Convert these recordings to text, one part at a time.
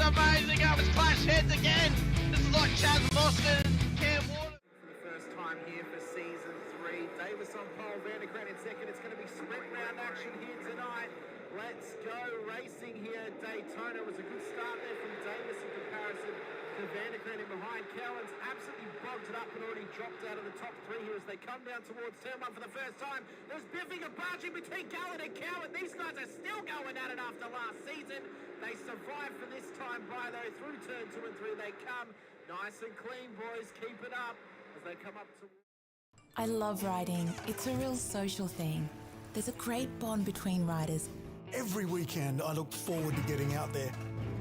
amazing. It was clash heads again. This is like Chaz Mostert and Cam Water. For the first time here for season 3. Davis on pole, Vandergren in second. It's going to be sprint round action here tonight. Let's go racing here at Daytona. It was a good start there from Davis in comparison to Vandergren in behind. Cowan's absolutely bogged it up and already dropped out of the top 3 here as they come down towards turn 1 for the first time. There's biffing and barging between Gallen and Cowan. These guys are still going at it after last season. They survived for this time by though. Through turn 2 and 3 they come. Nice and clean, boys. Keep it up as they come up to... I love riding. It's a real social thing. There's a great bond between riders. Every weekend I look forward to getting out there.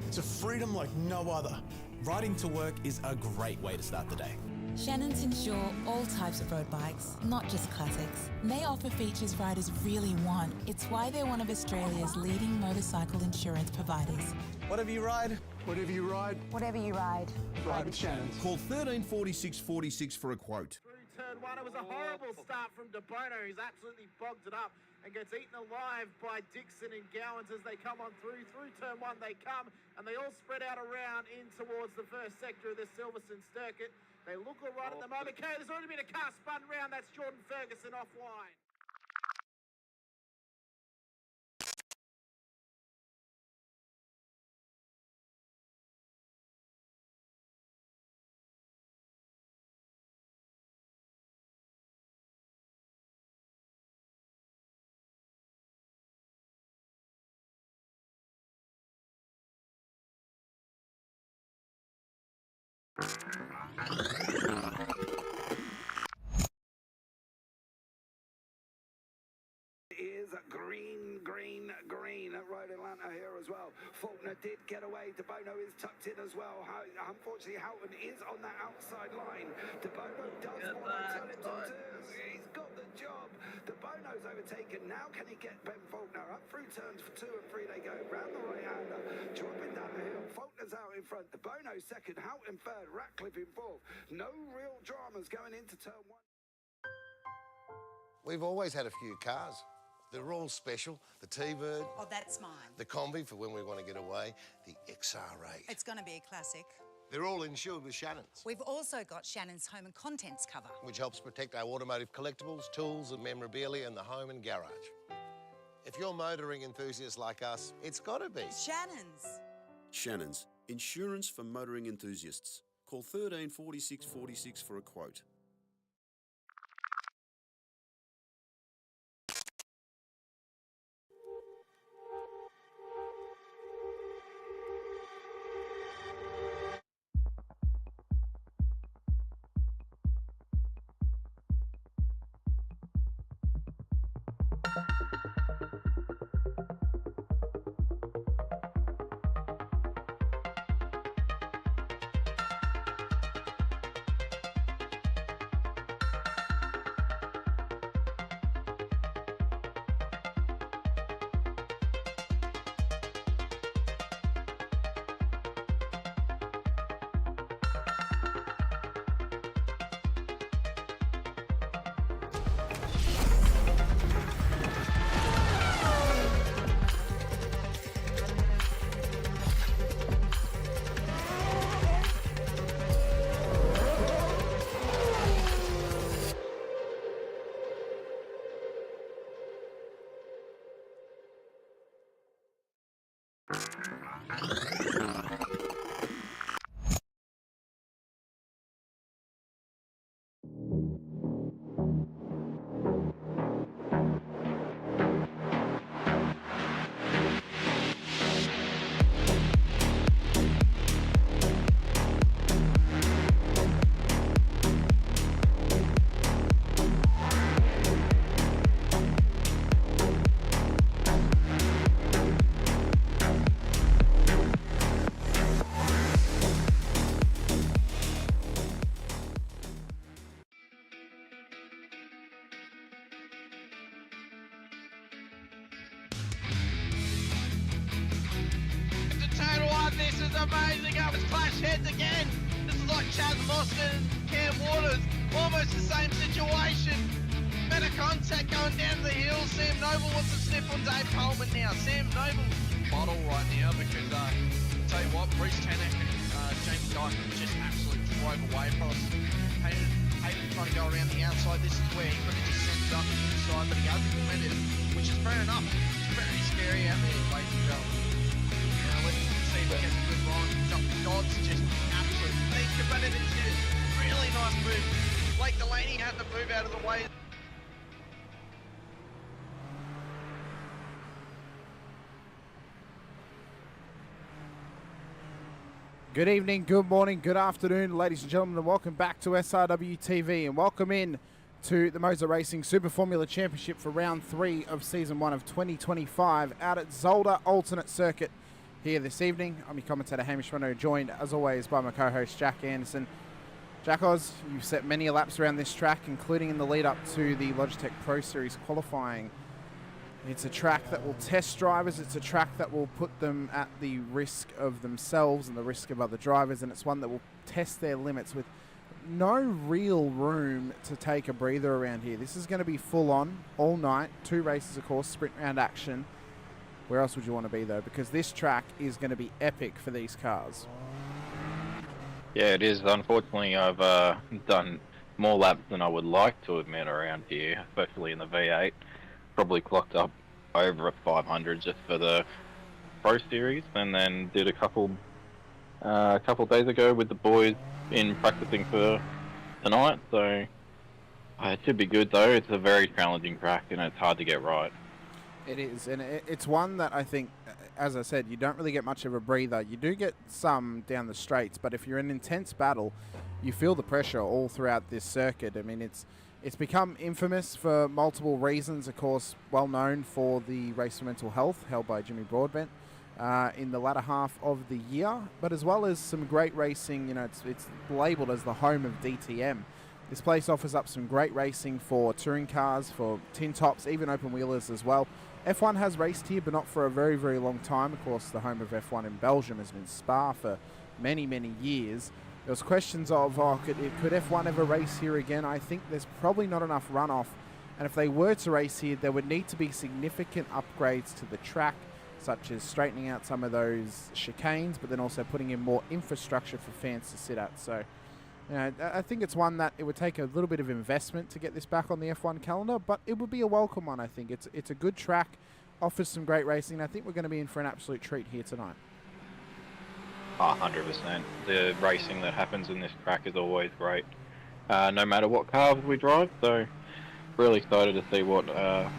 It's a freedom like no other. Riding to work is a great way to start the day. Shannons insure all types of road bikes, not just classics. They offer features riders really want. It's why they're one of Australia's leading motorcycle insurance providers. Whatever you ride, whatever you ride, Whatever you ride, ride with Shannons. Call 134646 for a quote. Through turn 1, it was a horrible start from De Bono, who's absolutely bogged it up and gets eaten alive by Dixon and Gowans as they come on through. Through turn 1 they come, and they all spread out around in towards the first sector of the Silverstone circuit. They look all right at the moment. Okay, there's already been a car spun round. That's Jordan Ferguson offline. Is green at Road Atlanta here as well. Faulkner did get away. De Bono is tucked in as well. Unfortunately, Houghton is on that outside line. De Bono does want to turn it to twos. He's got the job. De Bono's overtaken. Now can he get Ben Faulkner up through turns 2 and 3? They go round the right-hander, dropping down the hill. Faulkner's out in front. De Bono second. Houghton third. Ratcliffe in fourth. No real dramas going into turn 1. We've always had a few cars. They're all special. The T-Bird. Oh, that's mine. The Combi for when we want to get away. The XR8. It's going to be a classic. They're all insured with Shannons, We've also got Shannon's home and contents cover. which helps protect our automotive collectibles, tools and memorabilia in the home and garage. If you're motoring enthusiasts like us, it's got to be. Shannon's. Shannons, insurance for motoring enthusiasts. Call 134646 for a quote. amazing. It was clash heads again. This is like Chaz Mostert and Cam Waters. Almost the same situation. Better contact going down to the hill. Sam Noble wants to sniff on Dave Coleman now. Sam Noble bottle right now because tell you what, Reece Tannock and James Dyson just absolutely drove away from us. Hayden trying to go around the outside. This is where he could have just sent it up the inside, but he hasn't committed, which is fair enough. It's very scary out there, ladies and gentlemen. Let's see if he gets a good run. Dodds just absolutely think about it. It's a really nice move. Blake Delaney had to move out of the way. Good evening, good morning, good afternoon, ladies and gentlemen, and welcome back to SRW TV, and welcome in to the MOZA Racing Super Formula Championship for round 3 of season 1 of 2025 out at Zolder Alternate Circuit here this evening. I'm your commentator Hamish Munro, joined as always by my co-host Jack Anderson. Jack Oz, you've set many laps around this track, including in the lead up to the Logitech Pro Series qualifying. It's a track that will test drivers, it's a track that will put them at the risk of themselves and the risk of other drivers, and it's one that will test their limits with no real room to take a breather around here. This is going to be full on, all night, 2 races of course, sprint round action. Where else would you want to be though? Because this track is going to be epic for these cars. Yeah, it is. Unfortunately, I've done more laps than I would like to admit around here, especially in the V8. Probably clocked up over at 500 just for the Pro Series, and then did a couple days ago with the boys in practicing for tonight. So it should be good though. It's a very challenging track and it's hard to get right. It is, and it's one that I think, as I said, you don't really get much of a breather. You do get some down the straights, but if you're in an intense battle, you feel the pressure all throughout this circuit. I mean, it's become infamous for multiple reasons, of course, well known for the race for mental health held by Jimmy Broadbent in the latter half of the year, but as well as some great racing. You know, it's labelled as the home of DTM. This place offers up some great racing for touring cars, for tin tops, even open wheelers as well. F1 has raced here, but not for a very, very long time. Of course, the home of F1 in Belgium has been Spa for many, many years. There was questions of, could F1 ever race here again? I think there's probably not enough runoff, and if they were to race here, there would need to be significant upgrades to the track, such as straightening out some of those chicanes, but then also putting in more infrastructure for fans to sit at. So, you know, I think it's one that it would take a little bit of investment to get this back on the F1 calendar, but it would be a welcome one, I think. It's a good track, offers some great racing, and I think we're going to be in for an absolute treat here tonight. 100%. The racing that happens in this track is always great, no matter what cars we drive. So, really excited to see what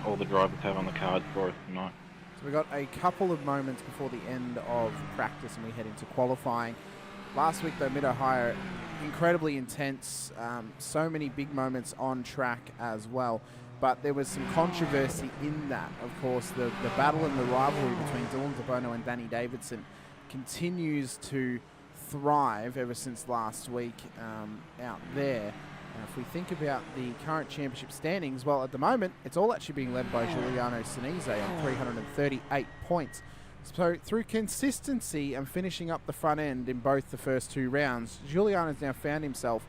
all the drivers have on the cards for us tonight. So we got a couple of moments before the end of practice and we head into qualifying. Last week though, Mid-Ohio, incredibly intense, so many big moments on track as well. But there was some controversy in that. Of course, the battle and the rivalry between Dylan DeBono and Danny Davidson continues to thrive ever since last week out there. If we think about the current championship standings, well, at the moment, it's all actually being led by Giuliano Sinise on 338 points. So through consistency and finishing up the front end in both the first 2 rounds, Giuliano's now found himself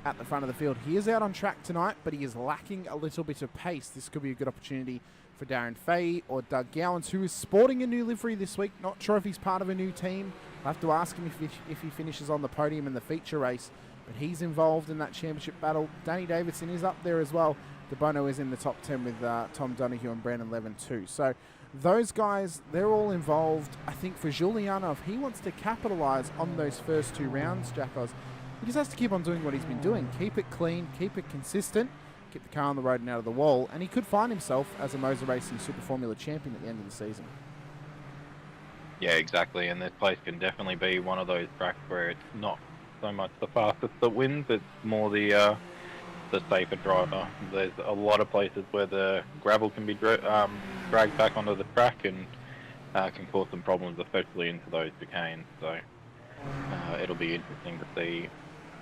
at the front of the field. He is out on track tonight, but he is lacking a little bit of pace. This could be a good opportunity for Darren Fahey or Doug Gowans, who is sporting a new livery this week. Not sure if he's part of a new team. I'll have to ask him if he finishes on the podium in the feature race, but he's involved in that championship battle. Danny Davidson is up there as well. DeBono is in the top 10 with Tom Donoghue and Brandon Levin too. So those guys, they're all involved. I think for Giuliano, if he wants to capitalise on those first 2 rounds, Jack Oz, he just has to keep on doing what he's been doing. Keep it clean, keep it consistent, keep the car on the road and out of the wall, and he could find himself as a MOZA Racing Super Formula champion at the end of the season. Yeah, exactly, and this place can definitely be one of those tracks where it's not so much the fastest that wins, it's more the safer driver. There's a lot of places where the gravel can be dragged back onto the track and can cause some problems, especially into those chicanes. So it'll be interesting to see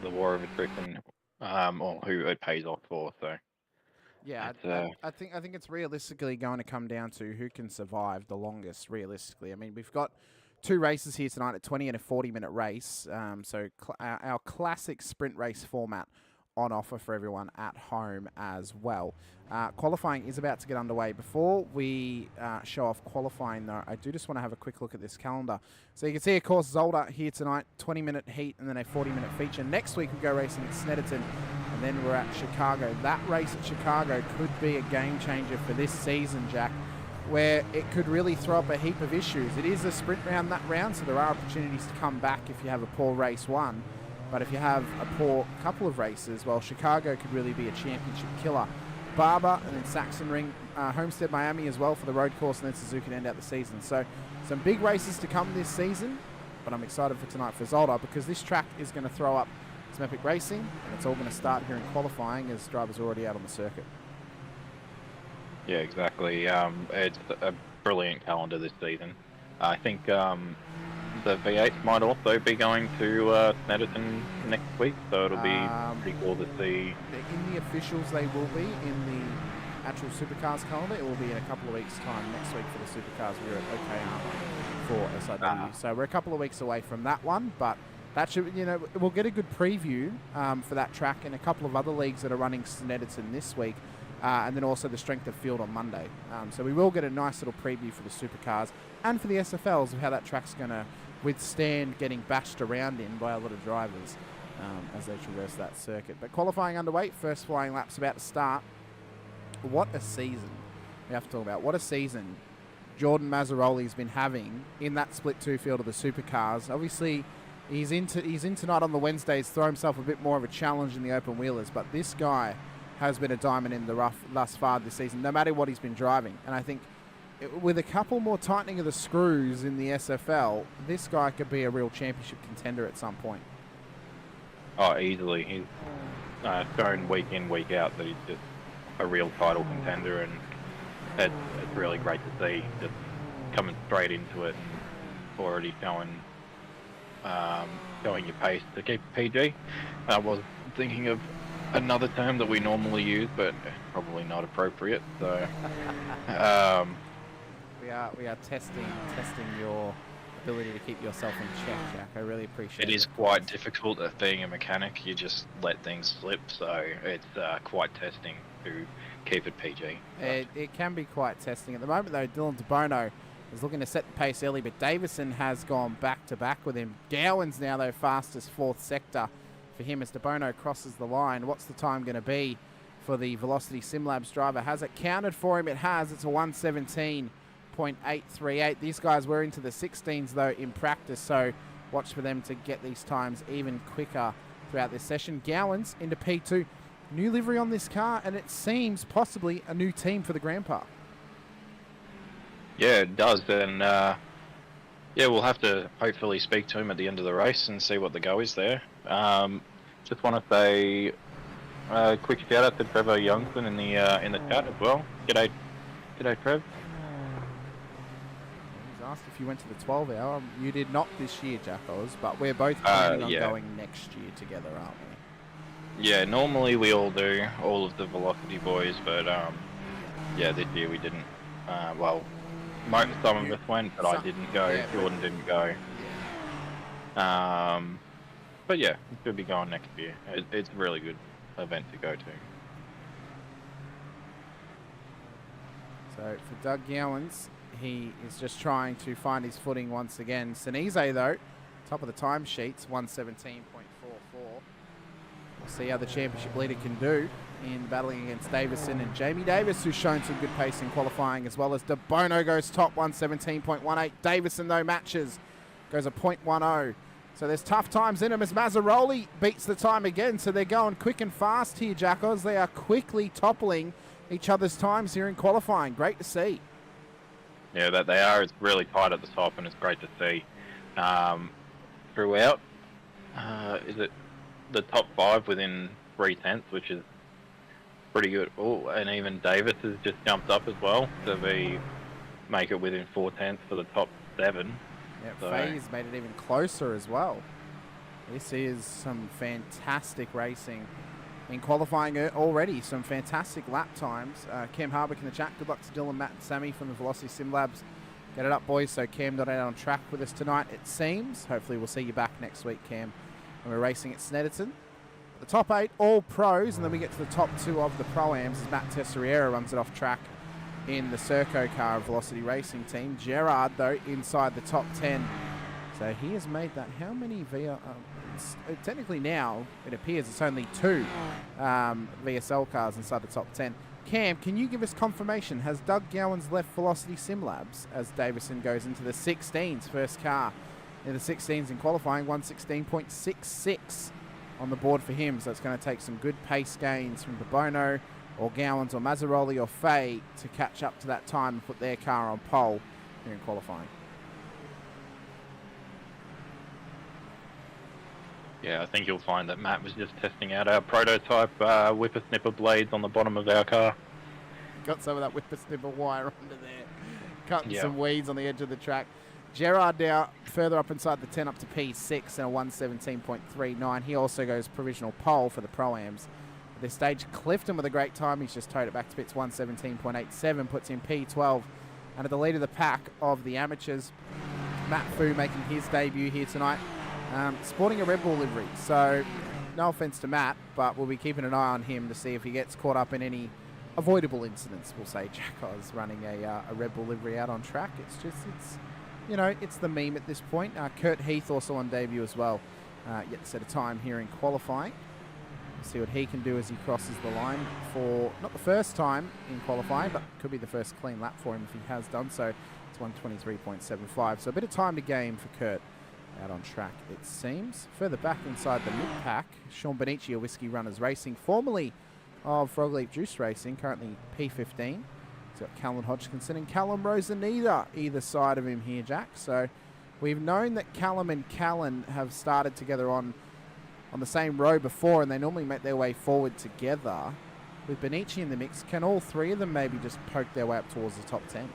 the war of attrition, or who it pays off for. So yeah, I think it's realistically going to come down to who can survive the longest. Realistically, I mean, we've got 2 races here tonight, a 20 and a 40-minute race. So our classic sprint race format on offer for everyone at home as well. Qualifying is about to get underway. Before we show off qualifying, though, I do just want to have a quick look at this calendar. So you can see, of course, Zolder here tonight, 20-minute heat and then a 40-minute feature. Next week we go racing at Snetterton, and then we're at Chicago. That race at Chicago could be a game changer for this season, Jack, where it could really throw up a heap of issues. It is a sprint round that round, so there are opportunities to come back if you have a poor race one. But if you have a poor couple of races, well, Chicago could really be a championship killer. Barber and then Saxon Ring, Homestead Miami as well for the road course, and then Suzuka to end out the season. So some big races to come this season, but I'm excited for tonight for Zolder because this track is going to throw up some epic racing, and it's all going to start here in qualifying as drivers are already out on the circuit. Yeah, exactly. It's a brilliant calendar this season. I think the V8 might also be going to Snetterton next week, so it'll be pretty cool to see. In the officials, they will be. In the actual Supercars calendar, it will be in a couple of weeks' time next week for the Supercars. We're at OKR for SIW. So we're a couple of weeks away from that one, but that should, we'll get a good preview for that track and a couple of other leagues that are running Snetterton this week. And then also the strength of field on Monday. So we will get a nice little preview for the Supercars and for the SFLs of how that track's going to withstand getting bashed around in by a lot of drivers as they traverse that circuit. But qualifying underway, first flying lap's about to start. What a season we have to talk about. What a season Jordan Mazzaroli's been having in that split two field of the Supercars. Obviously, he's in tonight on the Wednesdays, throw himself a bit more of a challenge in the open wheelers, but this guy has been a diamond in the rough thus far this season, no matter what he's been driving. And I think with a couple more tightening of the screws in the SFL, this guy could be a real championship contender at some point. Oh, easily. He's shown week in, week out that he's just a real title contender, and it's really great to see, just coming straight into it and already showing your pace to keep PG. I was thinking of another term that we normally use, but probably not appropriate. So we are testing your ability to keep yourself in check, Jack. I really appreciate it. It is quite difficult at being a mechanic. You just let things slip, so it's quite testing to keep it PG. It can be quite testing. At the moment, though, Dylan DeBono is looking to set the pace early, but Davison has gone back-to-back with him. Gowan's now, though, fastest fourth sector for him as DeBono crosses the line. What's the time going to be for the Velocity SimLabs driver? Has it counted for him? It has. It's a 1:17.838. These guys were into the 16s, though, in practice, so watch for them to get these times even quicker throughout this session. Gowan's into P2. New livery on this car, and it seems possibly a new team for the Grandpa. Yeah, it does, and we'll have to hopefully speak to him at the end of the race and see what the go is there. Just want to say a quick shout out to Trevor Youngson in the chat as well. G'day Trev. He's asked if you went to the 12 hour. You did not this year, Jack Oz, but we're both planning on going next year together, aren't we? Yeah, normally we all do, all of the Velocity boys, but this year we didn't. Some of us went, but I didn't go. Yeah, Jordan didn't go. Yeah. But yeah, we should be going next year. It's a really good event to go to. So for Doug Gowans, he is just trying to find his footing once again. Sinise, though, top of the timesheets, 1:17.44. We'll see how the championship leader can do in battling against Davison and Jamie Davis, who's shown some good pace in qualifying, as well as DeBono goes top, 1:17.18. Davison, though, matches, goes a 0.10. So there's tough times in him as Mazzaroli beats the time again. So they're going quick and fast here, Jackos. They are quickly toppling each other's times here in qualifying. Great to see. Yeah, that they are. It's really tight at the top, and it's great to see. Throughout, is it the top 5 within 3/10, which is pretty good. Oh, and even Davis has just jumped up as well to make it within 4/10 for the top 7. Yeah, so Faye's made it even closer as well. This is some fantastic racing in qualifying already. Some fantastic lap times. Cam Harbick in the chat. Good luck to Dylan, Matt, and Sammy from the Velocity SimLabs. Get it up, boys. So Cam not out on track with us tonight, it seems. Hopefully we'll see you back next week, Cam, when we're racing at Snetterton. The top 8, all pros, and then we get to the top 2 of the Pro-Ams as Matt Tesseriera runs it off track in the Serco car of Velocity Racing Team. Gerard, though, inside the top 10. So he has made that. How many technically now, it appears it's only 2 VSL cars inside the top 10. Cam, can you give us confirmation? Has Doug Gowans left Velocity Sim Labs as Davison goes into the 16s, first car in the 16s in qualifying, 116.66 on the board for him. So it's going to take some good pace gains from DeBono or Gowans or Mazzaroli or Fay to catch up to that time and put their car on pole here in qualifying. Yeah, I think you'll find that Matt was just testing out our prototype whippersnipper blades on the bottom of our car. Got some of that whippersnipper wire under there. Cutting some weeds on the edge of the track. Gerard now further up inside the 10 up to P6 and a 117.39. He also goes provisional pole for the Pro-Ams. At this stage, Clifton with a great time. He's just towed it back to pits, 117.87, puts in P12. And at the lead of the pack of the amateurs, Matt Fu making his debut here tonight. Sporting a Red Bull livery, so no offence to Matt, but we'll be keeping an eye on him to see if he gets caught up in any avoidable incidents. We'll say Jack Oz running a Red Bull livery out on track. It's the meme at this point. Kurt Heath also on debut as well, yet to set a time here in qualifying. We'll see what he can do as he crosses the line for not the first time in qualifying, but could be the first clean lap for him if he has done so. It's 123.75, so a bit of time to gain for Kurt out on track, it seems. Further back inside the mid-pack, Sean Benici of Whiskey Runners Racing, formerly of Frog Leap Juice Racing, currently P15. He's got Callan Hodgkinson and Callum Rosanita either side of him here, Jack. So we've known that Callum and Callan have started together on the same row before, and they normally make their way forward together. With Benici in the mix, can all 3 of them maybe just poke their way up towards the top 10?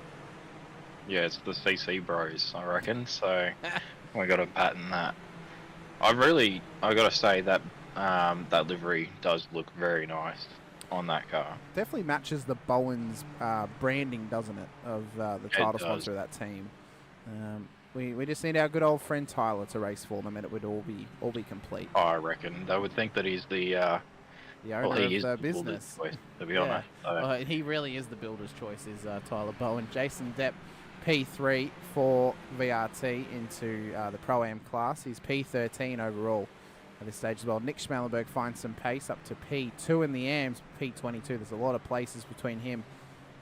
Yeah, it's the CC bros, I reckon, so we got to pattern that. I got to say that that livery does look very nice on that car. Definitely matches the Bowens branding, doesn't it, of the title sponsor of that team. We just need our good old friend Tyler to race for them, and it would all be complete. I reckon they would think that he's the owner of the business. Choice, to be honest, so. He really is the builder's choice. Is Tyler Bowen, Jason Depp, P3 for VRT into the Pro-Am class. He's P13 overall at this stage as well. Nick Schmallenberg finds some pace up to P2 in the AMs, P22. There's a lot of places between him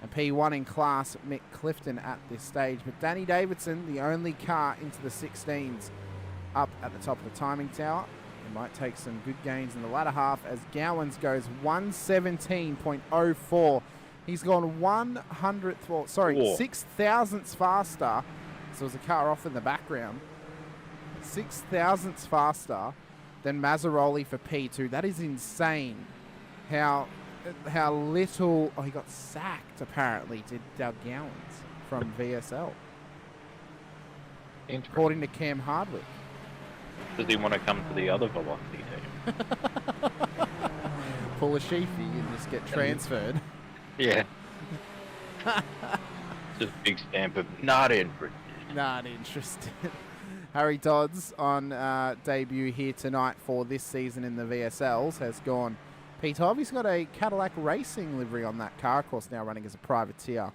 and P1 in class, Mick Clifton at this stage. But Danny Davidson, the only car into the 16s up at the top of the timing tower. He might take some good gains in the latter half as Gowans goes 117.04. He's gone 6 thousandths faster. So there's a car off in the background. 6 thousandths faster than Mazzaroli for P2. That is insane. How little... Oh, he got sacked, apparently, did Doug Gowans from VSL. According to Cam Hardwick. Does he want to come to the other Velocity team? Pull a sheafy and just get transferred. Yeah. Just big stamp of not interested. Not interested. Harry Dodds on debut here tonight for this season in the VSLs has gone P12. He's got a Cadillac Racing livery on that car, of course now running as a privateer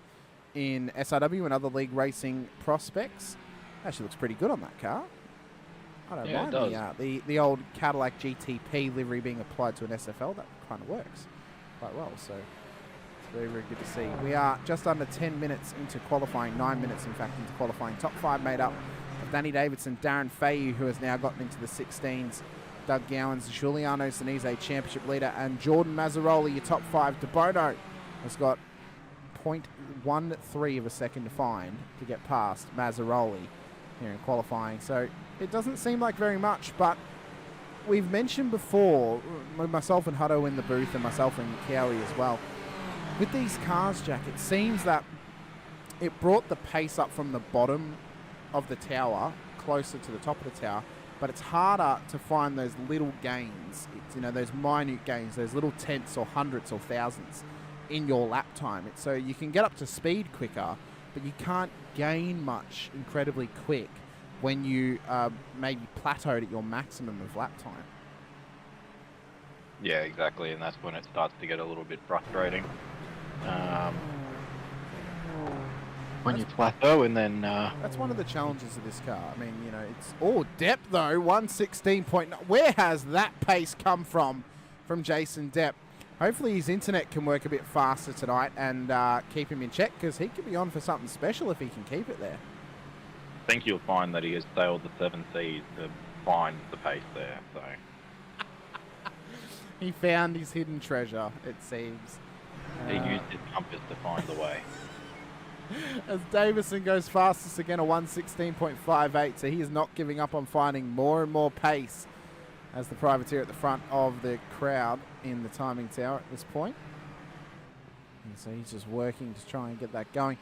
in SRW and other league racing prospects. Actually looks pretty good on that car. I don't mind the old Cadillac GTP livery being applied to an SFL. That kind of works quite well. So it's very, very good to see. We are just under 10 minutes into qualifying, 9 minutes in fact into qualifying. Top 5 made up of Danny Davidson, Darren Fahey, who has now gotten into the 16s, Doug Gowans, Giuliano Sinise, championship leader, and Jordan Mazzaroli, your top 5. DeBono has got 0.13 of a second to find to get past Mazzaroli here in qualifying. So it doesn't seem like very much, but we've mentioned before, myself and Hutto in the booth and myself and Cowie as well, with these cars, Jack, it seems that it brought the pace up from the bottom of the tower closer to the top of the tower, but it's harder to find those little gains. It's, those minute gains, those little tenths or hundredths or thousandths in your lap time. So you can get up to speed quicker, but you can't gain much incredibly quick when you maybe plateaued at your maximum of lap time. Yeah, exactly, and that's when it starts to get a little bit frustrating. When you plateau and then... That's one of the challenges of this car. I mean, you know, it's all depth though, 116.9. Where has that pace come from Jason Depp? Hopefully his internet can work a bit faster tonight and keep him in check, because he could be on for something special if he can keep it there. I think you'll find that he has sailed the 7 seas to find the pace there, so... He found his hidden treasure, it seems. He used his compass to find the way. As Davison goes fastest again, a 116.58, so he is not giving up on finding more and more pace as the privateer at the front of the crowd in the timing tower at this point. And so he's just working to try and get that going.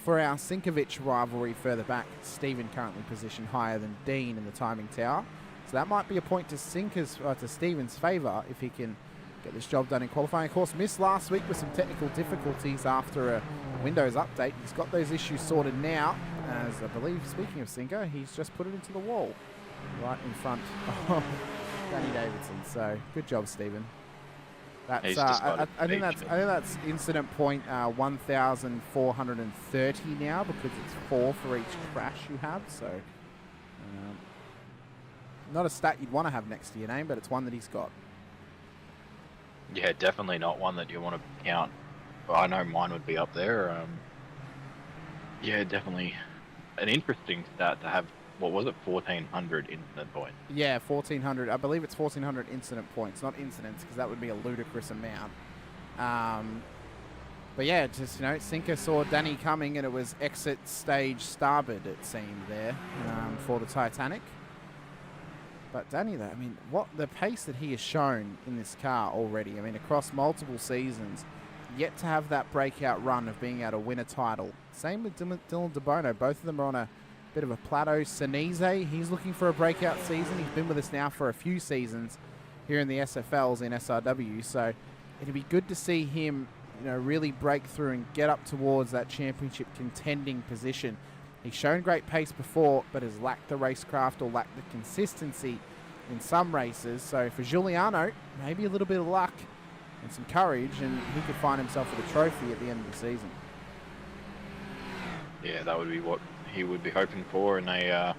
For our Sinkovic rivalry further back, Stephen currently positioned higher than Dean in the timing tower. So that might be a point to Stephen's favour if he can get this job done in qualifying. Of course, missed last week with some technical difficulties after a Windows update. He's got those issues sorted now, as I believe, speaking of Sinko, he's just put it into the wall right in front of Danny Davidson. So good job, Stephen. That's I think that's incident point 1,430 now, because it's 4 for each crash you have. So not a stat you'd want to have next to your name, but it's one that he's got. Yeah, definitely not one that you want to count. Well, I know mine would be up there. Yeah, definitely an interesting stat to have. What was it, 1,400 incident points? Yeah, 1,400. I believe it's 1,400 incident points, not incidents, because that would be a ludicrous amount. But yeah, just, you know, Sinker saw Danny coming, and it was exit stage starboard, it seemed, there for the Titanic. But Danny, though, I mean, what the pace that he has shown in this car already, I mean, across multiple seasons, yet to have that breakout run of being able to win a title. Same with Dylan DeBono. Both of them are on a bit of a plateau. Sinise, he's looking for a breakout season. He's been with us now for a few seasons here in the SFLs in SRW. So it'd be good to see him, you know, really break through and get up towards that championship contending position. He's shown great pace before, but has lacked the racecraft or lacked the consistency in some races. So for Giuliano, maybe a little bit of luck and some courage, and he could find himself with a trophy at the end of the season. Yeah, that would be what he would be hoping for, and a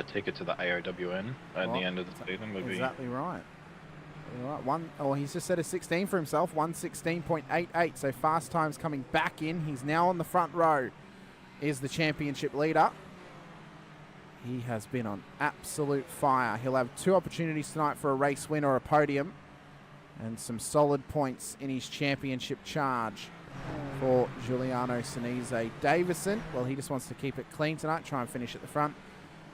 ticket to the AOWN at the end of the season would exactly be... right. He's just set a 16 for himself, 116.88, so fast times coming back in. He's now on the front row, is the championship leader. He has been on absolute fire. He'll have 2 opportunities tonight for a race win or a podium, and some solid points in his championship charge for Giuliano Sinise. Davison, well, he just wants to keep it clean tonight, try and finish at the front.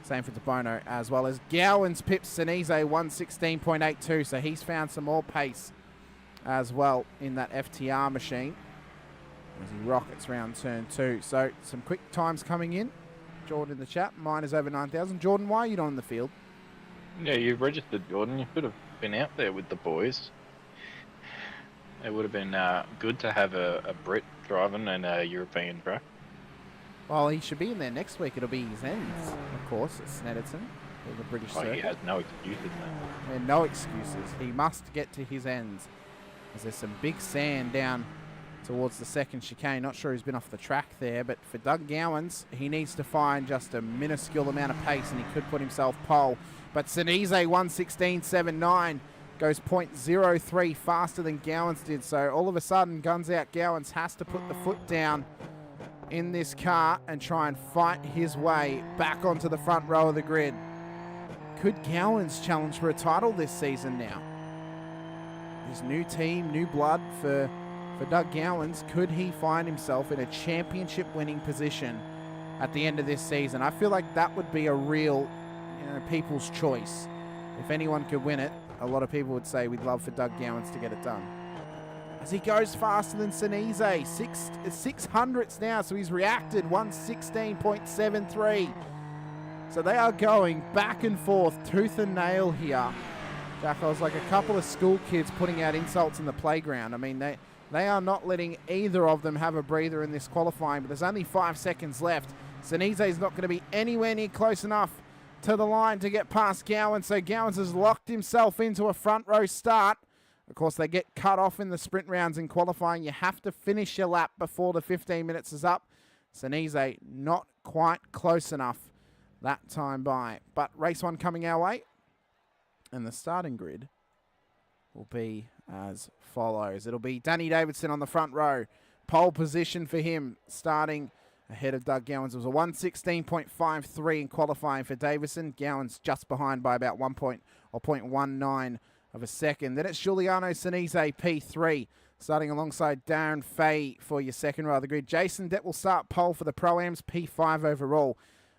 Same for DeBono, as well as Gowans pips Sinise 116.82, so he's found some more pace as well in that FTR machine as he rockets round turn 2. So some quick times coming in. Jordan in the chat, mine is over 9,000. Jordan, why are you not on the field? Yeah, you've registered, Jordan. You should have been out there with the boys. It would have been good to have a Brit driving and a European track. Well, he should be in there next week. It'll be his ends, of course, at Snetterton, the British circuit. He has no excuses now. And no excuses. He must get to his ends, as there's some big sand down towards the second chicane. Not sure who's been off the track there, but for Doug Gowans, he needs to find just a minuscule amount of pace, and he could put himself pole. But Sinise 116.79 goes 0.03 faster than Gowans did. So all of a sudden, guns out, Gowans has to put the foot down in this car and try and fight his way back onto the front row of the grid. Could Gowans challenge for a title this season now? His new team, new blood for Doug Gowans. Could he find himself in a championship winning position at the end of this season? I feel like that would be a real, people's choice. If anyone could win it, a lot of people would say we'd love for Doug Gowans to get it done. As he goes faster than Sinise, 600ths now, so he's reacted, 116.73. So they are going back and forth, tooth and nail here. Jack, I was like a couple of school kids putting out insults in the playground. I mean, they are not letting either of them have a breather in this qualifying, but there's only 5 seconds left. Sinise is not going to be anywhere near close enough to the line to get past Gowans, so Gowans has locked himself into a front row start. Of course, they get cut off in the sprint rounds in qualifying. You have to finish your lap before the 15 minutes is up. Sinise not quite close enough that time by. But race 1 coming our way. And the starting grid will be as follows. It'll be Danny Davidson on the front row. Pole position for him, starting ahead of Doug Gowans. It was a 1:16.53 in qualifying for Davison. Gowans just behind by about 0.19 of a second. Then it's Giuliano Sinise, P3, starting alongside Darren Fay for your second row of the grid. Jason Depp will start pole for the Pro-Ams, P5 overall,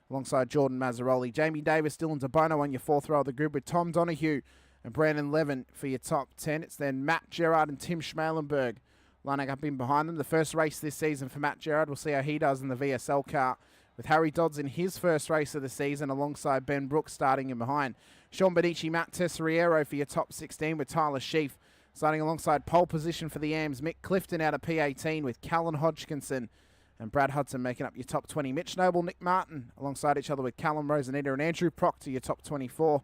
alongside Jordan Mazzaroli. Jamie Davis, Dylan DeBono on your fourth row of the grid with Tom Donoghue and Brandon Levin for your top 10. It's then Matt Gerard and Tim Schmalenberg lining up in behind them. The first race this season for Matt Gerard. We'll see how he does in the VSL car, with Harry Dodds in his first race of the season alongside Ben Brooks starting in behind. Sean Benici, Matt Tesseriero for your top 16 with Tyler Sheaf starting alongside pole position for the AMs. Mick Clifton out of P18 with Callan Hodgkinson and Brad Hudson making up your top 20. Mitch Noble, Nick Martin alongside each other with Callum Rosanita and Andrew Proctor your top 24.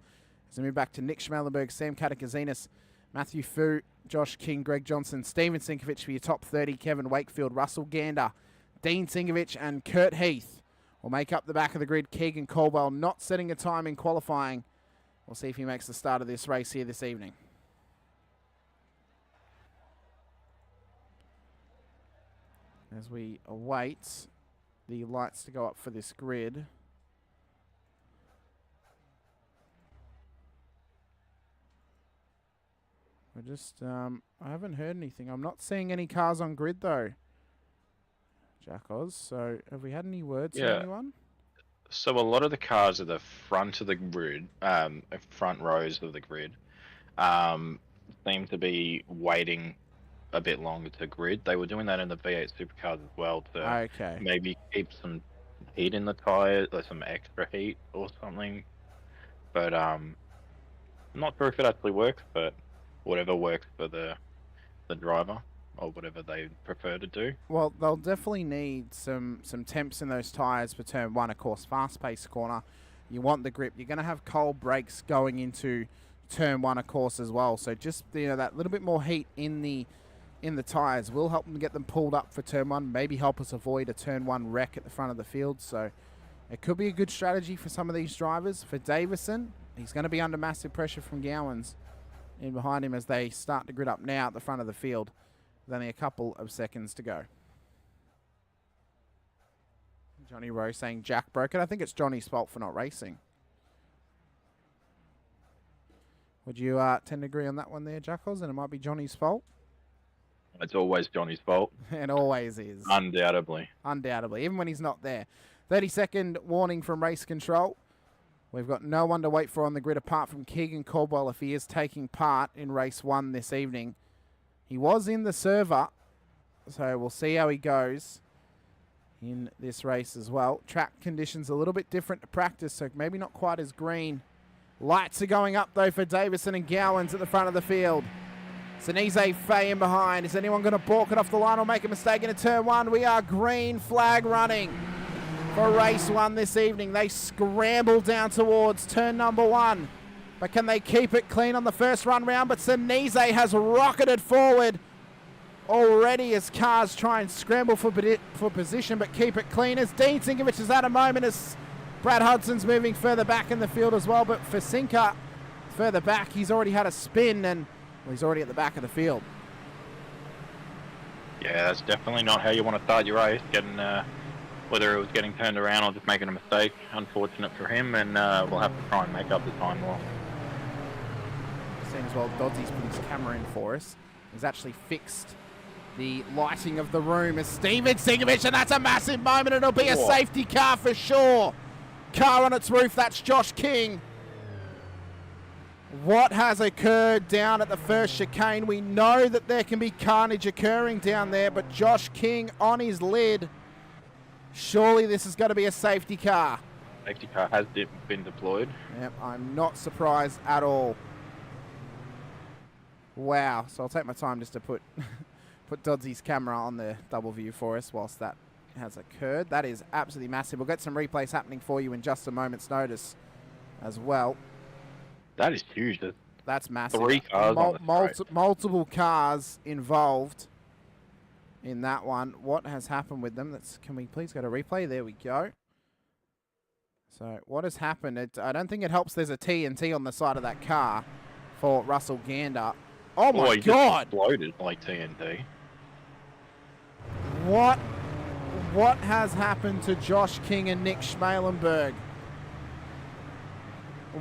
As we move back to Nick Schmalenberg, Sam Katakazinas, Matthew Fu, Josh King, Greg Johnson, Steven Sinkovich for your top 30, Kevin Wakefield, Russell Gander, Dean Sinkovich and Kurt Heath will make up the back of the grid. Keegan Caldwell not setting a time in qualifying. We'll see if he makes the start of this race here this evening. As we await the lights to go up for this grid. We're just, I haven't heard anything. I'm not seeing any cars on grid though, Jack Oz. So have we had any words from anyone? So a lot of the cars at the front of the grid, front rows of the grid, seem to be waiting a bit longer to grid. They were doing that in the V8 supercars as well to maybe keep some heat in the tyres, or some extra heat or something. But I'm not sure if it actually works, but whatever works for the driver or whatever they prefer to do. Well, they'll definitely need some temps in those tyres for turn 1, of course, fast-paced corner. You want the grip. You're going to have cold brakes going into turn 1, of course, as well. So just, that little bit more heat in the tyres will help them get them pulled up for turn 1, maybe help us avoid a turn 1 wreck at the front of the field. So it could be a good strategy for some of these drivers. For Davison, he's going to be under massive pressure from Gowans in behind him as they start to grid up now at the front of the field, with only a couple of seconds to go. Johnny Rowe saying Jack broke it. I think it's Johnny's fault for not racing. Would you tend to agree on that one there, Jackals? And it might be Johnny's fault? It's always Johnny's fault. It always is. Undoubtedly. Undoubtedly, even when he's not there. 30-second warning from race control. We've got no one to wait for on the grid apart from Keegan Caldwell if he is taking part in race 1 this evening. He was in the server, so we'll see how he goes in this race as well. Track conditions a little bit different to practice, so maybe not quite as green. Lights are going up, though, for Davison and Gowans at the front of the field. Sinise Fay in behind. Is anyone going to balk it off the line or make a mistake into turn 1? We are green flag running for race 1 this evening. They scramble down towards turn number 1. But can they keep it clean on the first run round? But Sinise has rocketed forward already as cars try and scramble for position, but keep it clean. As Dean Sinkovich is at a moment as Brad Hudson's moving further back in the field as well. But for Sinker, further back, he's already had a spin and he's already at the back of the field. Yeah, that's definitely not how you want to start your race. Getting, whether it was getting turned around or just making a mistake, unfortunate for him, and we'll have to try and make up the time more. Seeing as well, Dodsy's put his camera in for us. He's actually fixed the lighting of the room as Steven Sinkovich, and that's a massive moment. It'll be a safety car for sure. Car on its roof, that's Josh King. What has occurred down at the first chicane? We know that there can be carnage occurring down there, but Josh King on his lid. Surely this is going to be a safety car. Safety car has been deployed. Yep, I'm not surprised at all. Wow, so I'll take my time just to put Dodsy's camera on the double view for us whilst that has occurred. That is absolutely massive. We'll get some replays happening for you in just a moment's notice as well. That is huge. That's massive. 3 cars on the straight. Multiple cars involved in that one. What has happened with them? Can we please go to replay? There we go. So what has happened? I don't think it helps there's a TNT on the side of that car for Russell Gander. Oh my God! Just exploded like TNT. What has happened to Josh King and Nick Schmalenberg?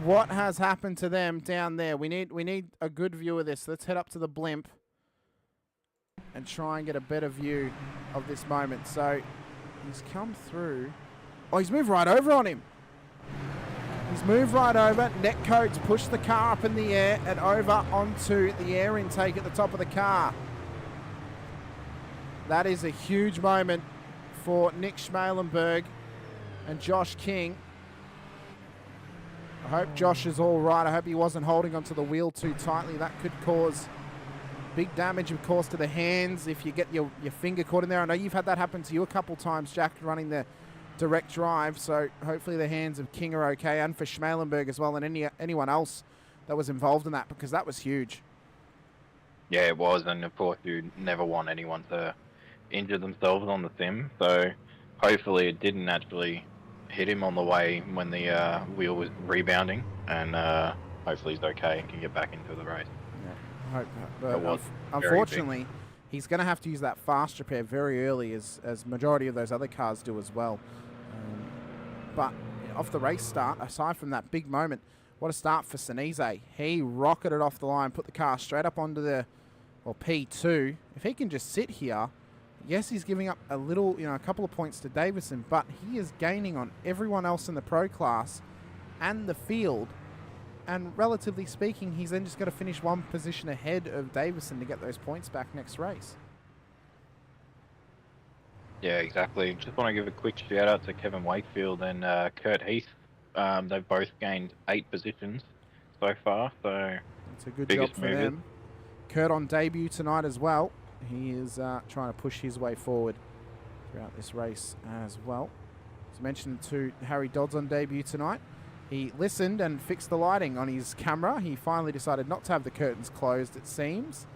What has happened to them down there? We need a good view of this. Let's head up to the blimp and try and get a better view of this moment. So he's come through. Oh, he's moved right over on him. He's moved right over. Netcode's pushed the car up in the air and over onto the air intake at the top of the car. That is a huge moment for Nick Schmalenberg and Josh King. I hope Josh is all right. I hope he wasn't holding onto the wheel too tightly. That could cause big damage, of course, to the hands if you get your finger caught in there. I know you've had that happen to you a couple times, Jack, running the direct drive. So hopefully the hands of King are okay, and for Schmalenberg as well, and anyone else that was involved in that, because that was huge. Yeah, it was, and of course you never want anyone to injure themselves on the sim. So hopefully it didn't actually hit him on the way when the wheel was rebounding, and hopefully he's okay and can get back into the race. Yeah, but unfortunately, he's going to have to use that fast repair very early, as majority of those other cars do as well. But off the race start, aside from that big moment, what a start for Sinise. He rocketed off the line, put the car straight up onto the P2. If he can just sit here, yes, he's giving up a little, a couple of points to Davison, but he is gaining on everyone else in the pro class and the field. And relatively speaking, he's then just got to finish one position ahead of Davison to get those points back next race. Yeah, exactly. Just want to give a quick shout out to Kevin Wakefield and Kurt Heath. They've both gained 8 positions so far, so it's a good job for them. Kurt on debut tonight as well. He is trying to push his way forward throughout this race as well. As mentioned to Harry Dodds on debut tonight, he listened and fixed the lighting on his camera. He finally decided not to have the curtains closed, it seems.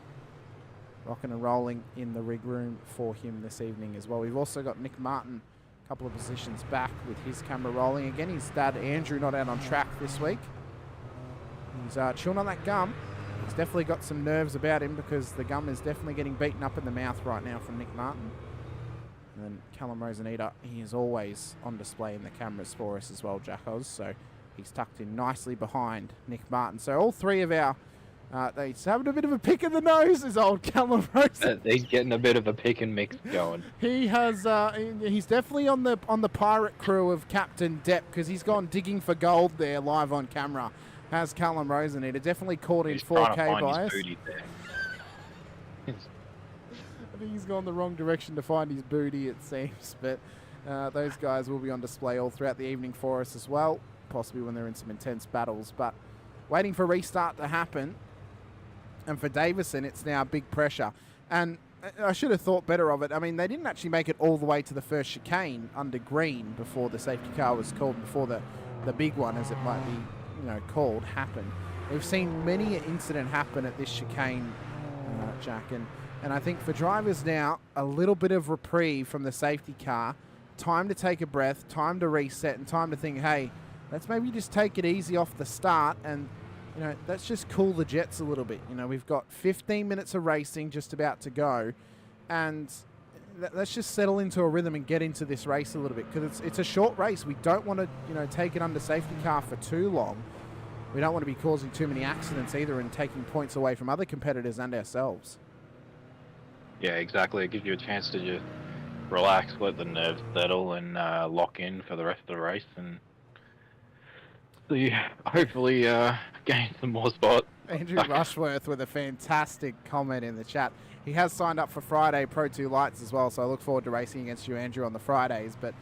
Rocking and rolling in the rig room for him this evening as well. We've also got Nick Martin a couple of positions back with his camera rolling. Again, his dad Andrew not out on track this week. He's chilling on that gum. He's definitely got some nerves about him, because the gum is definitely getting beaten up in the mouth right now from Nick Martin. And then Callum Roseneder, he is always on display in the cameras for us as well, Jack Oz. So he's tucked in nicely behind Nick Martin. So all three of our, he's having a bit of a pick in the nose, is old Callum Roseneder. He's getting a bit of a pick and mix going. He has, he's definitely on the pirate crew of Captain Depp, because he's gone digging for gold there live on camera. Has Callum Roseneder definitely caught in 4K bias. I think he's gone the wrong direction to find his booty, it seems. But those guys will be on display all throughout the evening for us as well, possibly when they're in some intense battles. But waiting for restart to happen. And for Davison, it's now big pressure. And I should have thought better of it. I mean, they didn't actually make it all the way to the first chicane under green before the safety car was called, before the big one, as it might be called, happened. We've seen many an incident happen at this chicane, Jack, and I think for drivers now, a little bit of reprieve from the safety car, time to take a breath, time to reset, and time to think, hey, let's maybe just take it easy off the start, and let's just cool the jets a little bit. We've got 15 minutes of racing just about to go, and let's just settle into a rhythm and get into this race a little bit, because it's a short race. We don't want to take it under safety car for too long. We don't want to be causing too many accidents either, and taking points away from other competitors and ourselves. Yeah, exactly. It gives you a chance to just relax, let the nerves settle, and lock in for the rest of the race, and hopefully gain some more spots. Andrew Rushworth with a fantastic comment in the chat. He has signed up for Friday Pro 2 Lights as well, so I look forward to racing against you, Andrew, on the Fridays. But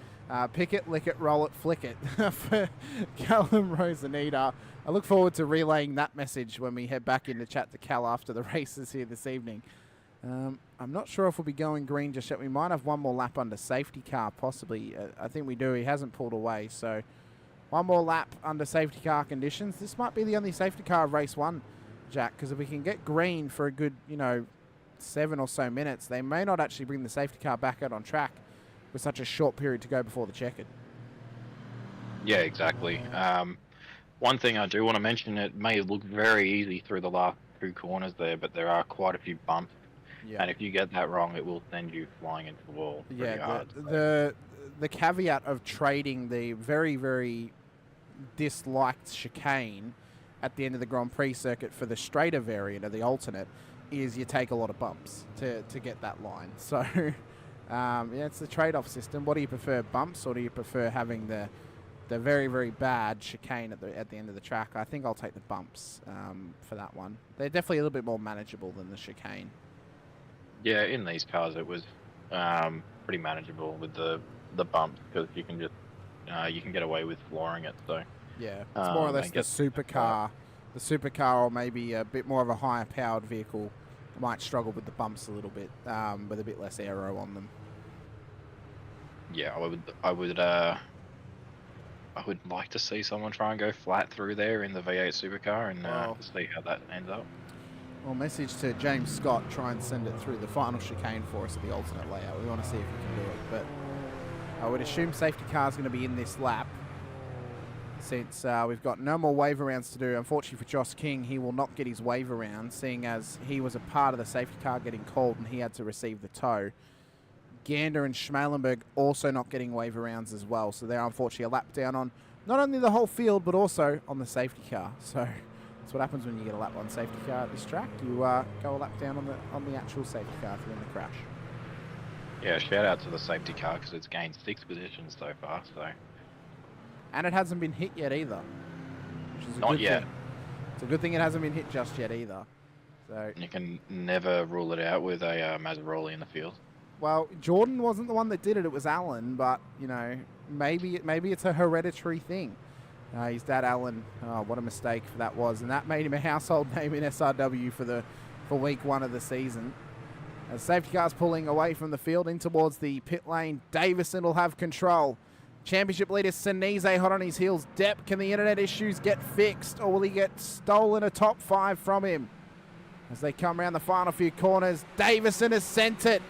pick it, lick it, roll it, flick it for Callum Roseneder. I look forward to relaying that message when we head back into chat to Cal after the races here this evening. I'm not sure if we'll be going green just yet. We might have one more lap under safety car, possibly. I think we do. He hasn't pulled away, so one more lap under safety car conditions. This might be the only safety car of race one Jack, because if we can get green for a good, 7 or so minutes, they may not actually bring the safety car back out on track with such a short period to go before the checkered. Yeah, exactly. One thing I do want to mention, it may look very easy through the last 2 corners there, but there are quite a few bumps. Yeah. And if you get that wrong, it will send you flying into the wall pretty hard. The caveat of trading the very, very disliked chicane at the end of the Grand Prix circuit for the straighter variant of the alternate is you take a lot of bumps to get that line. So, it's the trade-off system. What do you prefer, bumps, or do you prefer having the very, very bad chicane at the end of the track? I think I'll take the bumps for that one. They're definitely a little bit more manageable than the chicane. Yeah, in these cars it was pretty manageable with the bumps, because you can just you can get away with flooring it. So yeah, it's more or less the supercar. The supercar, or maybe a bit more of a higher powered vehicle, might struggle with the bumps a little bit, with a bit less aero on them. Yeah, I would like to see someone try and go flat through there in the V8 supercar and see how that ends up. Well, message to James Scott, try and send it through the final chicane for us at the alternate layout. We want to see if we can do it, but I would assume safety car is going to be in this lap, since we've got no more wave rounds to do. Unfortunately for Josh King, he will not get his wave around, seeing as he was a part of the safety car getting called and he had to receive the tow. Gander and Schmalenberg also not getting wave rounds as well, so they're unfortunately a lap down on not only the whole field but also on the safety car. So that's what happens when you get a lap 1 safety car at this track. You go a lap down on the actual safety car if you're in the crash. Yeah, shout out to the safety car because it's gained 6 positions so far. So. And it hasn't been hit yet either, which is a good thing. It's a good thing it hasn't been hit just yet either. So you can never rule it out with a Mazzaroli in the field. Well, Jordan wasn't the one that did it; it was Alan. But maybe it's a hereditary thing. His dad, Alan, what a mistake that was, and that made him a household name in SRW for week 1 of the season. As safety cars pulling away from the field in towards the pit lane, Davison will have control. Championship leader Sinise hot on his heels. Depp, can the internet issues get fixed, or will he get stolen a top 5 from him? As they come around the final few corners, Davison has sent it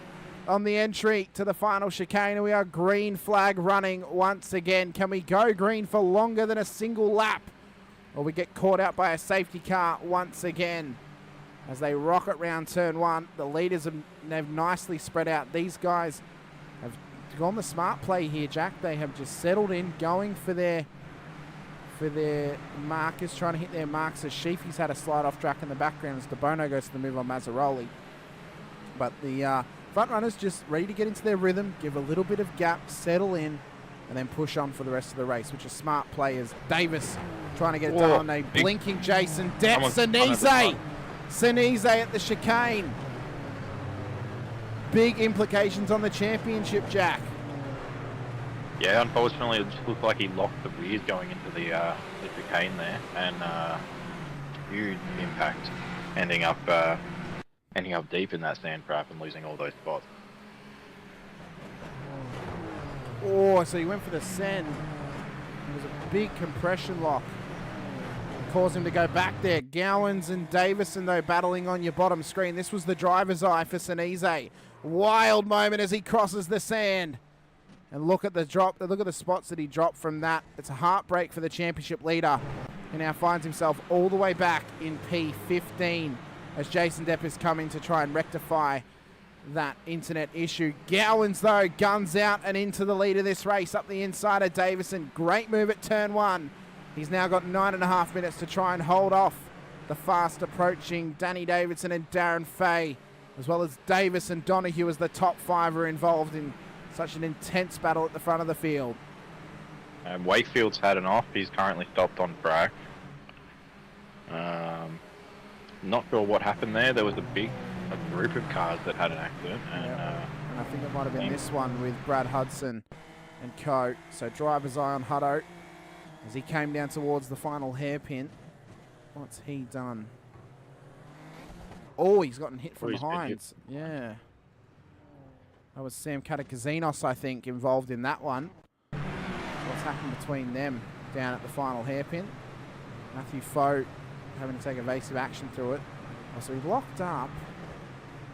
on the entry to the final chicane, and we are green flag running once again. Can we go green for longer than a single lap, or we get caught out by a safety car once again? As they rocket round turn 1, the leaders have nicely spread out. These guys have gone the smart play here, Jack. They have just settled in, going for their markers, trying to hit their marks. As Sheafy's had a slide off track in the background as DeBono goes to the move on Mazzaroli. But the front runners just ready to get into their rhythm, give a little bit of gap, settle in, and then push on for the rest of the race, which is smart players. Davis trying to get it done on a blinking Jason Depp. Sinise at the chicane. Big implications on the championship, Jack. Yeah, unfortunately, it just looks like he locked the rears going into the chicane there, and huge impact, ending up deep in that sand trap and losing all those spots. Oh, so he went for the send. It was a big compression lock. Caused him to go back there. Gowans and Davison, though, battling on your bottom screen. This was the driver's eye for Sinise. Wild moment as he crosses the sand. And look at the drop. Look at the spots that he dropped from that. It's a heartbreak for the championship leader. He now finds himself all the way back in P15 as Jason Depp is coming to try and rectify that internet issue. Gowans, though, guns out and into the lead of this race up the inside of Davison. Great move at turn 1. He's now got 9.5 minutes to try and hold off the fast approaching Danny Davidson and Darren Fay, as well as Davis and Donahue as the top 5 are involved in such an intense battle at the front of the field. Wakefield's had an off. He's currently stopped on track. Not sure what happened there. There was a group of cars that had an accident. And having to take evasive action through it. Oh, so he locked up.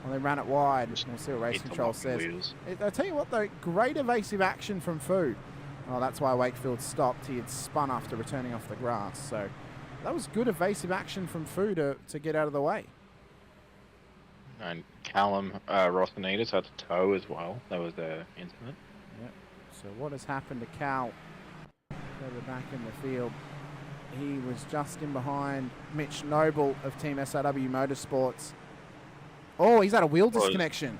Well, they ran it wide. We'll see what race control says. I'll tell you what, though, great evasive action from Fu. Oh, that's why Wakefield stopped. He had spun after returning off the grass. So that was good evasive action from Fu to get out of the way. And Callum Rossinides had to tow as well. That was the incident. Yep. So what has happened to Cal further back in the field? He was just in behind Mitch Noble of Team SRW Motorsports. Oh, he's had a wheel disconnection.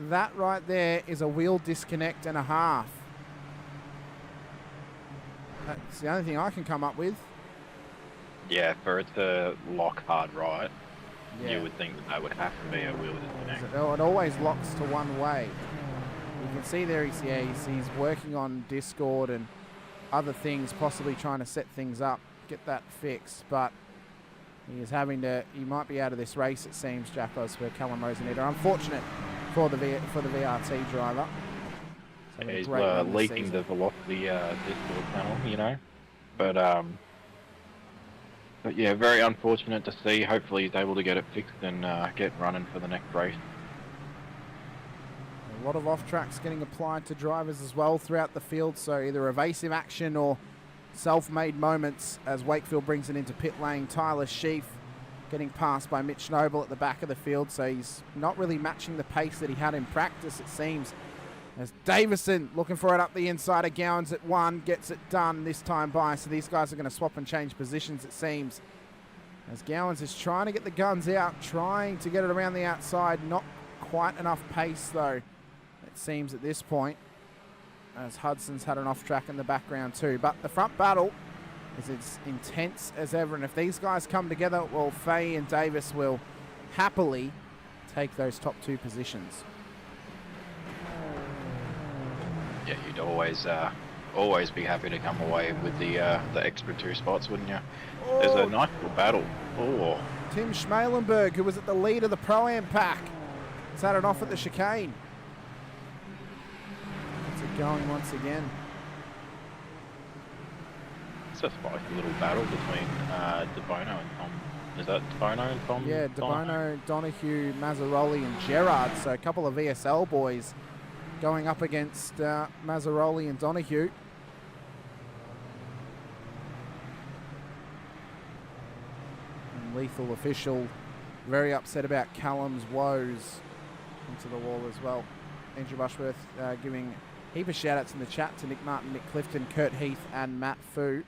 That right there is a wheel disconnect and a half. That's the only thing I can come up with. Yeah, for it to lock hard right, Yeah. you would think that would have to be a wheel disconnect. It always locks to one way. You can see there he's working on Discord and other things, possibly trying to set things up, get that fixed, but he is having to, he might be out of this race, it seems, Jackos, for Callum Roseneder. Unfortunate for the VRT driver. So He's great leaking the velocity Discord channel, you know. But yeah, very unfortunate to see. Hopefully he's able to get it fixed and get running for the next race. A lot of off-tracks getting applied to drivers as well throughout the field, so either evasive action or self-made moments as Wakefield brings it into pit lane. Tyler Sheaf getting passed by Mitch Noble at the back of the field, so he's not really matching the pace that he had in practice, it seems. As Davison looking for it up the inside of Gowans at 1, gets it done this time by, so these guys are going to swap and change positions, it seems. As Gowans is trying to get the guns out, trying to get it around the outside, not quite enough pace though, it seems at this point, as Hudson's had an off-track in the background too. But the front battle is as intense as ever, and if these guys come together, well, Faye and Davis will happily take those top 2 positions. Yeah, you'd always be happy to come away with the extra 2 spots, wouldn't you? Oh. There's a nice little battle. Oh, Tim Schmalenberg, who was at the lead of the Pro-Am pack, has had it off at the chicane. It's it going once again. it's a spicy little battle between DeBono and Tom. Is that DeBono and Tom? Yeah, DeBono, Donahue, Mazzaroli and Gerard. So a couple of VSL boys going up against Mazzaroli and Donahue. And Lethal Official very upset about Callum's woes into the wall as well. Andrew Bushworth giving a heap of shout-outs in the chat to Nick Martin, Nick Clifton, Kurt Heath and Matt Fu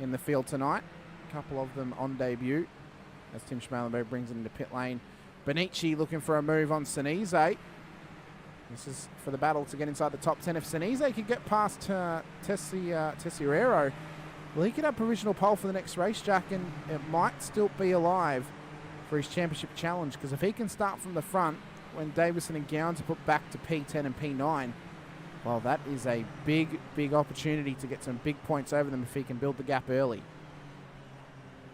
in the field tonight. A couple of them on debut as Tim Schmalenberg brings it into pit lane. Benici looking for a move on Sinise. This is for the battle to get inside the top 10. If Sinise can get past Tessierero, well, he could have provisional pole for the next race, Jack, and it might still be alive for his championship challenge, because if he can start from the front when Davison and Gowans are put back to P10 and P9, well, that is a big, big opportunity to get some big points over them if he can build the gap early.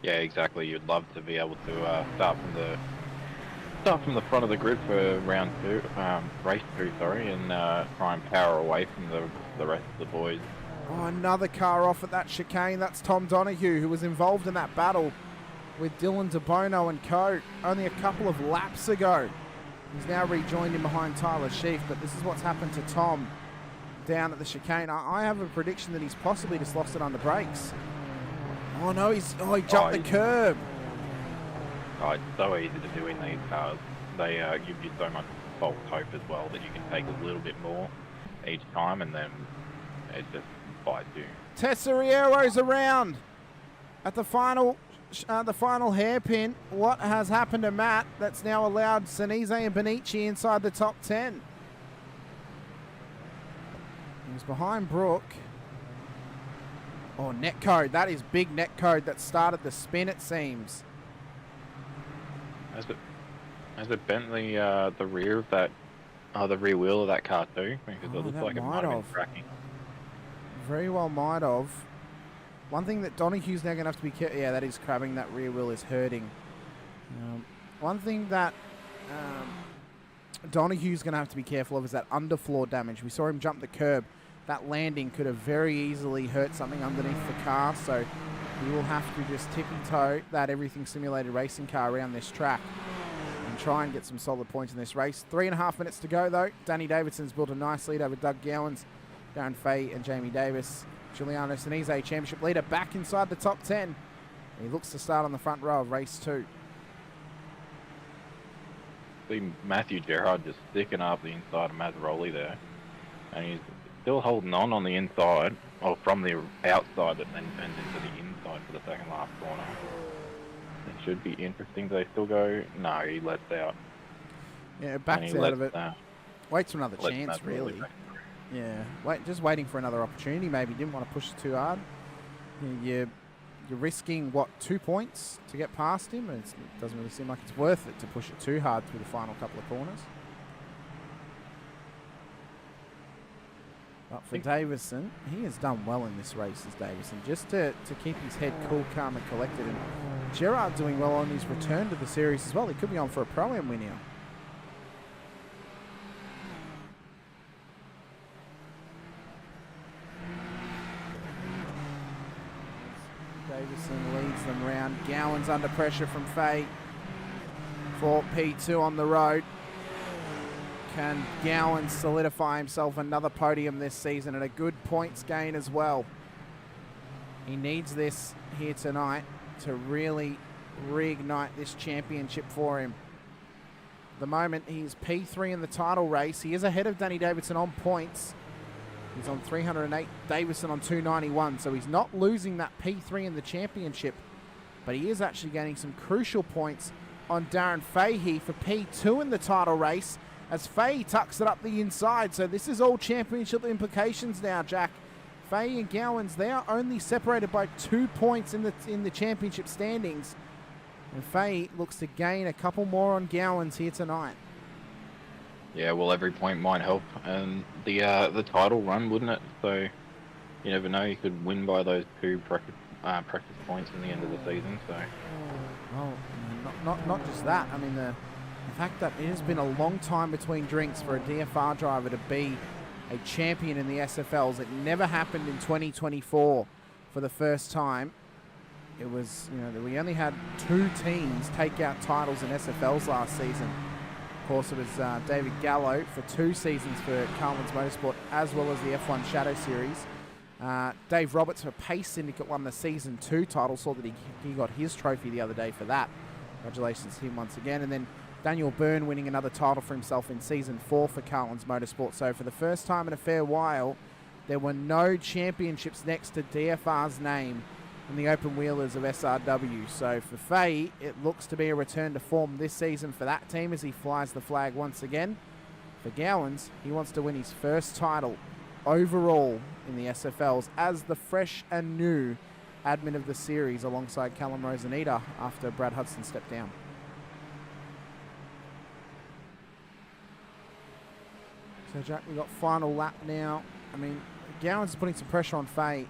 Yeah, exactly. You'd love to be able to start from the front of the grid for round 2, race 2, sorry, and try and power away from the rest of the boys. Oh, another car off at that chicane. That's Tom Donahue, who was involved in that battle with Dylan DeBono and co. only a couple of laps ago. He's now rejoined in behind Tyler Sheaf, but this is what's happened to Tom down at the chicane. I have a prediction that he's possibly just lost it under brakes. Oh no, he jumped the curb. Oh, it's so easy to do in these cars. They give you so much false hope as well that you can take a little bit more each time, and then it just bites you. Tesseriero's around at the final hairpin. What has happened to Matt that's now allowed Sinise and Benici inside the top 10? He's behind Brooke. Oh, netcode. That is big netcode that started the spin, it seems. Has it bent the rear of that, the rear wheel of that car too? Because it looks like it might have been cracking. Very well might have. One thing that Donahue's now going to have to be careful. Yeah, that is crabbing. That rear wheel is hurting. One thing that Donahue's going to have to be careful of is that underfloor damage. We saw him jump the curb. that landing could have very easily hurt something underneath the car, so he will have to just tippy-toe that everything simulated racing car around this track and try and get some solid points in this race. 3.5 minutes to go, though. Danny Davidson's built a nice lead over Doug Gowans, Darren Fay and Jamie Davis. Giuliano Sinise, championship leader, back inside the top 10. He looks to start on the front row of race 2. See Matthew Gerard just sticking up the inside of Mazzaroli there. And he's still holding on the inside, or from the outside, and then turns into the inside for the second last corner. It should be interesting. Do they still go? No, he lets out. Yeah, backs out of it. Waits for another chance, really. Yeah, just waiting for another opportunity. Maybe didn't want to push it too hard. You're risking, what, 2 points to get past him? And it doesn't really seem like it's worth it to push it too hard through the final couple of corners. But for Davison, he has done well in this race as Davison, just to keep his head cool, calm and collected. And Gerard doing well on his return to the series as well. He could be on for a Pro-Am win now. Davison leads them round. Gowans under pressure from Fay for P2 on the road. Can Gowans solidify himself another podium this season and a good points gain as well? He needs this here tonight to really reignite this championship for him. At the moment, he's P3 in the title race. He is ahead of Danny Davidson on points. He's on 308, Davison on 291, so he's not losing that P3 in the championship, but he is actually gaining some crucial points on Darren Fahey for P2 in the title race, as Fahey tucks it up the inside. So this is all championship implications now, Jack. Fahey and Gowans, they are only separated by 2 points in the championship standings, and Fahey looks to gain a couple more on Gowans here tonight. Yeah, well, every point might help, and the title run, wouldn't it? So you never know, you could win by those 2 practice points in the end of the season. So, well, not just that. I mean, the fact that it has been a long time between drinks for a DFR driver to be a champion in the SFLs. It never happened in 2024 for the first time. It was, we only had 2 teams take out titles in SFLs last season. Of course, it was David Gallo for 2 seasons for Carlins Motorsport, as well as the F1 Shadow Series. Dave Roberts for Pace Syndicate won the Season 2 title. Saw that he got his trophy the other day for that. Congratulations to him once again. And then Daniel Byrne winning another title for himself in Season 4 for Carlins Motorsport. So for the first time in a fair while, there were no championships next to DFR's name in the open wheelers of SRW. So for Fahey, it looks to be a return to form this season for that team as he flies the flag once again. For Gowans, he wants to win his first title overall in the SFLs as the fresh and new admin of the series alongside Callum Rosanita after Brad Hudson stepped down. So Jack, we got final lap now. I mean, Gowans is putting some pressure on Fahey.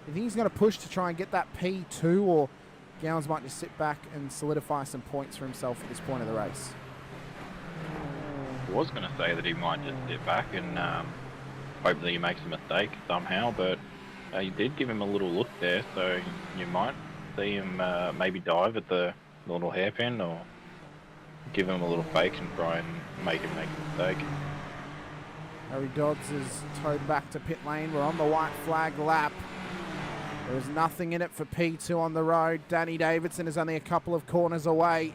You think he's going to push to try and get that P2, or Gowans might just sit back and solidify some points for himself at this point of the race? I was going to say that he might just sit back and hope that he makes a mistake somehow, but he did give him a little look there, so you might see him maybe dive at the little hairpin, or give him a little fake and try and make him make a mistake. Harry Dodds is towed back to pit lane. We're on the white flag lap. There is nothing in it for P2 on the road. Danny Davidson is only a couple of corners away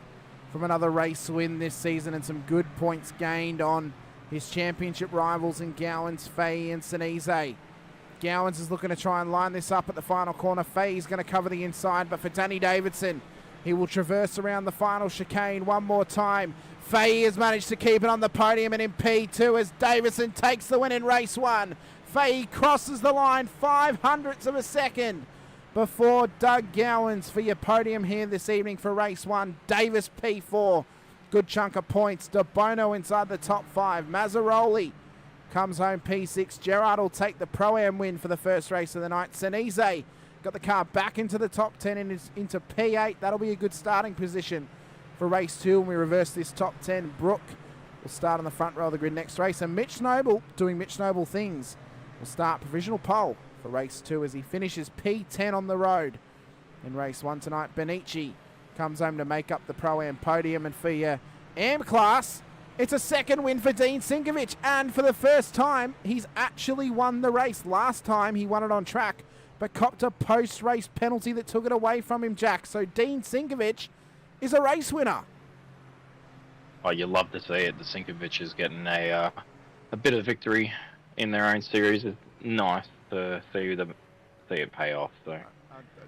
from another race win this season and some good points gained on his championship rivals in Gowans, Fahey and Sinise. Gowans is looking to try and line this up at the final corner. Fahey's going to cover the inside, but for Danny Davidson, he will traverse around the final chicane one more time. Fahey has managed to keep it on the podium and in P2 as Davison takes the win in race 1. Fahey crosses the line 0.05 of a second before Doug Gowans for your podium here this evening for race 1. Davis P4, good chunk of points. De Bono inside the top 5. Mazzaroli comes home P6. Gerard will take the Pro-Am win for the first race of the night. Sinise got the car back into the top 10 and is into P8. That'll be a good starting position for race 2 when we reverse this top 10. Brooke will start on the front row of the grid next race. And Mitch Noble doing Mitch Noble things will start provisional pole for race 2 as he finishes P10 on the road. In race 1 tonight, Benici comes home to make up the Pro-Am podium, and for your AM class, it's a second win for Dean Sinkovic, and for the first time, he's actually won the race. Last time, he won it on track, but copped a post-race penalty that took it away from him, Jack. So Dean Sinkovic is a race winner. Oh, you love to see it. The Sinkovic is getting a bit of victory in their own series. It's nice to see it pay off. So,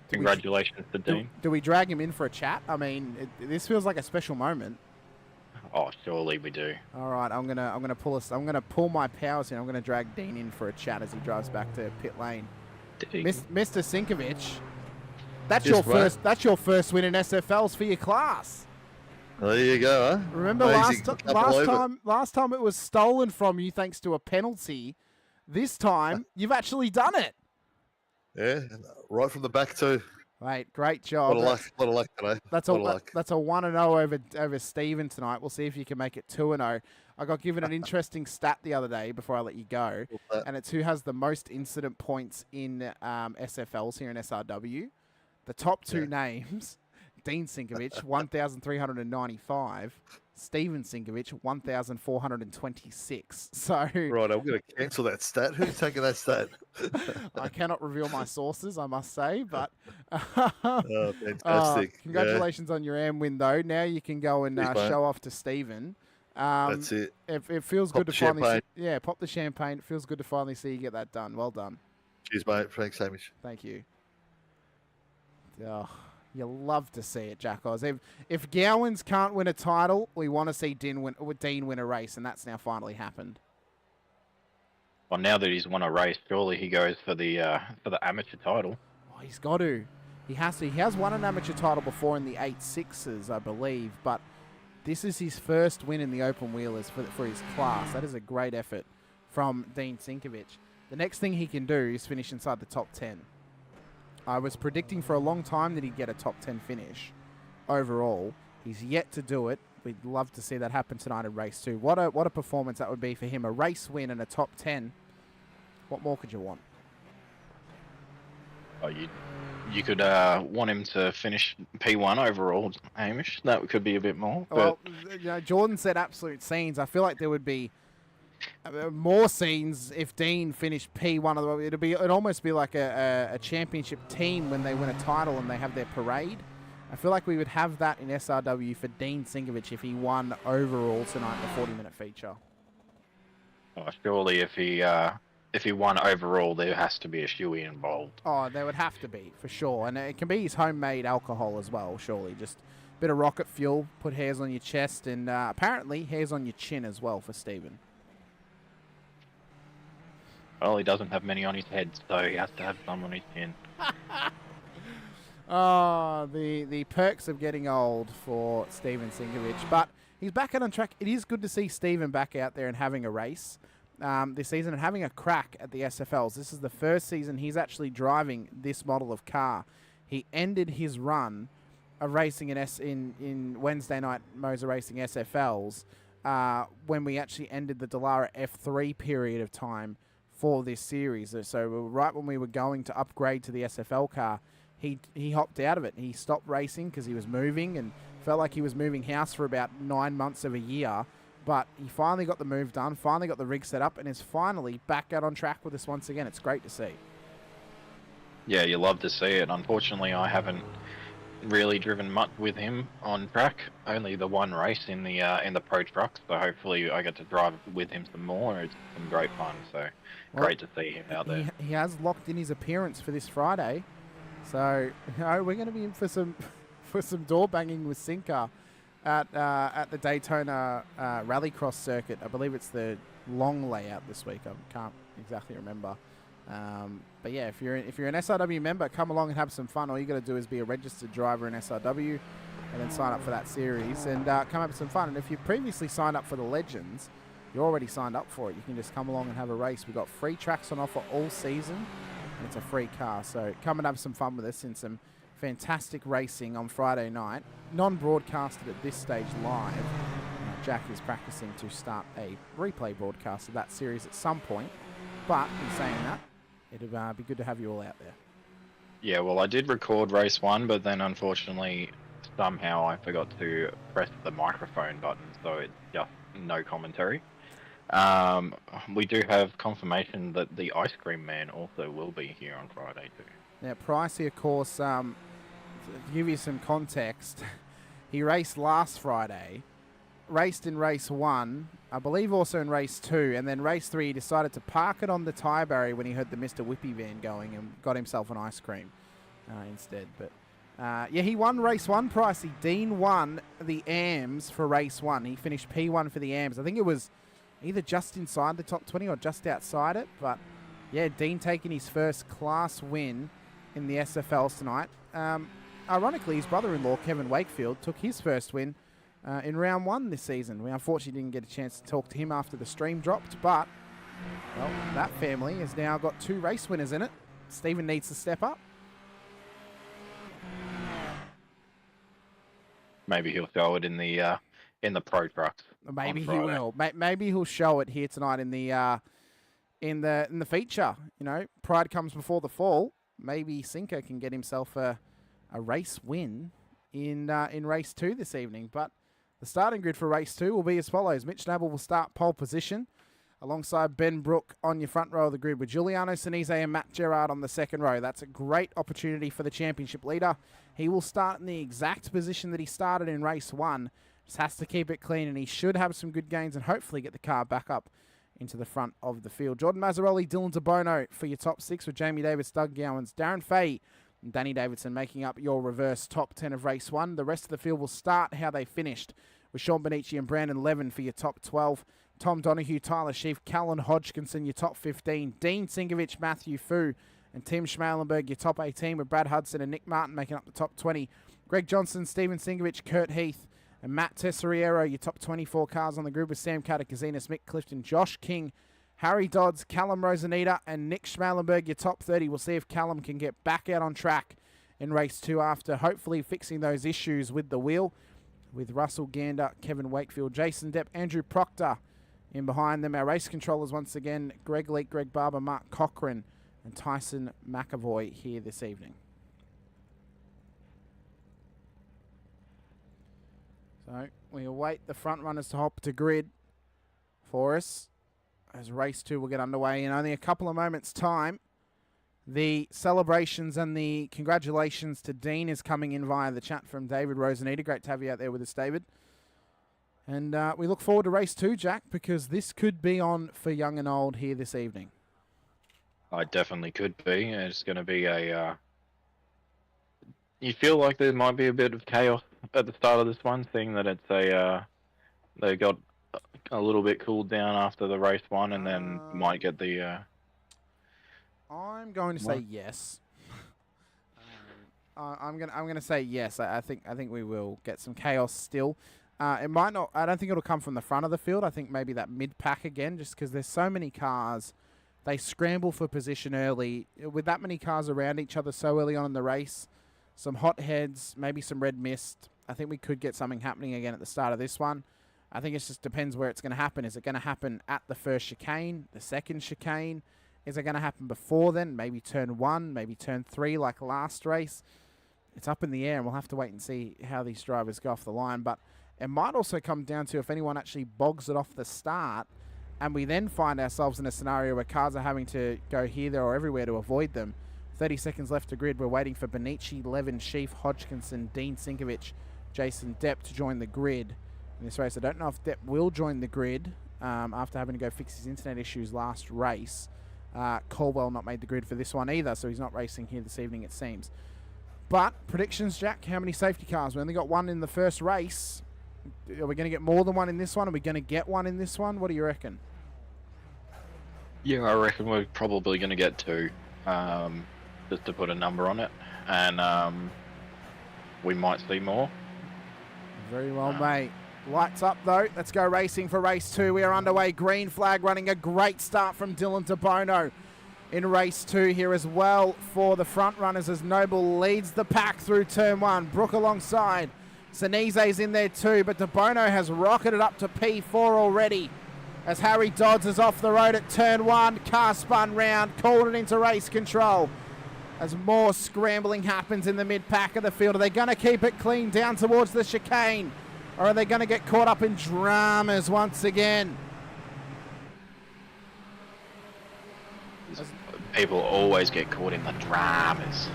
congratulations to Dean. Do we drag him in for a chat? I mean, this feels like a special moment. Oh, surely we do. All right, I'm gonna pull my powers in. I'm gonna drag Dean in for a chat as he drives back to pit lane. Mr. Sinkovic, that's your first win in SFLs for your class. There you go, huh? Remember last time it was stolen from you thanks to a penalty. This time you've actually done it. Yeah, right from the back too. Mate, great job. A lot of luck today. That's a 1-0 over Stephen tonight. We'll see if you can make it 2-0. I got given an interesting stat the other day before I let you go, and it's who has the most incident points in SFLs here in SRW. The top two names, Dean Sinkovic, 1,395. Stephen Sinkovic, 1,426. So right, I'm going to cancel that stat. Who's taking that stat? I cannot reveal my sources, I must say, but fantastic! Congratulations on your AM win, though. Now you can go and show off to Stephen. That's it. It feels good to finally pop the champagne. It feels good to finally see you get that done. Well done. Cheers, mate. Thanks, Hamish. Thank you. Oh, you love to see it, Jack Oz. If Gowans can't win a title, we want to see Dean win a race, and that's now finally happened. Well, now that he's won a race, surely he goes for the amateur title. Oh, he's got to. He has to. He has won an amateur title before in the 8.6s, I believe, but this is his first win in the open wheelers for his class. That is a great effort from Dean Sinkovic. The next thing he can do is finish inside the top 10. I was predicting for a long time that he'd get a top 10 finish overall. He's yet to do it. We'd love to see that happen tonight in race 2. What a performance that would be for him. A race win and a top 10. What more could you want? Oh, you could want him to finish P1 overall, Hamish. That could be a bit more. Well, Jordan said absolute scenes. I feel like there would be more scenes if Dean finished P1 of the way. It'd almost be like a championship team when they win a title and they have their parade. I feel like we would have that in SRW for Dean Sinkovic if he won overall tonight in the 40-minute feature. Oh, surely if he won overall, there has to be a shoey involved. Oh, there would have to be, for sure. And it can be his homemade alcohol as well, surely. Just a bit of rocket fuel, put hairs on your chest, and apparently hairs on your chin as well for Stephen. Well, he doesn't have many on his head, so he has to have some on his chin. Oh, the perks of getting old for Stephen Sinkovic. But he's back out on track. It is good to see Stephen back out there and having a race this season and having a crack at the SFLs. This is the first season he's actually driving this model of car. He ended his run of racing in Wednesday night MOZA Racing SFLs when we actually ended the Dallara F3 period of time for this series. So right when we were going to upgrade to the SFL car, he hopped out of it. He stopped racing because he was moving and felt like he was moving house for about 9 months of a year. But he finally got the move done, finally got the rig set up, and is finally back out on track with us once again. It's great to see. Yeah, you love to see it. Unfortunately, I haven't really driven much with him on track. Only the one race in the pro trucks. So hopefully, I get to drive with him some more. It's some great fun. So great to see him out there. He has locked in his appearance for this Friday. So we're going to be in for some door banging with Sinker at the Daytona Rallycross circuit. I believe it's the long layout this week. I can't exactly remember. But yeah, if you're an SRW member, come along and have some fun. All you got to do is be a registered driver in SRW and then sign up for that series and come have some fun. And if you previously signed up for the Legends, you're already signed up for it. You can just come along and have a race. We've got free tracks on offer all season, and it's a free car. So come and have some fun with us in some fantastic racing on Friday night. Non-broadcasted at this stage live. Jack is practicing to start a replay broadcast of that series at some point. But in saying that, it'd be good to have you all out there. Yeah, well, I did record race 1, but then unfortunately, somehow I forgot to press the microphone button, so it's just no commentary. We do have confirmation that the Ice Cream Man also will be here on Friday too. Now, Pricey, of course, to give you some context, he raced last Friday, raced in race 1, I believe also in race 2, and then race 3 he decided to park it on the tyre barrier when he heard the Mr. Whippy van going and got himself an ice cream instead. But yeah, he won race 1, Pricey. Dean won the AMS for race 1. He finished P1 for the AMS. I think it was either just inside the top 20 or just outside it. But yeah, Dean taking his first class win in the SFLs tonight. Ironically, his brother-in-law, Kevin Wakefield, took his first win in round 1 this season. We unfortunately didn't get a chance to talk to him after the stream dropped, but well, that family has now got 2 race winners in it. Stephen needs to step up. Maybe he'll show it in the pro trucks. Maybe he will. Maybe he'll show it here tonight in the feature. You know, pride comes before the fall. Maybe Sinker can get himself a race win in race 2 this evening. But the starting grid for race 2 will be as follows. Mitch Nabble will start pole position alongside Ben Brook on your front row of the grid with Giuliano Sinise and Matt Gerard on the second row. That's a great opportunity for the championship leader. He will start in the exact position that he started in race 1. Just has to keep it clean, and he should have some good gains and hopefully get the car back up into the front of the field. Jordan Mazzaroli, Dylan DeBono for your top 6 with Jamie Davis, Doug Gowans, Darren Fahey, and Danny Davidson making up your reverse top 10 of race 1. The rest of the field will start how they finished with Sean Benici and Brandon Levin for your top 12. Tom Donahue, Tyler Sheaf, Callan Hodgkinson, your top 15. Dean Singovich, Matthew Fu, and Tim Schmalenberg, your top 18, with Brad Hudson and Nick Martin making up the top 20. Greg Johnson, Stephen Singovich, Kurt Heath, and Matt Tesseriero, your top 24 cars on the grid with Sam Katakazinas, Mick Clifton, Josh King, Harry Dodds, Callum Rosanita, and Nick Schmalenberg, your top 30. We'll see if Callum can get back out on track in race 2 after hopefully fixing those issues with the wheel, with Russell Gander, Kevin Wakefield, Jason Depp, Andrew Proctor in behind them. Our race controllers once again, Greg Leake, Greg Barber, Mark Cochran, and Tyson McAvoy here this evening. So we await the front runners to hop to grid for us as race 2 will get underway in only a couple of moments' time. The celebrations and the congratulations to Dean is coming in via the chat from David Rosanita. Great to have you out there with us, David. And we look forward to race 2, Jack, because this could be on for young and old here this evening. I definitely could be. It's going to be a... you feel like there might be a bit of chaos at the start of this one, seeing that it's a... they got a little bit cooled down after the race 1 and then might get the... I'm going to say yes. I'm going to say yes. I think we will get some chaos still. It might not. I don't think it'll come from the front of the field. I think maybe that mid pack again, just because there's so many cars. They scramble for position early with that many cars around each other so early on in the race. Some hot heads, maybe some red mist. I think we could get something happening again at the start of this one. I think it just depends where it's going to happen. Is it going to happen at the first chicane, the second chicane? Is it going to happen before then? Maybe turn 1, maybe turn 3 like last race. It's up in the air, and we'll have to wait and see how these drivers go off the line. But it might also come down to if anyone actually bogs it off the start, and we then find ourselves in a scenario where cars are having to go here, there, or everywhere to avoid them. 30 seconds left to grid. We're waiting for Benici, Levin, Sheaf, Hodgkinson, Dean Sinkovich, Jason Depp to join the grid in this race. I don't know if Depp will join the grid after having to go fix his internet issues last race. Caldwell not made the grid for this one either, so he's not racing here this evening, it seems. But predictions, Jack, how many safety cars? We only got 1 in the first race. Are we going to get more than 1 in this one? Are we going to get 1 in this one? What do you reckon? Yeah, I reckon we're probably going to get 2, just to put a number on it. And we might see more. Very well, mate. Lights up, though. Let's go racing for race 2. We are underway. Green flag running. A great start from Dylan DeBono in race 2 here as well for the front runners as Noble leads the pack through turn 1. Brook alongside. Sinise's in there too, but DeBono has rocketed up to P4 already. as Harry Dodds is off the road at turn 1. Car spun round, called it into race control. As more scrambling happens in the mid-pack of the field. Are they going to keep it clean down towards the chicane? Or are they going to get caught up in dramas once again? People always get caught in the dramas.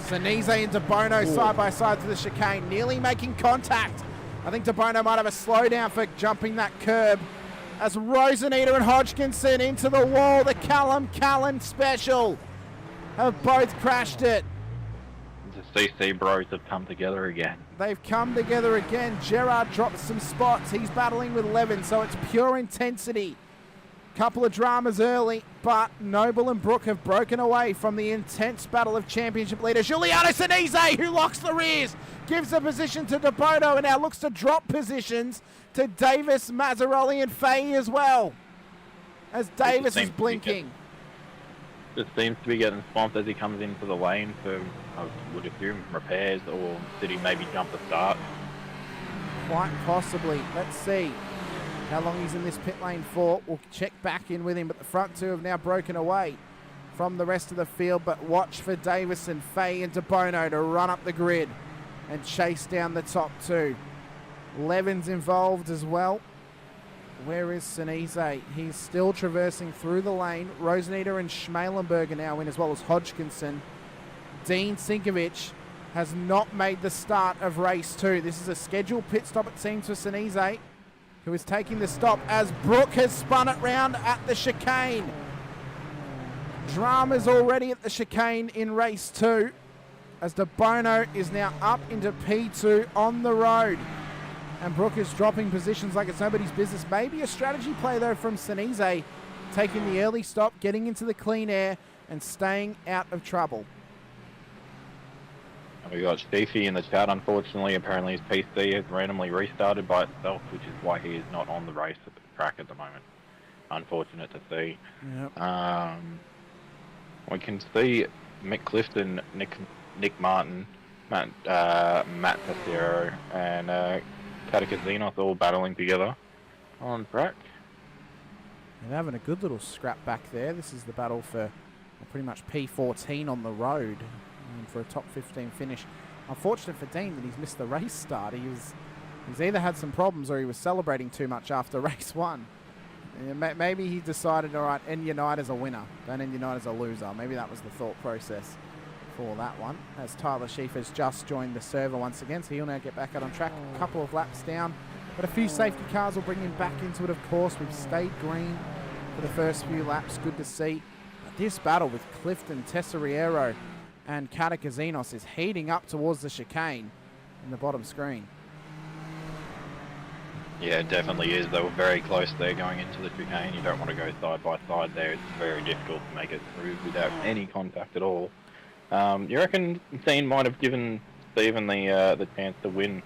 Sinise and De Bono side by side to the chicane, nearly making contact. I think De Bono might have a slowdown for jumping that curb. As Roseneder and Hodgkinson into the wall, the Callum Callan special have both crashed it. The CC bros have come together again. They've come together again. Gerard drops some spots. He's battling with Levin, so it's pure intensity. Couple of dramas early, but Noble and Brook have broken away from the intense battle of championship leaders. Giuliano Sinise, who locks the rears, gives the position to De Bono and now looks to drop positions to Davis, Mazzaroli and Fahey as well. As Davis is blinking. Just seems to be getting swamped as he comes into the lane for, I would assume, repairs, or did he maybe jump the start? Quite possibly. Let's see how long he's in this pit lane for. We'll check back in with him, but the front two have now broken away from the rest of the field. But watch for Davis and Fahey and De Bono to run up the grid and chase down the top two. Levin's involved as well. Where is Sinise? He's still traversing through the lane. Roseneder and Schmalenberg are now in, as well as Hodgkinson. Dean Sinkovic has not made the start of race 2. This is a scheduled pit stop, it seems, for Sinise, who is taking the stop as Brook has spun it round at the chicane. Dramas already at the chicane in race 2, as De Bono is now up into P2 on the road. And Brook is dropping positions like it's nobody's business. Maybe a strategy play, though, from Sinise, taking the early stop, getting into the clean air, and staying out of trouble. We got Steffi in the chat. Unfortunately, apparently his PC has randomly restarted by itself, which is why he is not on the race at the track at the moment. Unfortunate to see. Yep. We can see Mick Clifton, Nick Martin, Matt Tessiero, and Catakazinos all battling together on track. They're having a good little scrap back there. This is the battle for pretty much P14 on the road for a top 15 finish. Unfortunate for Dean that he's missed the race start. He's either had some problems or he was celebrating too much after race 1. Maybe he decided, all right, end your night as a winner, don't end your night as a loser. Maybe that was the thought process for that one, as Tyler Sheaf has just joined the server once again, so he'll now get back out on track. A couple of laps down, but a few safety cars will bring him back into it, of course. We've stayed green for the first few laps, good to see. But this battle with Clifton, Tesseriero and Catakazinos is heating up towards the chicane in the bottom screen. Yeah, it definitely is. They were very close there going into the chicane. You don't want to go side by side there. It's very difficult to make it through without any contact at all. You reckon Dean might have given Stephen the chance to win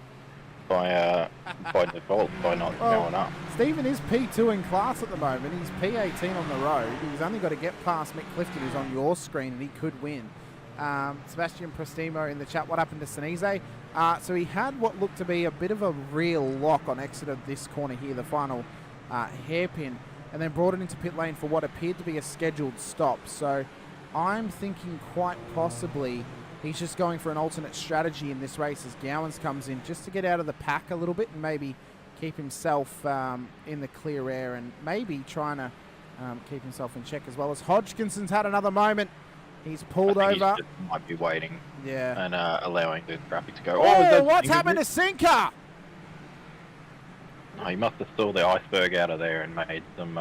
by default by not going up? Stephen is P2 in class at the moment. He's P18 on the road. He's only got to get past Mick Clifton, who's on your screen, and he could win. Sebastian Prestimo in the chat, what happened to Sinise? So he had what looked to be a bit of a real lock on exit of this corner here, the final hairpin, and then brought it into pit lane for what appeared to be a scheduled stop. So I'm thinking quite possibly he's just going for an alternate strategy in this race as Gowans comes in, just to get out of the pack a little bit and maybe keep himself in the clear air, and maybe trying to keep himself in check, as well as Hodgkinson's had another moment. He's pulled over. He just might be waiting and allowing the traffic to go. Oh, what's happened to Sinker? No, he must have stalled the iceberg out of there and made some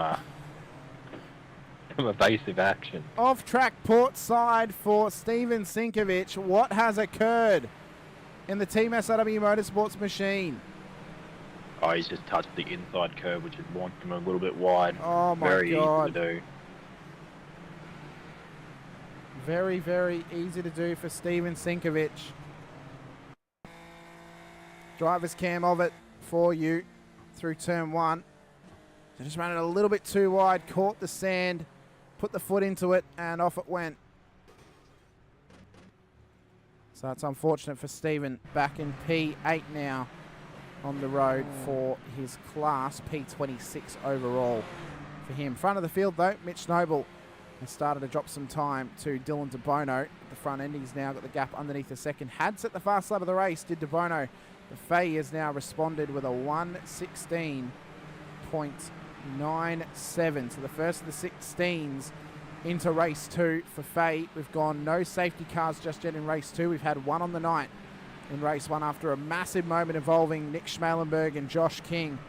evasive action. Off-track port side for Steven Sinkovic. What has occurred in the Team SRW Motorsports machine? Oh, he's just touched the inside curb, which has launched him a little bit wide. Oh, my Very God. easy to do. Very, very easy to do for Steven Sinkovic. Driver's cam of it for you through turn 1. They just ran it a little bit too wide, caught the sand, put the foot into it, and off it went. So it's unfortunate for Steven. Back in P8 now on the road for his class, P26 overall for him. Front of the field, though, Mitch Noble has started to drop some time to Dylan De Bono. At the front end, he's now got the gap underneath the second. Had set the fast lap of the race, did De Bono. The Fay has now responded with a 1:16.97. So the first of the 16s into race 2 for Fay. We've gone no safety cars just yet in race 2. We've had one on the night in race 1 after a massive moment involving Nick Schmalenberg and Josh King,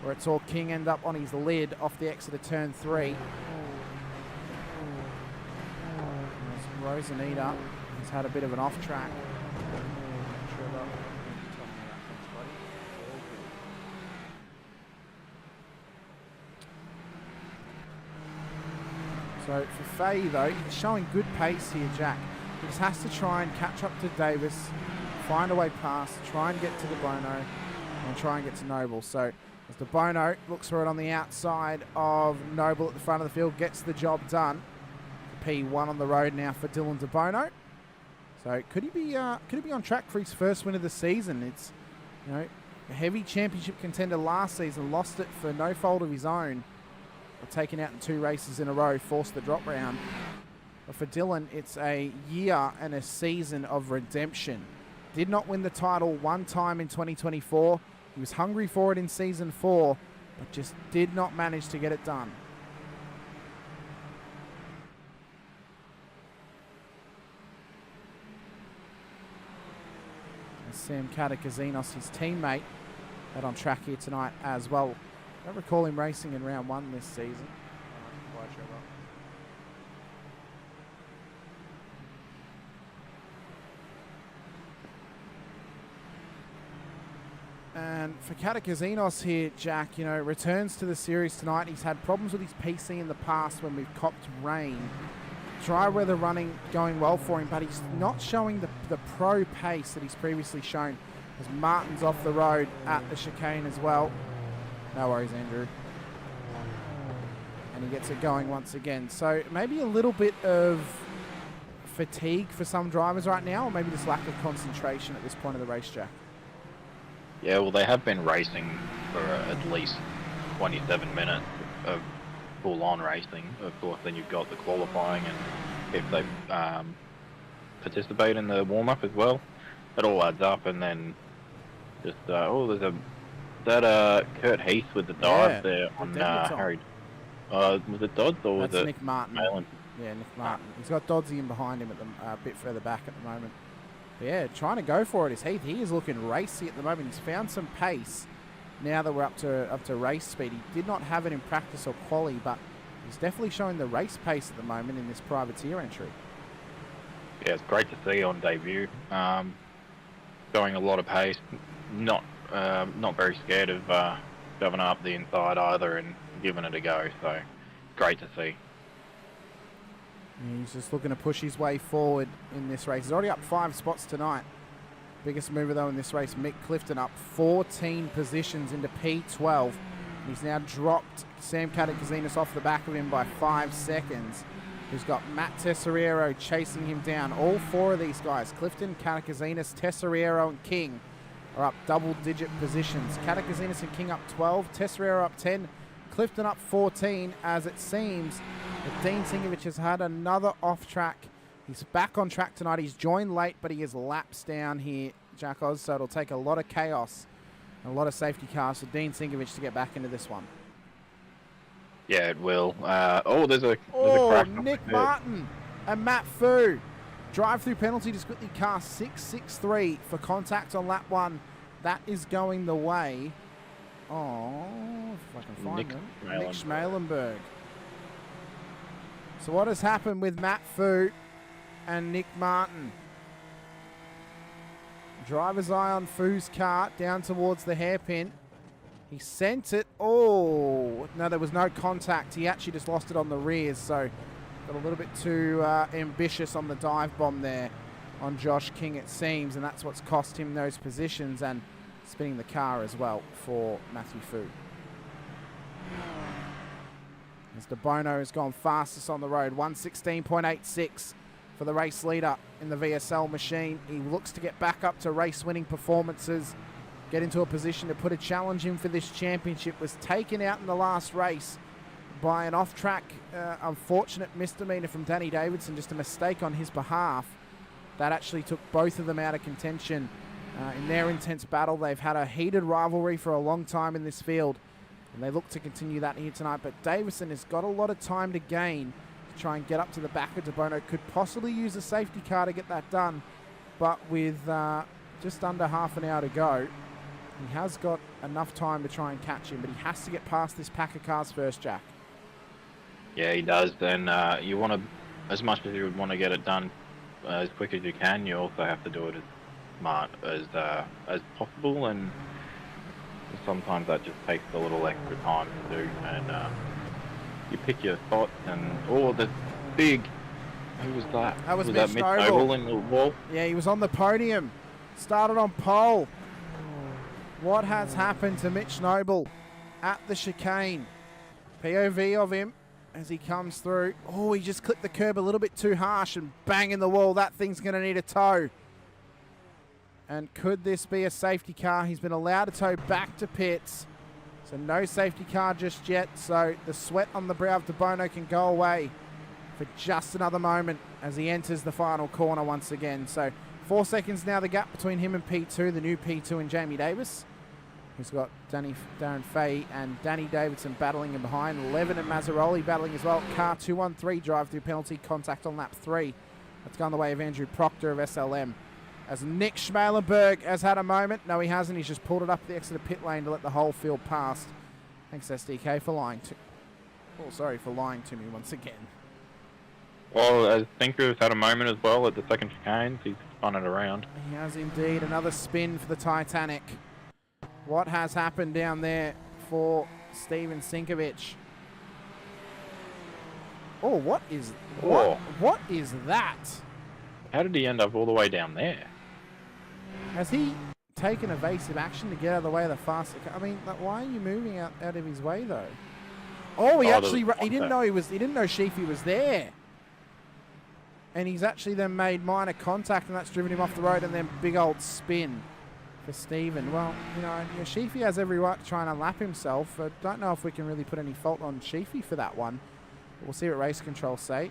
where it saw King end up on his lid off the exit of turn 3. Rosanita has had a bit of an off track. So for Fay, though, he's showing good pace here, Jack. He just has to try and catch up to Davis, find a way past, try and get to De Bono, and try and get to Noble. So as De Bono looks for it on the outside of Noble at the front of the field, gets the job done. P1 on the road now for Dylan De Bono. So could he be on track for his first win of the season? It's, you know, a heavy championship contender last season, lost it for no fault of his own. Taken out in 2 races in a row, forced the drop round. But for Dylan, it's a year and a season of redemption. Did not win the title one time in 2024. He was hungry for it in season 4, but just did not manage to get it done. Sam Katakazinos, his teammate, out on track here tonight as well. I don't recall him racing in round 1 this season. And for Katakazinos here, Jack, you know, returns to the series tonight. He's had problems with his PC in the past when we've copped rain. Dry weather running going well for him, but he's not showing the pro pace that he's previously shown, as Martin's off the road at the chicane as well. No worries, Andrew. And he gets it going once again. So maybe a little bit of fatigue for some drivers right now, or maybe just lack of concentration at this point of the race, Jack. Yeah, well, they have been racing for at least 27 minutes of full-on racing. Of course, then you've got the qualifying, and if they participate in the warm-up as well, it all adds up. And then just there's Kurt Heath with the dive there on Harry. Was it Dodds or was it Nick Martin? Malin? Yeah, Nick Martin. He's got Doddsy in behind him at the a bit further back at the moment. But yeah, trying to go for it is Heath. He is looking racy at the moment. He's found some pace now that we're up to race speed. He did not have it in practice or quali, but he's definitely showing the race pace at the moment in this privateer entry. Yeah, it's great to see on debut. Showing a lot of pace, not very scared of shoving up the inside either and giving it a go. So great to see. He's just looking to push his way forward in this race. He's already up 5 spots tonight. Biggest mover, though, in this race, Mick Clifton, up 14 positions into P12. He's now dropped Sam Katakazinos off the back of him by 5 seconds. He's got Matt Tesoriero chasing him down. All 4 of these guys, Clifton, Katakazinos, Tesoriero, and King, are up double-digit positions. Katakazinos and King up 12, Tesoriero up 10, Clifton up 14, as it seems that Dean Singovich has had another off-track. He's back on track tonight. He's joined late, but he is laps down here, Jack Oz, so it'll take a lot of chaos and a lot of safety cars for Dean Singovich to get back into this one. Yeah, it will. There's a crash. Nick Martin and Matt Fu. Drive-through penalty to quickly car 663 for contact on lap 1. That is going the way of, if I can find them, Nick Schmalenberg. So what has happened with Matt Fu and Nick Martin? Driver's eye on Fu's car down towards the hairpin. He sent it. Oh, no, there was no contact. He actually just lost it on the rears, so got a little bit too ambitious on the dive bomb there on Josh King, it seems, and that's what's cost him those positions and spinning the car as well for Matthew Fu. As De Bono has gone fastest on the road, 1:16.86 for the race leader in the VSL machine. He looks to get back up to race-winning performances. get into a position to put a challenge in for this championship. Was taken out in the last race by an off-track, unfortunate misdemeanor from Danny Davidson, just a mistake on his behalf. That actually took both of them out of contention in their intense battle. They've had a heated rivalry for a long time in this field, and they look to continue that here tonight. But Davison has got a lot of time to gain to try and get up to the back of De Bono. Could possibly use a safety car to get that done, but with just under half an hour to go, he has got enough time to try and catch him, but he has to get past this pack of cars first, Jack. Yeah, he does. And you want to, as much as you would want to get it done as quick as you can, you also have to do it as smart as possible, and sometimes that just takes a little extra time to do. And you pick your spots, and the big, who was that? That was Mitch Noble in the wall. Yeah, he was on the podium, started on pole. What has happened to Mitch Noble at the chicane? POV of him as he comes through. Oh, he just clipped the curb a little bit too harsh and bang in the wall. That thing's going to need a tow. And could this be a safety car? He's been allowed to tow back to pits. So no safety car just yet. So the sweat on the brow of De Bono can go away for just another moment as he enters the final corner once again. So 4 seconds now the gap between him and P2, the new P2 and Jamie Davis. He's got Darren Fahey and Danny Davidson battling him behind. Levin and Mazzaroli battling as well. Car 213 drive through penalty contact on lap 3. That's gone the way of Andrew Proctor of SLM. As Nick Schmalenberg has had a moment. No, he hasn't. He's just pulled it up the exit of pit lane to let the whole field pass. Thanks, SDK, for lying to... Oh, sorry, for lying to me once again. Well, I think he's had a moment as well at the second chicane. He's spun it around. He has indeed. Another spin for the Titanic. What has happened down there for Steven Sinkovic? Oh, what is that? How did he end up all the way down there? Has he taken evasive action to get out of the way of the faster car? I mean, like, why are you moving out of his way though? Oh, he didn't know he didn't know Sheafy was there. And he's actually then made minor contact, and that's driven him off the road, and then big old spin for Steven. Well, Sheafy has every right to try and unlap himself. I don't know if we can really put any fault on Sheafy for that one. But we'll see what race control say.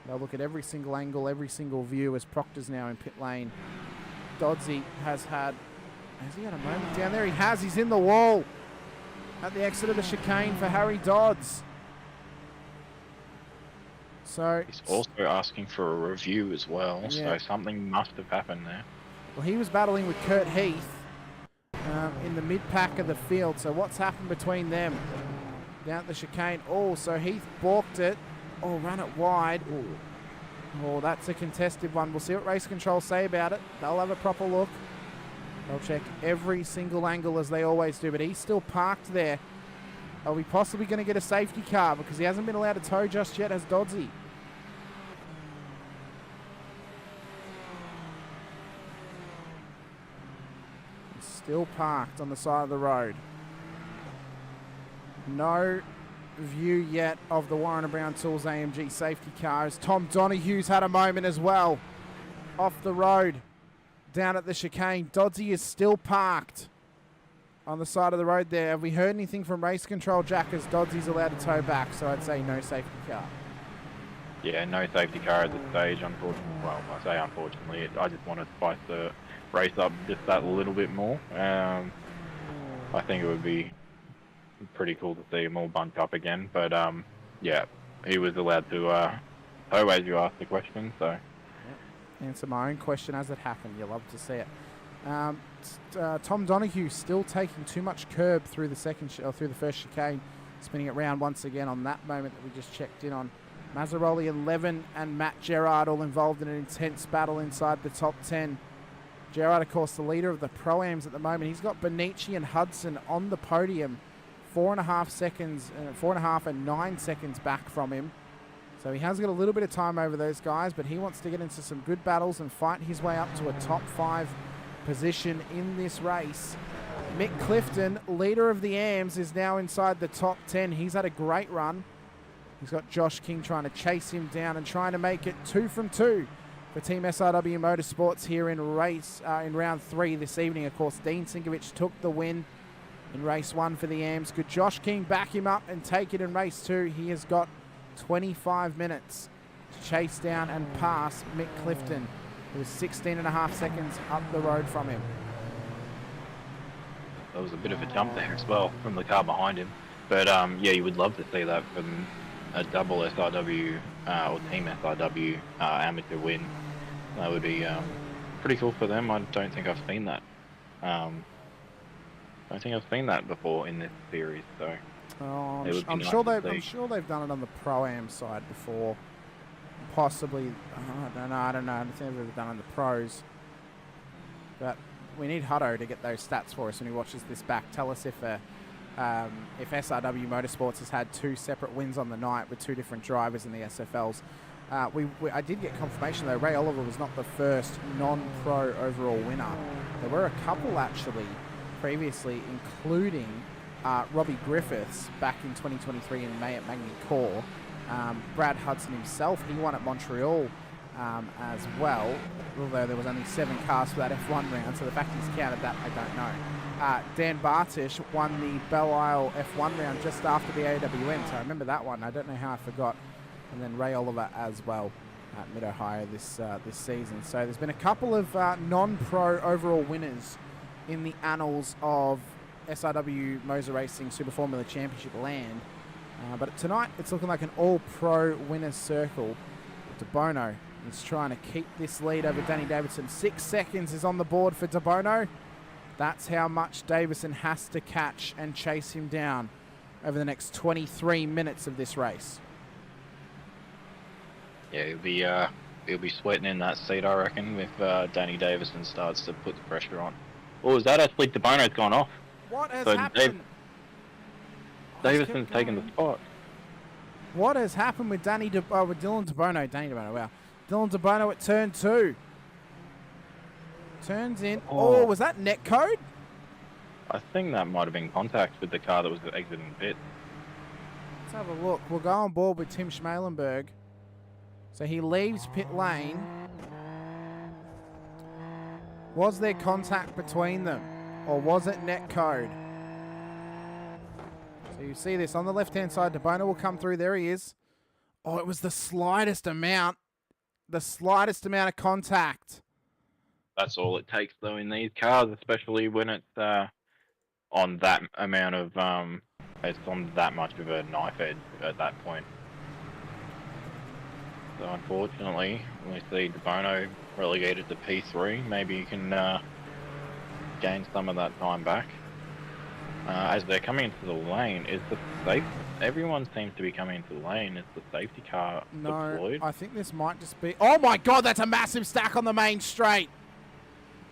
They'll look at every single angle, every single view as Proctor's now in pit lane. Dodsey has he had a moment down there? He has. He's in the wall at the exit of the chicane for Harry Dodds. So he's also asking for a review as well, yeah. So something must have happened there. Well, he was battling with Kurt Heath in the mid-pack of the field. So what's happened between them? Down at the chicane. Oh, so Heath balked it. Oh, ran it wide. Oh, that's a contested one. We'll see what race control say about it. They'll have a proper look. They'll check every single angle as they always do, but he's still parked there. Are we possibly going to get a safety car? Because he hasn't been allowed to tow just yet as Dodsey. He's still parked on the side of the road. No view yet of the Warren & Brown Tools AMG safety cars. Tom Donohue's had a moment as well. Off the road, down at the chicane. Dodsey is still parked on the side of the road there. Have we heard anything from race control, Jack, as Dodsey's allowed to tow back? So I'd say no safety car. Yeah, no safety car at this stage, unfortunately. Well, I say unfortunately. I just want to spice the race up just that little bit more. I think it would be pretty cool to see him all bunched up again, but yeah, he was allowed to tow as you asked the question, so. Yep. Answer my own question as it happened. You love to see it. Tom Donohue still taking too much curb through the through the first chicane, spinning it round once again on that moment that we just checked in on. Mazzaroli and Levin and Matt Gerard all involved in an intense battle inside the top 10. Gerard, of course, the leader of the Pro-Ams at the moment. He's got Benici and Hudson on the podium. 4.5 and 9 seconds back from him. So he has got a little bit of time over those guys, but he wants to get into some good battles and fight his way up to a top 5 position in this race. Mick Clifton, leader of the AMs, is now inside the top 10. He's had a great run. He's got Josh King trying to chase him down and trying to make it 2 from 2 for Team SRW Motorsports here in round 3 this evening. Of course, Dean Sinkovich took the win in race 1 for the AMs. Could Josh King back him up and take it in race 2? He has got 25 minutes to chase down and pass Mick Clifton, who was 16.5 seconds up the road from him. There was a bit of a jump there as well from the car behind him. But yeah, you would love to see that from a double SRW or Team SRW amateur win. That would be pretty cool for them. I don't think I've seen that. I don't think I've seen that before in this series. So I'm sure they've done it on the Pro-Am side before. Possibly, I don't know. I don't think they've ever done it on the pros. But we need Hutto to get those stats for us when he watches this back. Tell us if SRW Motorsports has had 2 separate wins on the night with 2 different drivers in the SFLs. I did get confirmation though, Ray Oliver was not the first non-pro overall winner. There were a couple actually previously, including Robbie Griffiths back in 2023 in May at Magny-Cours. Brad Hudson himself, he won at Montreal as well, although there was only 7 cars for that F1 round, so the fact he's counted that, I don't know. Dan Bartish won the Belle Isle F1 round just after the AWM, so I remember that one. I don't know how I forgot. And then Ray Oliver as well at Mid-Ohio this season. So there's been a couple of non-pro overall winners in the annals of SRW MOZA Racing Super Formula Championship land. But tonight it's looking like an all-pro winner's circle. De Bono is trying to keep this lead over Danny Davidson. 6 seconds is on the board for De Bono. That's how much Davison has to catch and chase him down over the next 23 minutes of this race. Yeah, he'll be sweating in that seat, I reckon, if Danny Davison starts to put the pressure on. Or is that actually De Bono's gone off? What has happened? Davison's taken the spot. What has happened with with Dylan De Bono? Danny De Bono, wow. Dylan De Bono at turn 2. Turns in. Oh, was that net code? I think that might have been contact with the car that was exiting the pit. Let's have a look. We'll go on board with Tim Schmalenberg. So he leaves pit lane. Was there contact between them? Or was it net code? So you see this on the left-hand side. De Bono will come through. There he is. Oh, it was the slightest amount. The slightest amount of contact. That's all it takes, though, in these cars, especially when it's on that amount of, it's on that much of a knife edge at that point. So unfortunately, we see De Bono relegated to P3. Maybe you can gain some of that time back. As they're coming into the lane, everyone seems to be coming into the lane. Is the safety car deployed? I think this might just be... Oh my God, that's a massive stack on the main straight.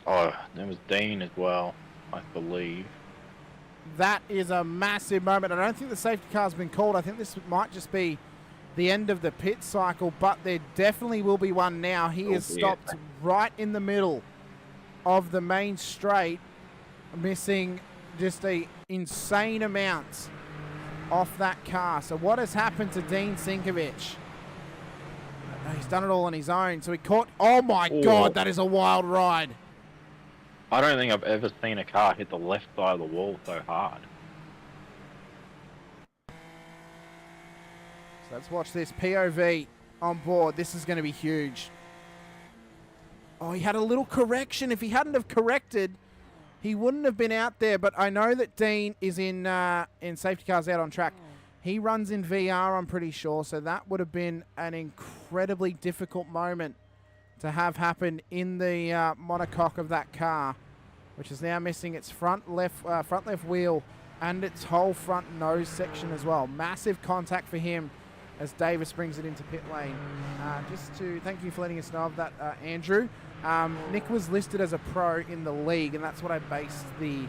Oh, there was Dean as well, I believe. That is a massive moment. I don't think the safety car's been called. I think this might just be the end of the pit cycle, but there definitely will be one now. He is stopped right in the middle of the main straight, missing just a insane amount off that car. So what has happened to Dean Sinkovich? He's done it all on his own. So he caught... Oh my God, that is a wild ride. I don't think I've ever seen a car hit the left side of the wall so hard. So let's watch this POV on board. This is going to be huge. Oh, he had a little correction. If he hadn't have corrected, he wouldn't have been out there. But I know that Dean is in safety cars out on track. He runs in VR, I'm pretty sure. So that would have been an incredibly difficult moment to have happen in the monocoque of that car, which is now missing its front left wheel and its whole front nose section as well. Massive contact for him as Davis brings it into pit lane. Just to thank you for letting us know of that, Andrew. Nick was listed as a pro in the league, and that's what I based the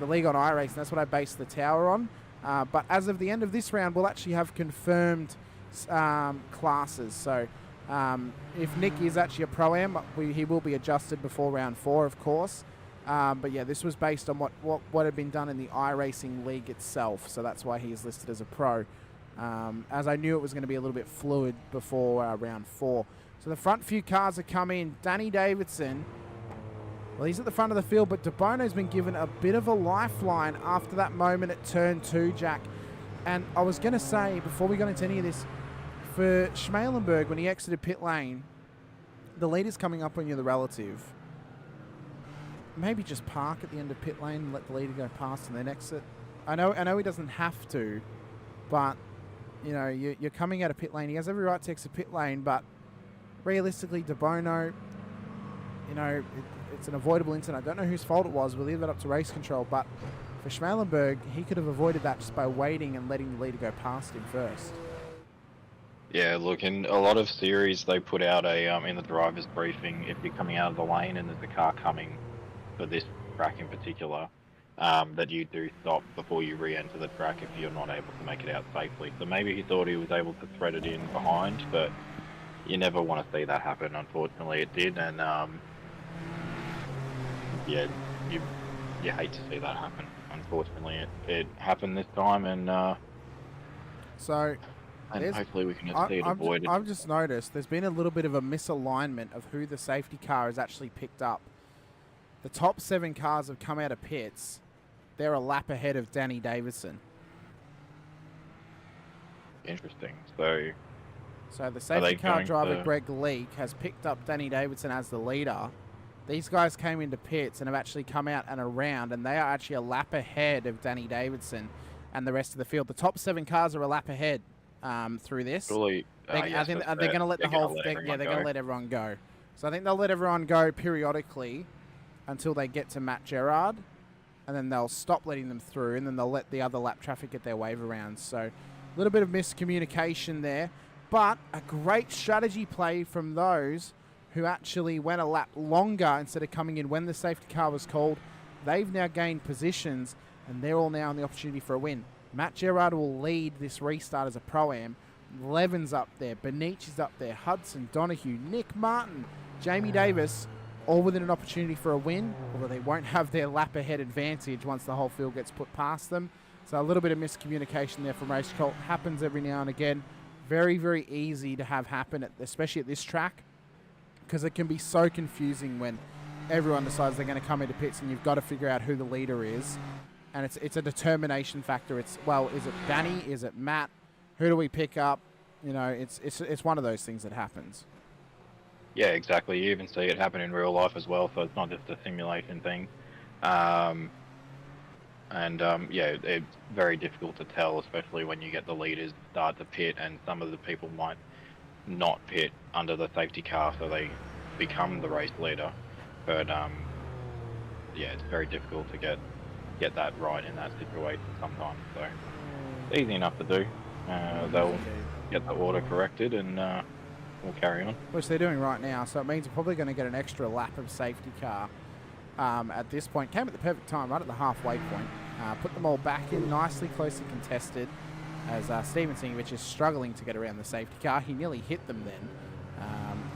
league on Iracing. That's what I based the tower on. But as of the end of this round, we'll actually have confirmed classes. So if Nick is actually a Pro-Am, he will be adjusted before round 4, of course. But yeah, this was based on what had been done in the Iracing league itself. So that's why he is listed as a pro. As I knew it was going to be a little bit fluid before round 4. So the front few cars have come in. Danny Davidson, well, he's at the front of the field, but DeBono's been given a bit of a lifeline after that moment at turn 2, Jack. And I was going to say, before we got into any of this, for Schmalenberg, when he exited pit lane, the leader's coming up on you, the relative. Maybe just park at the end of pit lane and let the leader go past and then exit. I know he doesn't have to, but, you know, you're coming out of pit lane. He has every right to exit pit lane, but realistically, DeBono, you know, it's an avoidable incident. I don't know whose fault it was. We'll leave that up to race control, but for Schmalenberg, he could have avoided that just by waiting and letting the leader go past him first. Yeah, look, in a lot of series, they put out a in the driver's briefing, if you're coming out of the lane and there's a car coming for this track in particular, that you do stop before you re-enter the track if you're not able to make it out safely. So maybe he thought he was able to thread it in behind, but you never want to see that happen. Unfortunately, it did, and yeah, you hate to see that happen. Unfortunately, it happened this time, and hopefully we can see it avoided. I've just noticed there's been a little bit of a misalignment of who the safety car has actually picked up. The top 7 cars have come out of pits. They're a lap ahead of Danny Davidson. Interesting. So the safety car driver, Greg Leake, has picked up Danny Davidson as the leader. These guys came into pits and have actually come out and around, and they are actually a lap ahead of Danny Davidson and the rest of the field. The top 7 cars are a lap ahead through this. Surely, I think they're going to let the whole thing. Yeah, they're going to let everyone go. So I think they'll let everyone go periodically until they get to Matt Gerard, and then they'll stop letting them through, and then they'll let the other lap traffic get their wave around. So a little bit of miscommunication there, but a great strategy play from those who actually went a lap longer instead of coming in when the safety car was called. They've now gained positions, and they're all now in the opportunity for a win. Matt Gerard will lead this restart as a Pro-Am. Levin's up there, Bonici's up there, Hudson, Donahue, Nick Martin, Jamie Davis, all within an opportunity for a win, although they won't have their lap ahead advantage once the whole field gets put past them. So a little bit of miscommunication there from race control. Happens every now and again. Very, very easy to have happen, especially at this track, because it can be so confusing when everyone decides they're going to come into pits and you've got to figure out who the leader is. And it's a determination factor. It's, well, is it Danny? Is it Matt? Who do we pick up? You know, it's one of those things that happens. Yeah, exactly. You even see it happen in real life as well, so it's not just a simulation thing. Yeah, it's very difficult to tell, especially when you get the leaders start to pit, and some of the people might not pit under the safety car, so they become the race leader. But yeah, it's very difficult to get that right in that situation sometimes. So it's easy enough to do. They'll get the order corrected, and we'll carry on. Which they're doing right now, so it means we're probably going to get an extra lap of safety car at this point. Came at the perfect time, right at the halfway point. Put them all back in, nicely closely contested, as Steven Singovich is struggling to get around the safety car. He nearly hit them then,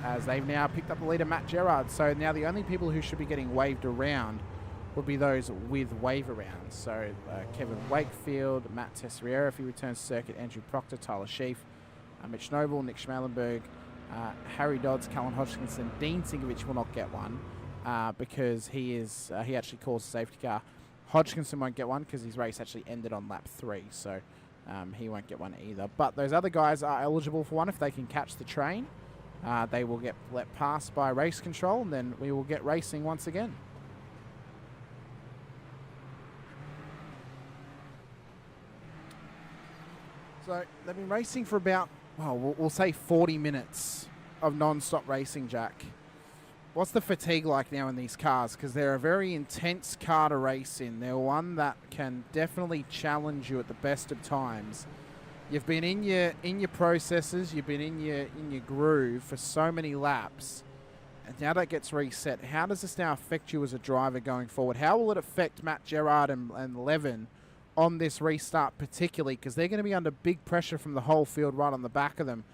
as they've now picked up the leader, Matt Gerard. So now the only people who should be getting waved around would be those with wave arounds. So Kevin Wakefield, Matt Tesseriera if he returns to circuit, Andrew Proctor, Tyler Sheaf, Mitch Noble, Nick Schmalenberg, Harry Dodds, Callan Hodgkinson. Dean Singovich will not get one because he actually calls a safety car. Hodgkinson won't get one because his race actually ended on lap 3, so he won't get one either. But those other guys are eligible for one if they can catch the train. They will get let pass by race control, and then we will get racing once again. So they've been racing for about, well, we'll say 40 minutes of non-stop racing, Jack. What's the fatigue like now in these cars? Because they're a very intense car to race in. They're one that can definitely challenge you at the best of times. You've been in your processes, you've been in your groove for so many laps, and now that gets reset. How does this now affect you as a driver going forward? How will it affect Matt Gerard and Levin on this restart particularly, because they're going to be under big pressure from the whole field right on the back of them?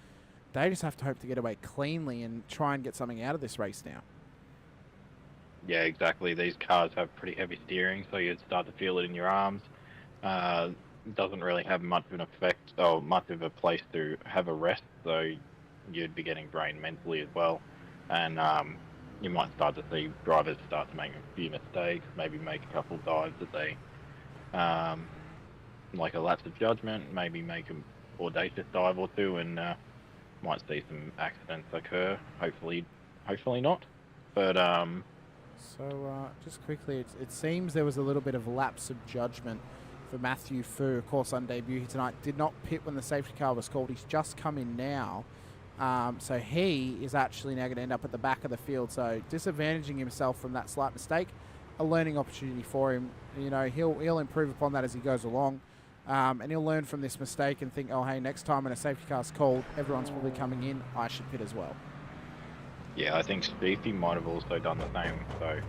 They just have to hope to get away cleanly and try and get something out of this race now. Yeah, exactly. These cars have pretty heavy steering, so you'd start to feel it in your arms. It doesn't really have much of an effect or much of a place to have a rest, so you'd be getting drained mentally as well. And you might start to see drivers start to make a few mistakes, maybe make a couple dives that they, like a lapse of judgment, maybe make an audacious dive or two, and might see some accidents occur. Hopefully not. But So just quickly, it seems there was a little bit of lapse of judgment for Matthew Fu, of course, on debut here tonight. Did not pit when the safety car was called. He's just come in now. So he is actually now going to end up at the back of the field. So disadvantaging himself from that slight mistake, a learning opportunity for him. You know, he'll improve upon that as he goes along. And he'll learn from this mistake and think, oh, hey, next time when a safety car's called, everyone's probably coming in, I should pit as well. yeah, I think Stevie might have also done the same. So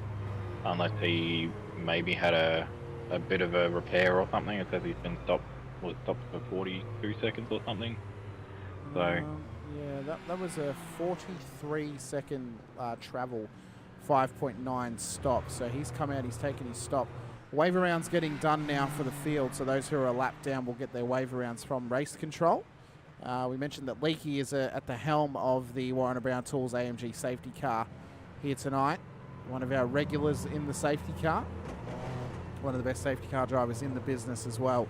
unless he maybe had a bit of a repair or something, it says he's been stopped for 42 seconds or something. So yeah, that was a 43-second travel, 5.9 stop. So he's come out, he's taken his stop. Waiver rounds getting done now for the field, so those who are a lap down will get their waiver rounds from race control. We mentioned that Leakey is at the helm of the Warren & Brown Tools AMG safety car here tonight. One of our regulars in the safety car. One of the best safety car drivers in the business as well.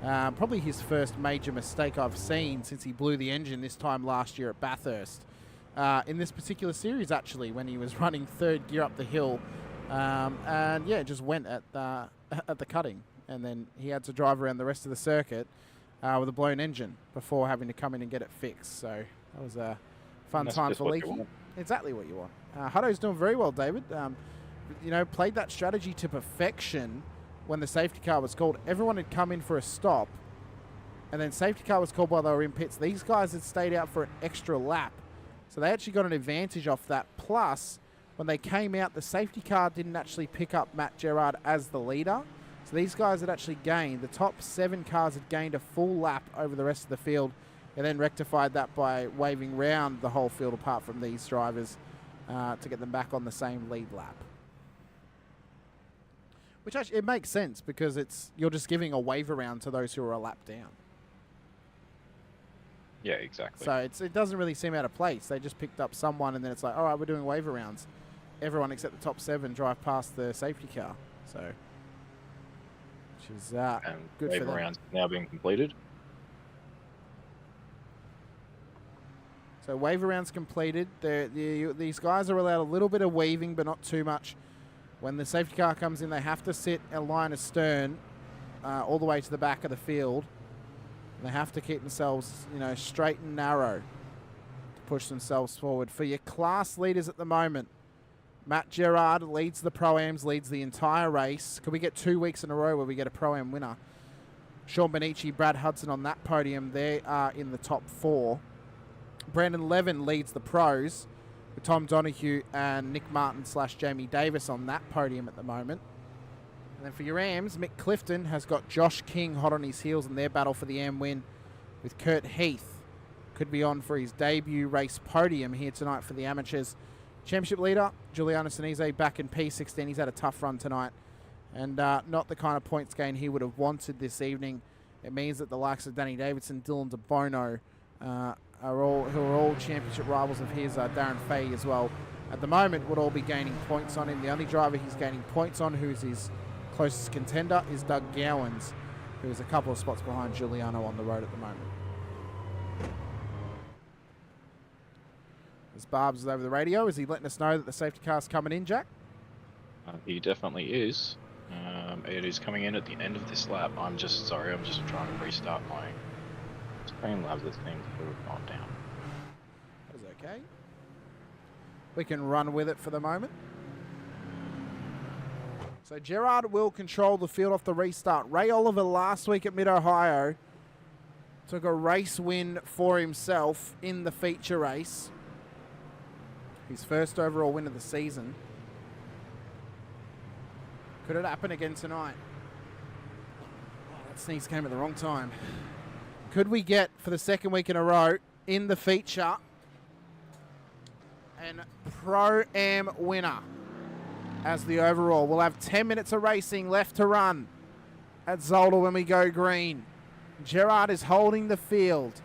Probably his first major mistake I've seen since he blew the engine this time last year at Bathurst. In this particular series, actually, when he was running third gear up the hill. And yeah, just went at the cutting. And then he had to drive around the rest of the circuit with a blown engine before having to come in and get it fixed. So that was a fun time for Leakey. Exactly what you want. Hutto's doing very well, David. You know, played that strategy to perfection when the safety car was called. Everyone had come in for a stop, and then safety car was called while they were in pits. These guys had stayed out for an extra lap. So they actually got an advantage off that. Plus, when they came out, the safety car didn't actually pick up Matt Gerard as the leader. So these guys had actually gained, the top 7 cars had gained a full lap over the rest of the field, and then rectified that by waving round the whole field apart from these drivers to get them back on the same lead lap. Which actually, it makes sense because you're just giving a waiver round to those who are a lap down. yeah, exactly. So it doesn't really seem out of place. They just picked up someone and then it's like, all right, we're doing waiver rounds. Everyone except the top 7 drive past the safety car. So, which is and good for them. waiver rounds now being completed. So waiver rounds completed. These guys are allowed a little bit of weaving, but not too much. When the safety car comes in, they have to sit a line astern all the way to the back of the field. They have to keep themselves, you know, straight and narrow to push themselves forward. For your class leaders at the moment, Matt Gerard leads the Pro-Ams, leads the entire race. Could we get 2 weeks in a row where we get a Pro-Am winner? Sean Benici, Brad Hudson on that podium. They are in the top 4. Brandon Levin leads the pros with Tom Donahue and Nick Martin / Jamie Davis on that podium at the moment. And then for your AMs, Mick Clifton has got Josh King hot on his heels in their battle for the AM win, with Kurt Heath could be on for his debut race podium here tonight for the amateurs. Championship leader, Giuliano Sinise, back in P16. He's had a tough run tonight and not the kind of points gain he would have wanted this evening. It means that the likes of Danny Davidson, Dylan De Bono, who are all championship rivals of his, Darren Fay as well, at the moment would all be gaining points on him. The only driver he's gaining points on who's his closest contender is Doug Gowans, who is a couple of spots behind Giuliano on the road at the moment. As Barb's is over the radio, is he letting us know that the safety car's coming in, Jack? He definitely is. It is coming in at the end of this lap. I'm just trying to restart my Streamlabs. It seems to have gone down. That's okay. We can run with it for the moment. So Gerard will control the field off the restart. Ray Oliver last week at Mid-Ohio took a race win for himself in the feature race. His first overall win of the season. Could it happen again tonight? Oh, that sneeze came at the wrong time. Could we get, for the second week in a row, in the feature, an Pro-Am winner as the overall? We'll have 10 minutes of racing left to run at Zolder when we go green. Gerard is holding the field.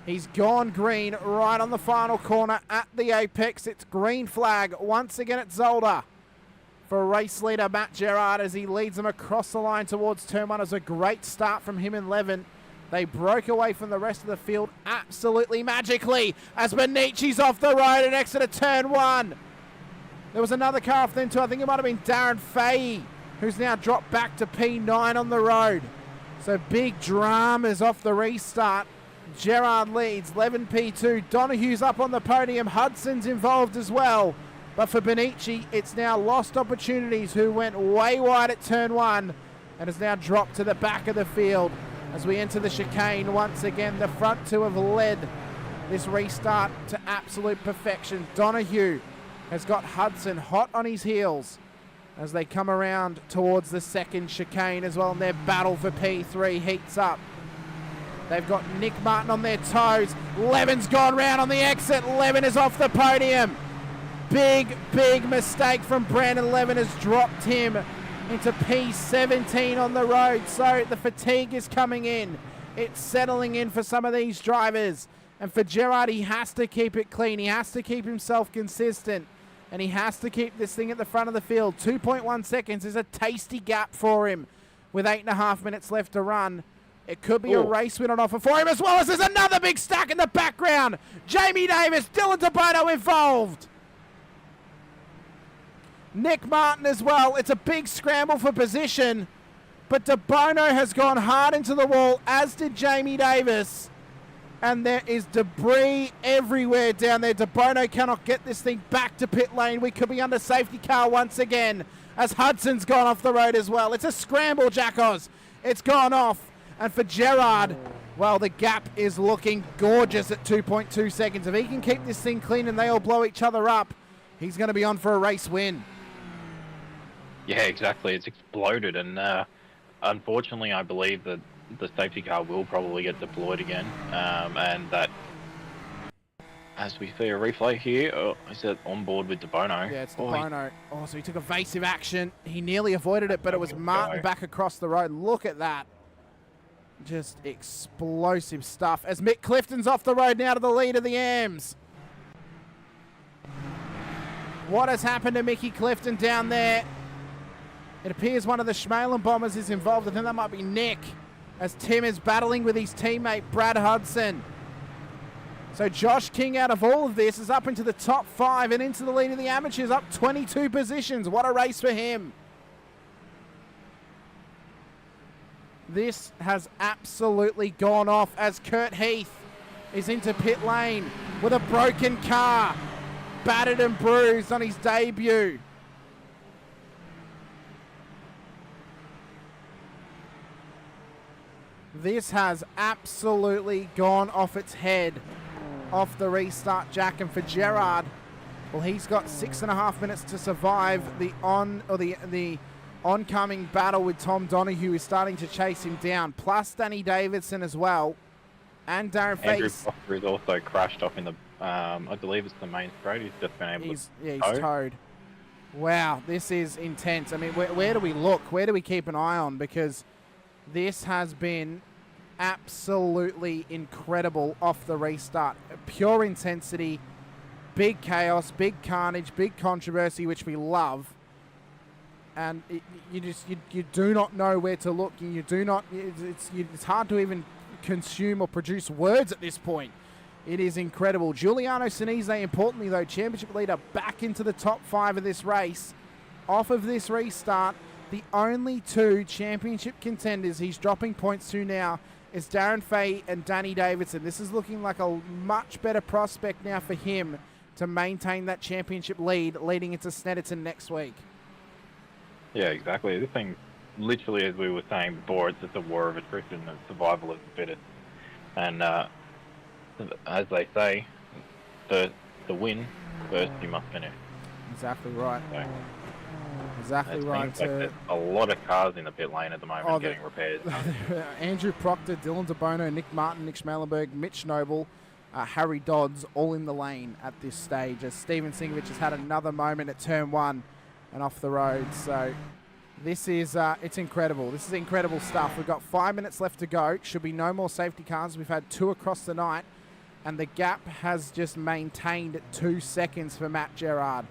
He's gone green right on the final corner at the apex. It's green flag once again at Zolder for race leader Matt Gerard as he leads them across the line towards turn 1. It was a great start from him and Levin. They broke away from the rest of the field absolutely magically as Bonici's off the road and exit of turn 1. There was another car off then too. I think it might have been Darren Fahey, who's now dropped back to P9 on the road. So big dramas off the restart. Gerard leads, Levin P2, Donohue's up on the podium, Hudson's involved as well. But for Bonici, it's now lost opportunities, who went way wide at turn 1 and has now dropped to the back of the field as we enter the chicane. Once again, the front two have led this restart to absolute perfection. Donohue has got Hudson hot on his heels as they come around towards the second chicane as well, and their battle for P3 heats up. They've got Nick Martin on their toes. Levin's gone round on the exit. Levin is off the podium. Big mistake from Brandon Levin has dropped him into P17 on the road. So the fatigue is coming in. It's settling in for some of these drivers. And for Gerard, he has to keep it clean. He has to keep himself consistent. And he has to keep this thing at the front of the field. 2.1 seconds is a tasty gap for him with 8.5 minutes left to run. It could be a race win on offer for him, as well as there's another big stack in the background. Jamie Davis, Dylan DeBono involved. Nick Martin as well. It's a big scramble for position, but DeBono has gone hard into the wall, as did Jamie Davis. And there is debris everywhere down there. DeBono cannot get this thing back to pit lane. We could be under safety car once again, as Hudson's gone off the road as well. It's a scramble, Jackos. It's gone off. And for Gerard, well, the gap is looking gorgeous at 2.2 seconds. If he can keep this thing clean and they all blow each other up, he's going to be on for a race win. Yeah, exactly. It's exploded, and unfortunately, I believe that the safety car will probably get deployed again, and that, as we see a replay here, is it on board with DeBono? Yeah, it's DeBono. Oh, so he took evasive action. He nearly avoided it, but it was Martin back across the road. Look at that. Just explosive stuff as Mick Clifton's off the road now to the lead of the AMs. What has happened to Mickey Clifton down there? It appears one of the Schmalen bombers is involved. I think that might be Nick, as Tim is battling with his teammate Brad Hudson. So Josh King, out of all of this, is up into the top 5 and into the lead of the amateurs, up 22 positions. What a race for him. This has absolutely gone off as Kurt Heath is into pit lane with a broken car, battered and bruised on his debut. This has absolutely gone off its head off the restart, Jack. And for Gerard, well, he's got 6.5 minutes to survive the oncoming battle with Tom Donohue, is starting to chase him down, plus Danny Davidson as well, and Darren Fahey. Andrew Proctor is also crashed off in the, I believe it's the main straight. He's just been able to he's towed. Wow, this is intense. I mean, where do we look? Where do we keep an eye on? Because this has been absolutely incredible off the restart. Pure intensity, big chaos, big carnage, big controversy, which we love. And you do not know where to look. You do not. It's hard to even consume or produce words at this point. It is incredible. Giuliano Sinise, importantly though, championship leader, back into the top 5 of this race. Off of this restart, the only 2 championship contenders he's dropping points to now is Darren Fahey and Danny Davidson. This is looking like a much better prospect now for him to maintain that championship lead leading into Snetterton next week. Yeah, exactly. This thing, literally, as we were saying before, it's just a war of attrition and survival of the fittest. And as they say, to win, first you must finish. Exactly right. So, exactly right. Like there's a lot of cars in the pit lane at the moment getting repairs. Andrew Proctor, Dylan DeBono, Nick Martin, Nick Schmalenberg, Mitch Noble, Harry Dodds, all in the lane at this stage, as Steven Singovich has had another moment at turn 1 and off the road. So this is it's incredible. This is incredible stuff. We've got 5 minutes left to go. Should be no more safety cars. We've had 2 across the night. and the gap has just maintained at 2 seconds for Matt Gerard.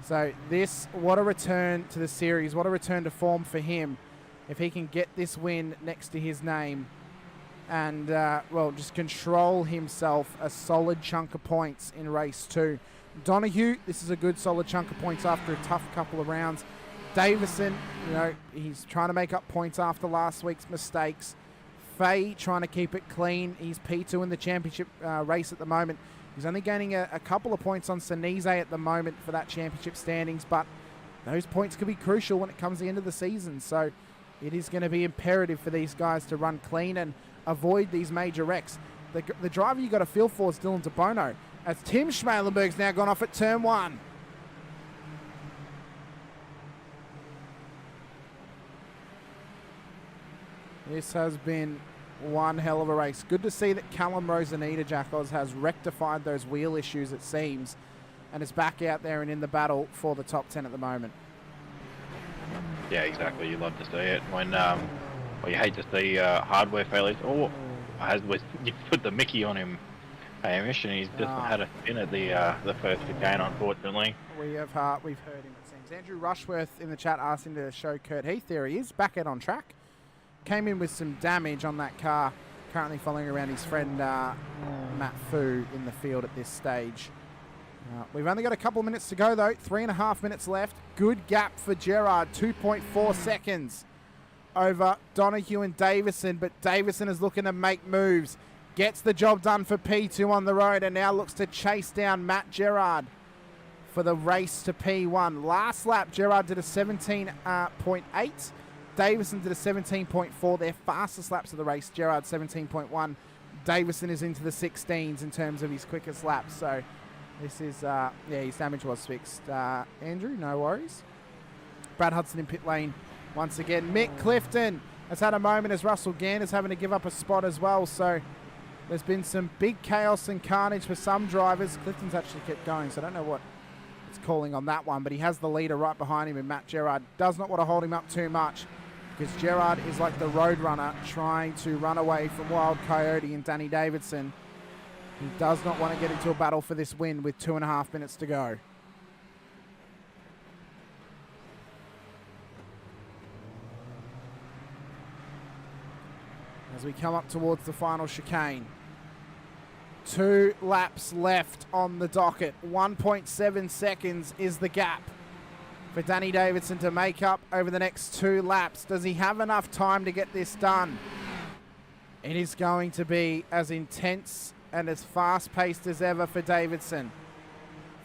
So this, what a return to the series, what a return to form for him. If he can get this win next to his name and, well, just control himself a solid chunk of points in race 2. Donahue, this is a good solid chunk of points after a tough couple of rounds. Davison, you know, he's trying to make up points after last week's mistakes. Fay trying to keep it clean. He's P2 in the championship race at the moment. He's only gaining a couple of points on Sinise at the moment for that championship standings, but those points could be crucial when it comes to the end of the season. So it is going to be imperative for these guys to run clean and avoid these major wrecks. The driver you got to feel for is Dylan DeBono, as Tim Schmalenberg's now gone off at turn 1. This has been one hell of a race. Good to see that Callum Rosanita Jackals has rectified those wheel issues, it seems, and is back out there and in the battle for the top 10 at the moment. Yeah, exactly. You love to see it when, well, you hate to see hardware failures. Or you put the Mickey on him, Hamish, and he's just had a spin at the first chicane, unfortunately. We've heard him, it seems. Andrew Rushworth in the chat asked him to show Kurt Heath. There he is, back out on track. Came in with some damage on that car, currently following around his friend Matt Fu in the field at this stage. We've only got a couple of minutes to go though, 3.5 minutes left. Good gap for Gerard, 2.4 seconds over Donahue and Davison, but Davison is looking to make moves. Gets the job done for P2 on the road and now looks to chase down Matt Gerard for the race to P1. Last lap, Gerard did a 17.8. Davison did a 17.4. Their fastest laps of the race. Gerard 17.1. Davison is into the 16s in terms of his quickest laps. So this is, yeah, his damage was fixed. Andrew, no worries. Brad Hudson in pit lane once again. Mick Clifton has had a moment as Russell Gander's having to give up a spot as well. So there's been some big chaos and carnage for some drivers. Clifton's actually kept going, so I don't know what it's calling on that one, but he has the leader right behind him, and Matt Gerard does not want to hold him up too much, because Gerard is like the road runner trying to run away from Wild Coyote and Danny Davidson. He does not want to get into a battle for this win with 2.5 minutes to go. As we come up towards the final chicane. 2 laps left on the docket. 1.7 seconds is the gap for Danny Davidson to make up over the next 2 laps. Does he have enough time to get this done? It is going to be as intense and as fast-paced as ever for Davidson.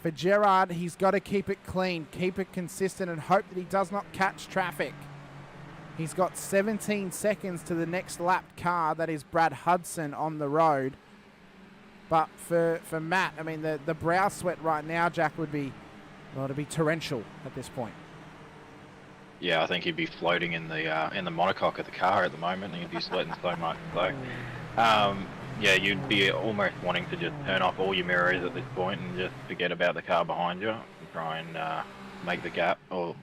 For Gerard, he's got to keep it clean, keep it consistent, and hope that he does not catch traffic. He's got 17 seconds to the next lapped car, that is Brad Hudson on the road. But for Matt, I mean, the brow sweat right now, Jack, would be, well, to be torrential at this point. Yeah, I think he'd be floating in the monocoque of the car at the moment, and he'd be sweating so much. So, yeah, you'd be almost wanting to just turn off all your mirrors at this point and just forget about the car behind you and try and make the gap, or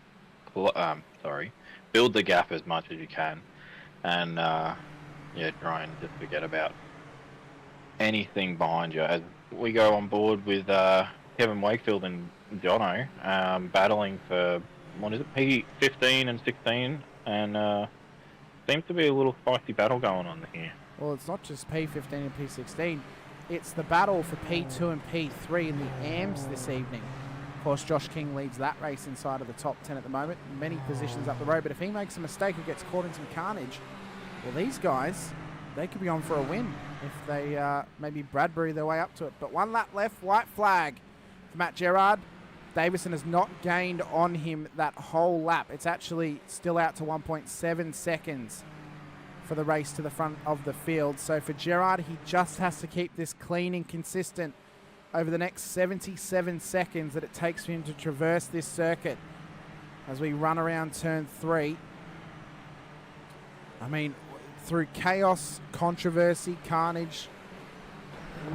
build the gap as much as you can, and yeah, try and just forget about anything behind you. As we go on board with Kevin Wakefield and Jono battling for, what is it, P15 and 16, and seems to be a little spicy battle going on here. Well, it's not just P15 and P16, it's the battle for P2 and P3 in the AMS this evening. Of course, Josh King leads that race inside of the top 10 at the moment, many positions up the road, but if he makes a mistake or gets caught in some carnage, well, these guys, they could be on for a win if they maybe Bradbury their way up to it. But 1 lap left, white flag for Matt Gerard. Davison has not gained on him that whole lap. It's actually still out to 1.7 seconds for the race to the front of the field. So for Gerard, he just has to keep this clean and consistent over the next 77 seconds that it takes for him to traverse this circuit as we run around turn 3. I mean, through chaos, controversy, carnage,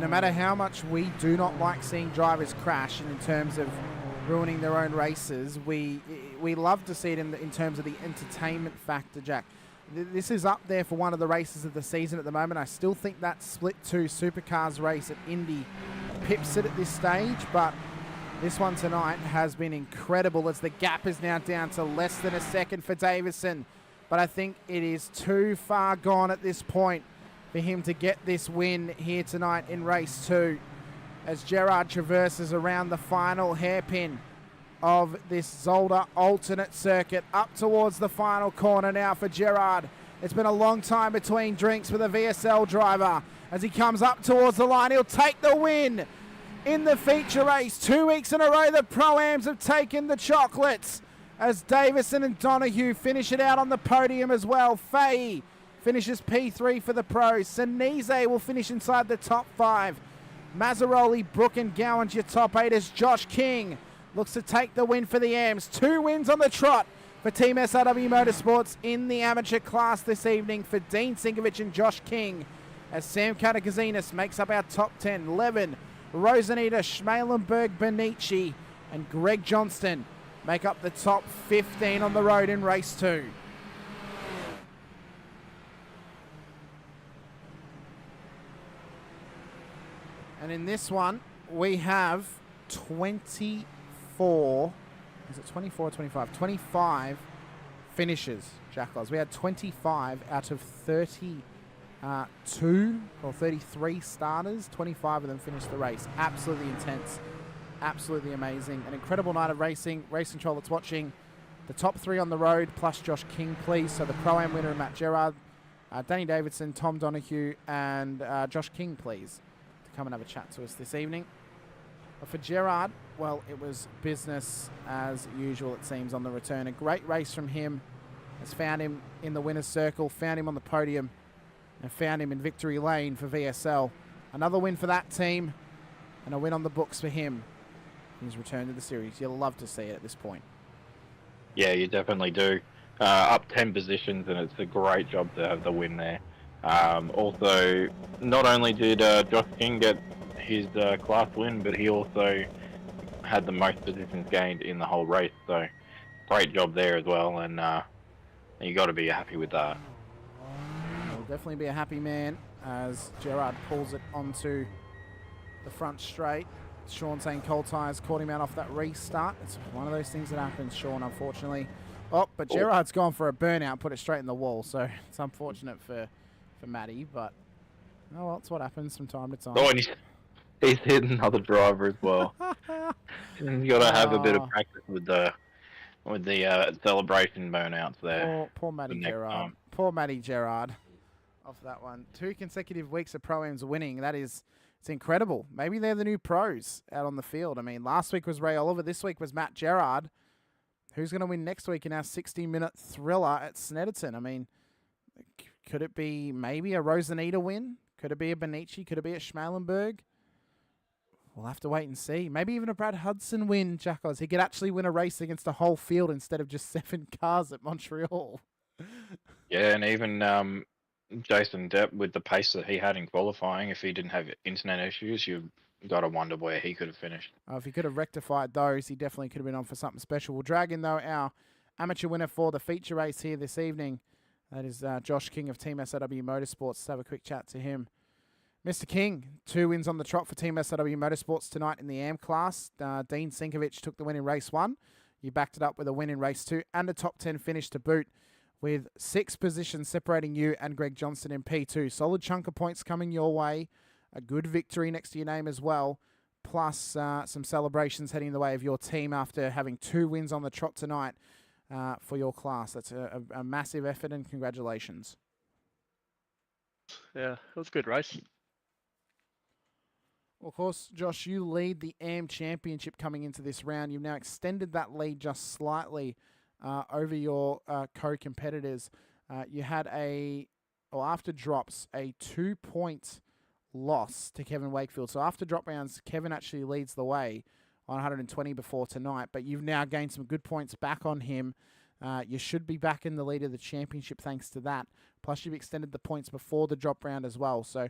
no matter how much we do not like seeing drivers crash in terms of ruining their own races, we love to see it in terms of the entertainment factor, Jack. This is up there for one of the races of the season at the moment. I still think that Split 2 Supercars race at Indy pips it at this stage, but this one tonight has been incredible as the gap is now down to less than a second for Davison. But I think it is too far gone at this point for him to get this win here tonight in race 2 as Gerard traverses around the final hairpin of this Zolder alternate circuit up towards the final corner now for Gerard. It's been a long time between drinks for the VSL driver. As he comes up towards the line, he'll take the win in the feature race. 2 weeks in a row, the Pro-Ams have taken the chocolates as Davison and Donahue finish it out on the podium as well. Fahey finishes P3 for the pros. Sinise will finish inside the top 5. Mazzaroli, Brook and Gowans your top 8 as Josh King looks to take the win for the AMs. 2 wins on the trot for Team SRW Motorsports in the amateur class this evening for Dean Sinkovich and Josh King as Sam Katakazinas makes up our top 10. Levin, Rosanita, Schmalenberg, Benici and Greg Johnston make up the top 15 on the road in race 2. And in this one, we have 24, is it 24 or 25? 25 finishes, Jackals. We had 25 out of 32 or 33 starters. 25 of them finished the race. Absolutely intense. Absolutely amazing. An incredible night of racing. Race Control that's watching the top 3 on the road, plus Josh King, please. So the Pro-Am winner, Matt Gerard, Danny Davidson, Tom Donahue, and Josh King, please, to come and have a chat to us this evening. But for Gerard, well, it was business as usual, it seems, on the return. A great race from him. Has found him in the winner's circle, found him on the podium, and found him in victory lane for VSL. Another win for that team, and a win on the books for him in his return to the series. You'll love to see it at this point. Yeah, you definitely do. Up 10 positions, and it's a great job to have the win there. Also, not only did Josh King get his class win, but he also had the most positions gained in the whole race. So, great job there as well, and you got to be happy with that. He'll definitely be a happy man as Gerard pulls it onto the front straight. Sean saying cold tyres caught him out off that restart. It's one of those things that happens, Sean, unfortunately. Oh, but Gerard's gone for a burnout, put it straight in the wall, so it's unfortunate for Matty, but oh well, it's what happens from time to time. Oh, and he's hit another driver as well. You got to have a bit of practice with the celebration burnouts there. Poor Matty Gerard. Poor Matty Gerard off that one. 2 consecutive weeks of Pro-Ams winning. It's incredible. Maybe they're the new pros out on the field. I mean, last week was Ray Oliver. This week was Matt Gerard. Who's going to win next week in our 60-minute thriller at Snetterton? I mean, could it be maybe a Rosanita win? Could it be a Benici? Could it be a Schmalenberg? We'll have to wait and see. Maybe even a Brad Hudson win, Jackals. He could actually win a race against a whole field instead of just 7 cars at Montreal. Yeah, and even Jason Depp, with the pace that he had in qualifying, if he didn't have internet issues, you've got to wonder where he could have finished. If he could have rectified those, he definitely could have been on for something special. We'll drag in, though, our amateur winner for the feature race here this evening. That is Josh King of Team SRW Motorsports. Let's have a quick chat to him. Mr. King, 2 wins on the trot for Team SRW Motorsports tonight in the AM class. Dean Sinkovich took the win in race 1. You backed it up with a win in race 2 and a top 10 finish to boot, with 6 positions separating you and Greg Johnston in P2. Solid chunk of points coming your way. A good victory next to your name as well. Plus some celebrations heading the way of your team after having 2 wins on the trot tonight for your class. That's a massive effort, and congratulations. Yeah, it was a good race. Well, of course, Josh, you lead the AM Championship coming into this round. You've now extended that lead just slightly over your co-competitors. You had after drops, a 2-point loss to Kevin Wakefield. So after drop rounds, Kevin actually leads the way on 120 before tonight, but you've now gained some good points back on him. You should be back in the lead of the championship thanks to that. Plus, you've extended the points before the drop round as well. So,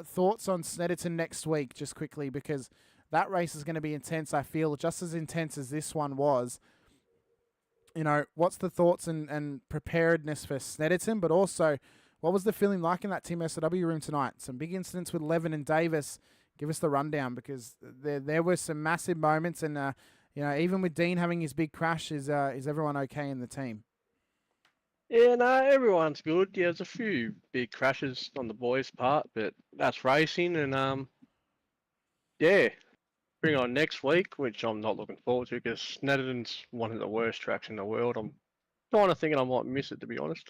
thoughts on Snetterton next week, just quickly, because that race is going to be intense, I feel, just as intense as this one was. what's the thoughts and preparedness for Snedderton, but also what was the feeling like in that Team SRW room tonight? Some big incidents with Levin and Davis. Give us the rundown, because there were some massive moments, and even with Dean having his big crash, is everyone okay in the team? Yeah, no, everyone's good. Yeah, there's a few big crashes on the boys' part, but that's racing, and yeah, bring on next week, which I'm not looking forward to, because Snedderton's one of the worst tracks in the world. I'm kind of thinking I might miss it, to be honest.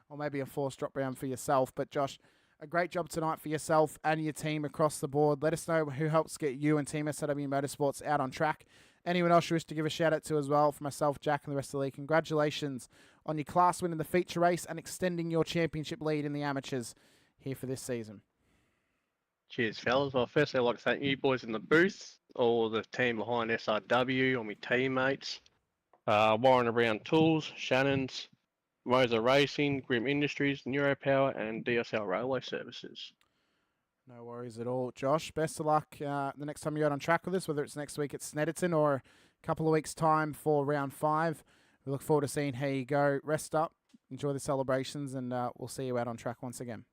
Or maybe a forced drop round for yourself. But Josh, a great job tonight for yourself and your team across the board. Let us know who helps get you and Team SRW Motorsports out on track. Anyone else you wish to give a shout out to as well, for myself, Jack, and the rest of the league, congratulations on your class win in the feature race and extending your championship lead in the amateurs here for this season. Cheers, fellas. Well, firstly, I'd like to thank you boys in the booth, all the team behind SRW, all my teammates, Warren Around Tools, Shannon's, MOZA Racing, Grim Industries, Neuropower, and DSL Railway Services. No worries at all. Josh, best of luck the next time you're out on track with us, whether it's next week at Snedderton or a couple of weeks' time for round 5. We look forward to seeing how you go. Rest up, enjoy the celebrations, and we'll see you out on track once again.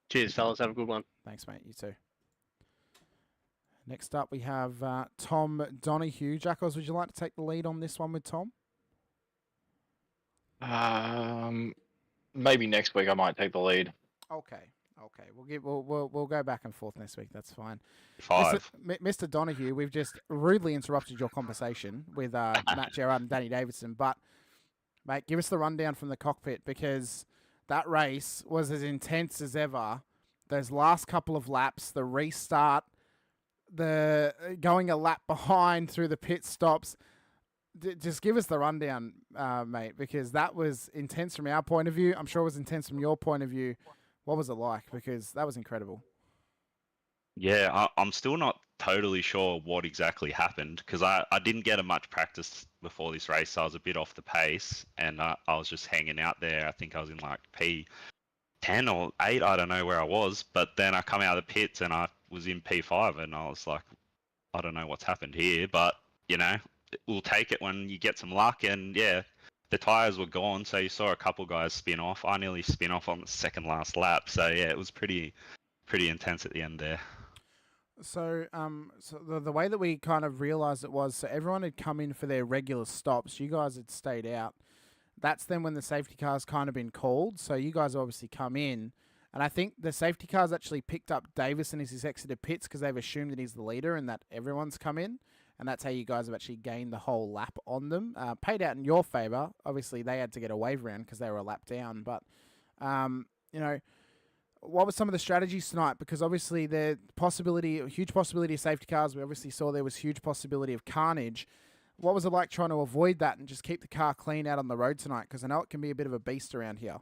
Cheers, fellas. Have a good one. Thanks, mate. You too. Next up, we have Tom Donoghue. Jackals, would you like to take the lead on this one with Tom? Maybe next week I might take the lead. Okay. We'll go back and forth next week. That's fine. 5. Mr. Donoghue, we've just rudely interrupted your conversation with Matt Gerard and Danny Davidson. But, mate, give us the rundown from the cockpit, because that race was as intense as ever. Those last couple of laps, the restart, the going a lap behind through the pit stops. Just give us the rundown, mate, because that was intense from our point of view. I'm sure it was intense from your point of view. What was it like? Because that was incredible. Yeah, I'm still not totally sure what exactly happened, because I didn't get much practice before this race, so I was a bit off the pace, and I was just hanging out there. I think I was in like P10 or 8, I don't know where I was, but then I come out of the pits and I was in P5, and I was like, I don't know what's happened here, but, we'll take it when you get some luck. And yeah, the tyres were gone, so you saw a couple guys spin off. I nearly spin off on the second last lap, so yeah, it was pretty intense at the end there. So, the way that we kind of realised it was, so everyone had come in for their regular stops. You guys had stayed out. That's then when the safety car's kind of been called. So you guys obviously come in, and I think the safety car's actually picked up Davison as he's exited pits, because they've assumed that he's the leader and that everyone's come in. And that's how you guys have actually gained the whole lap on them. Paid out in your favour. Obviously, they had to get a wave round because they were a lap down. But, what were some of the strategies tonight? Because obviously, a huge possibility of safety cars. We obviously saw there was huge possibility of carnage. What was it like trying to avoid that and just keep the car clean out on the road tonight? Because I know it can be a bit of a beast around here.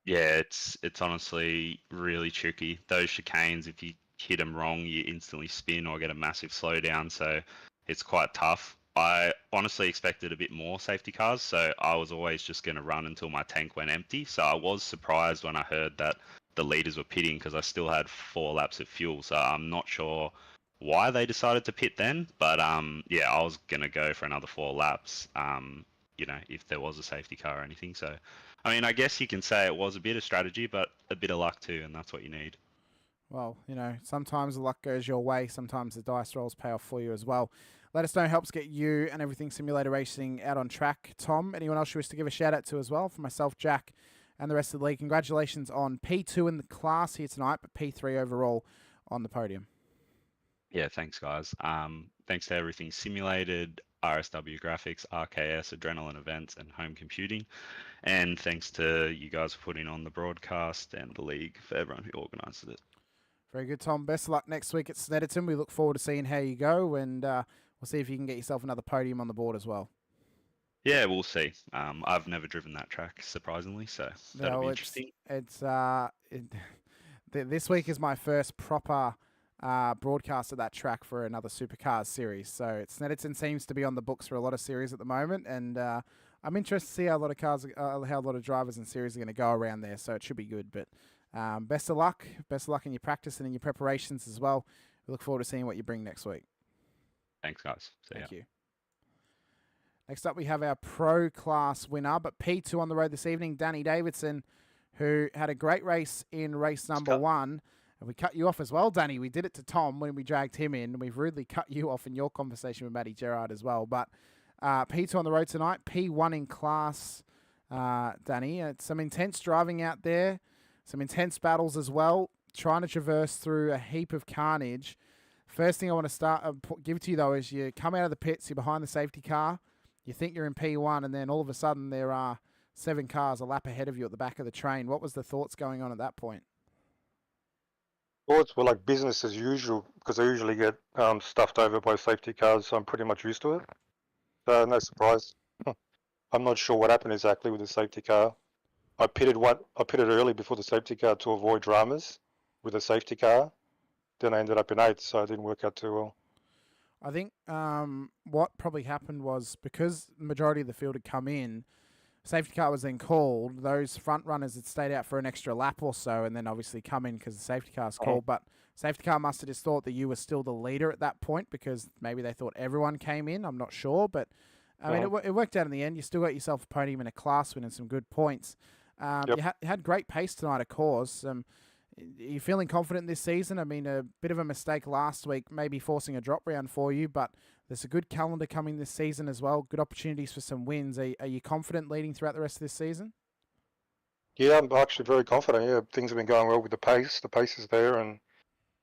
Yeah, it's honestly really tricky. Those chicanes, if you hit them wrong, you instantly spin or get a massive slowdown, so it's quite tough. I honestly expected a bit more safety cars, so I was always just going to run until my tank went empty. So I was surprised when I heard that the leaders were pitting, because I still had 4 laps of fuel, so I'm not sure why they decided to pit then, but yeah, I was going to go for another 4 laps, if there was a safety car or anything. So I mean, I guess you can say it was a bit of strategy, but a bit of luck too, and that's what you need. Well, sometimes the luck goes your way. Sometimes the dice rolls pay off for you as well. Let us know who helps get you and everything simulator racing out on track. Tom, anyone else you wish to give a shout out to as well? For myself, Jack, and the rest of the league, congratulations on P2 in the class here tonight, but P3 overall on the podium. Yeah, thanks, guys. Thanks to Everything Simulated, RSW Graphics, RKS, Adrenaline Events, and Home Computing. And thanks to you guys for putting on the broadcast, and the league for everyone who organised it. Very good, Tom. Best of luck next week at Snedderton. We look forward to seeing how you go, and we'll see if you can get yourself another podium on the board as well. Yeah, we'll see. I've never driven that track, surprisingly, so that'll be interesting. This week is my first proper broadcast of that track for another Supercars series. So Snedderton seems to be on the books for a lot of series at the moment, and I'm interested to see how a lot of drivers and series are going to go around there. So it should be good. But best of luck in your practice and in your preparations as well. We look forward to seeing what you bring next week. Thanks, guys. Thank you. Next up, we have our Pro Class winner, but P2 on the road this evening, Danny Davidson, who had a great race in race number 1. And we cut you off as well, Danny. We did it to Tom when we dragged him in, and we've rudely cut you off in your conversation with Matty Gerard as well. But P2 on the road tonight, P1 in class, Danny. Some intense driving out there, some intense battles as well, trying to traverse through a heap of carnage. First thing I want to give to you, though, is you come out of the pits, you're behind the safety car, you think you're in P1, and then all of a sudden there are 7 cars a lap ahead of you at the back of the train. What was the thoughts going on at that point? Thoughts were like business as usual, because I usually get stuffed over by safety cars, so I'm pretty much used to it. So no surprise. I'm not sure what happened exactly with the safety car. I pitted early before the safety car to avoid dramas with the safety car. Then I ended up in 8th, so it didn't work out too well. I think what probably happened was because the majority of the field had come in, safety car was then called. Those front runners had stayed out for an extra lap or so and then obviously come in because the safety car's called. But safety car must have just thought that you were still the leader at that point because maybe they thought everyone came in. I'm not sure. But, I mean, it worked out in the end. You still got yourself a podium and a class win and some good points. You had great pace tonight, of course. Are you feeling confident this season? I mean, a bit of a mistake last week, maybe forcing a drop round for you, but there's a good calendar coming this season as well. Good opportunities for some wins. Are you confident leading throughout the rest of this season? Yeah, I'm actually very confident. Yeah, things have been going well with the pace. The pace is there, and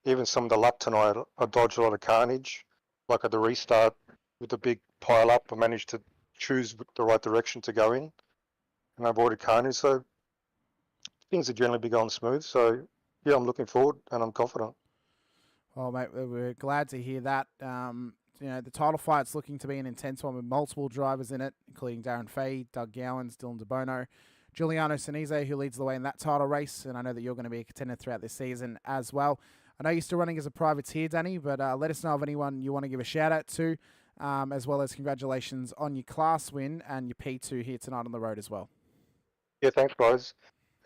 even some of the lap tonight, I dodged a lot of carnage. Like at the restart with the big pile up, I managed to choose the right direction to go in, and I avoided carnage. So things have generally been going smooth. So yeah, I'm looking forward, and I'm confident. Well, mate, we're glad to hear that. The title fight's looking to be an intense one with multiple drivers in it, including Darren Fahey, Doug Gowans, Dylan DeBono, Giuliano Sinise, who leads the way in that title race, and I know that you're going to be a contender throughout this season as well. I know you're still running as a privateer, Danny, but let us know of anyone you want to give a shout-out to, as well as congratulations on your class win and your P2 here tonight on the road as well. Yeah, thanks, guys.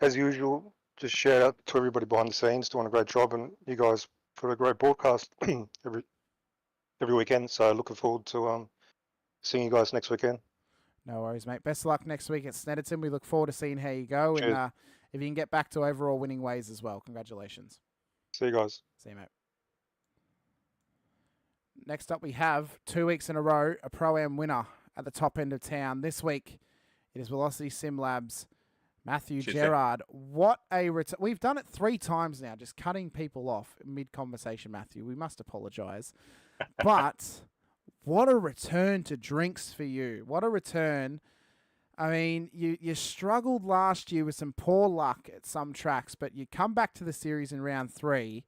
As usual, just shout out to everybody behind the scenes doing a great job, and you guys put a great broadcast every weekend. So looking forward to seeing you guys next weekend. No worries, mate. Best of luck next week at Snetterton. We look forward to seeing how you go. Cheers. And if you can get back to overall winning ways as well, congratulations. See you guys. See you, mate. Next up, we have 2 weeks in a row, a Pro-Am winner at the top end of town. This week, it is Velocity Sim Labs, Matthew Gerard. What a return. We've done it 3 times now, just cutting people off mid-conversation, Matthew. We must apologise. But what a return to drinks for you. What a return. I mean, you struggled last year with some poor luck at some tracks, but you come back to the series in round 3.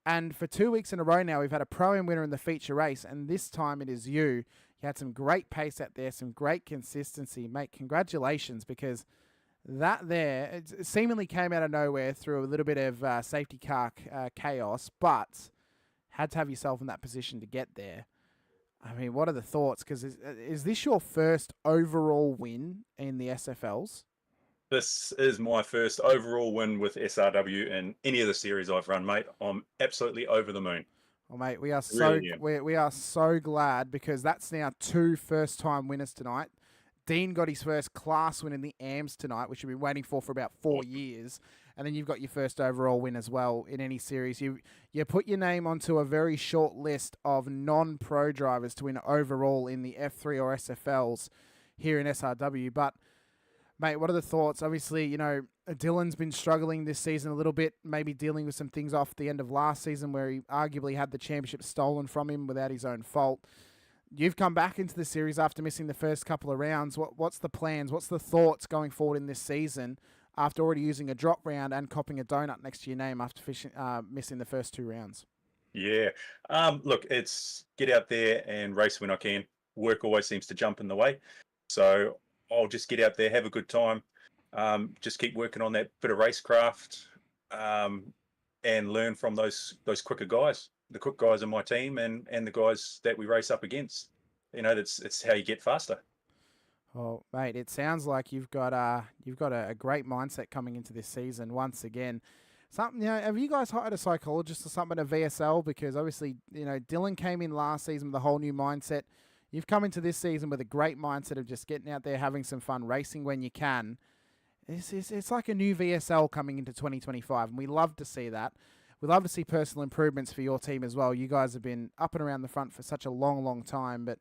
And for 2 weeks in a row now, we've had a Pro-Am winner in the feature race, and this time it is you. You had some great pace out there, some great consistency. Mate, congratulations, because that there, it seemingly came out of nowhere through a little bit of safety car chaos, but had to have yourself in that position to get there. I mean, what are the thoughts? Because is this your first overall win in the SFLs? This is my first overall win with SRW in any of the series I've run, mate. I'm absolutely over the moon. Well, mate, we are we are so glad, because that's now 2 first-time winners tonight. Dean got his first class win in the AMS tonight, which we've been waiting for about 4 years. And then you've got your first overall win as well in any series. You put your name onto a very short list of non-pro drivers to win overall in the F3 or SFLs here in SRW. But, mate, what are the thoughts? Obviously, Dylan's been struggling this season a little bit, maybe dealing with some things off the end of last season where he arguably had the championship stolen from him without his own fault. You've come back into the series after missing the first couple of rounds. What's the plans? What's the thoughts going forward in this season after already using a drop round and copping a donut next to your name after missing the first 2 rounds? Yeah. Look, it's get out there and race when I can. Work always seems to jump in the way. So I'll just get out there, have a good time, just keep working on that bit of racecraft, and learn from those quicker guys. The quick guys in my team and the guys that we race up against. It's how you get faster. Well, mate, it sounds like you've got a great mindset coming into this season once again. Something, have you guys hired a psychologist or something at VSL? Because obviously, Dylan came in last season with a whole new mindset. you've come into this season with a great mindset of just getting out there, having some fun, racing when you can. It's like a new VSL coming into 2025, and we love to see that. We love to see personal improvements for your team as well. You guys have been up and around the front for such a long, long time. But,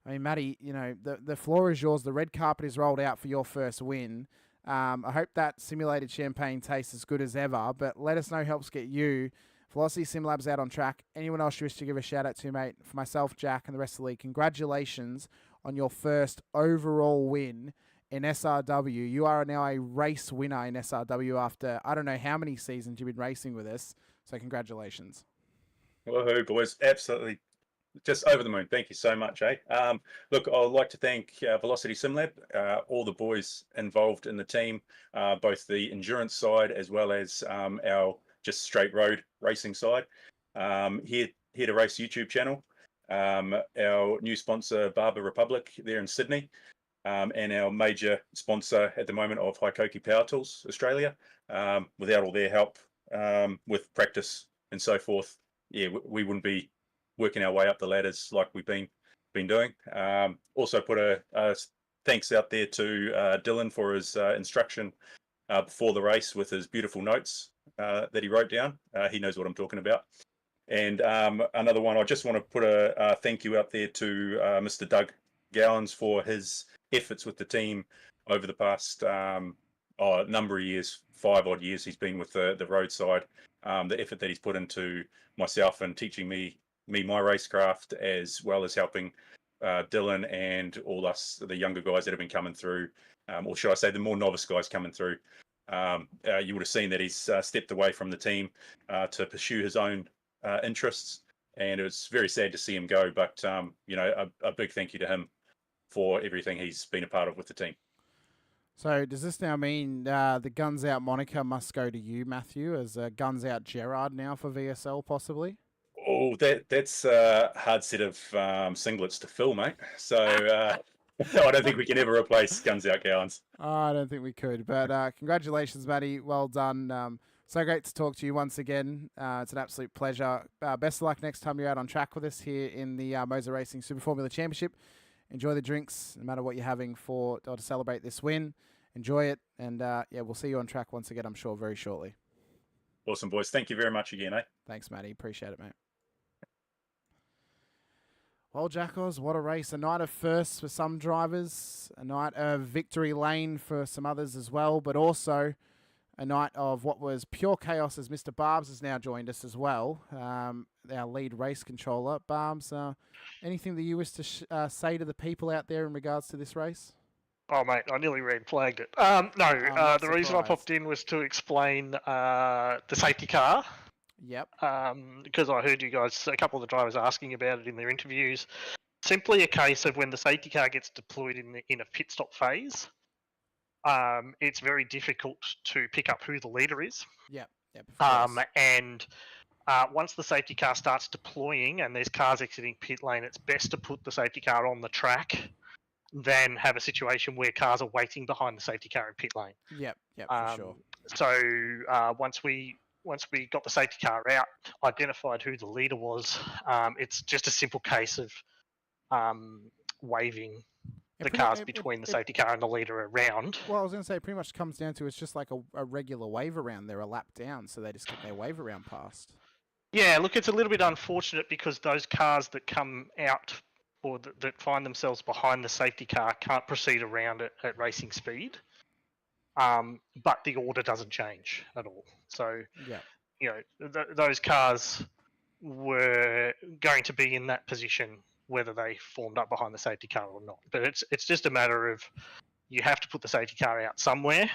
I mean, Matty, you know, the floor is yours. The red carpet is rolled out for your first win. I hope that simulated champagne tastes as good as ever, but let us know who helps get you. Velocity Sim Labs out on track. Anyone else you wish to give a shout out to, mate? For myself, Jack, and the rest of the league, congratulations on your first overall win in SRW. You are now a race winner in SRW after I don't know how many seasons you've been racing with us. So congratulations. Woohoo, boys. Absolutely. Just over the moon. Thank you so much, eh? Look, I'd like to thank Velocity SimLab, all the boys involved in the team, both the endurance side as well as our just straight road racing side. Here to Race YouTube channel, our new sponsor, Barber Republic, there in Sydney, and our major sponsor at the moment of Haikoki Power Tools Australia. Without all their help with practice and so forth, yeah, we wouldn't be working our way up the ladders like we've been doing. Also put a thanks out there to Dylan for his instruction before the race with his beautiful notes that he wrote down. He knows what I'm talking about. And another one, I just want to put a thank you out there to Mr. Doug Gowans for his efforts with the team over the past number of years, 5 odd years he's been with the roadside. The effort that he's put into myself and teaching me my racecraft, as well as helping Dylan and all us, the younger guys that have been coming through, or should I say the more novice guys coming through. You would have seen that he's stepped away from the team to pursue his own interests, and it was very sad to see him go, but you know, a big thank you to him for everything he's been a part of with the team. So does this now mean the Guns Out moniker must go to you, Matthew, as Guns Out Gerard now for VSL possibly? Oh, that's a hard set of singlets to fill, mate. So I don't think we can ever replace Guns Out Gowans. I don't think we could, but congratulations, Matty. Well done. So great to talk to you once again. It's an absolute pleasure. Best of luck next time you're out on track with us here in the MOZA Racing Super Formula Championship. Enjoy the drinks, no matter what you're having to celebrate this win. Enjoy it, and yeah, we'll see you on track once again, I'm sure, very shortly. Awesome, boys. Thank you very much again, eh? Thanks, Matty. Appreciate it, mate. Well, Jackos, what a race. A night of firsts for some drivers, a night of victory lane for some others as well, but also a night of what was pure chaos, as Mr. Barbs has now joined us as well, our lead race controller. Barbs, anything that you wish to say to the people out there in regards to this race? Oh, mate, I nearly red flagged it. The reason I popped in was to explain the safety car. Yep. Because I heard you guys, a couple of the drivers asking about it in their interviews. Simply a case of when the safety car gets deployed in a pit stop phase, it's very difficult to pick up who the leader is. Yep. And once the safety car starts deploying and there's cars exiting pit lane, it's best to put the safety car on the track than have a situation where cars are waiting behind the safety car in pit lane. Yep, for sure. So once we got the safety car out, identified who the leader was, it's just a simple case of waving the cars between the safety car and the leader around. Well, I was going to say, it pretty much comes down to it's just like a regular wave around. They're a lap down, so they just get their wave around past. Yeah, look, it's a little bit unfortunate because those cars that come out or that find themselves behind the safety car can't proceed around it at racing speed. But the order doesn't change at all. So, yeah, you know, those cars were going to be in that position whether they formed up behind the safety car or not. But it's just a matter of you have to put the safety car out somewhere,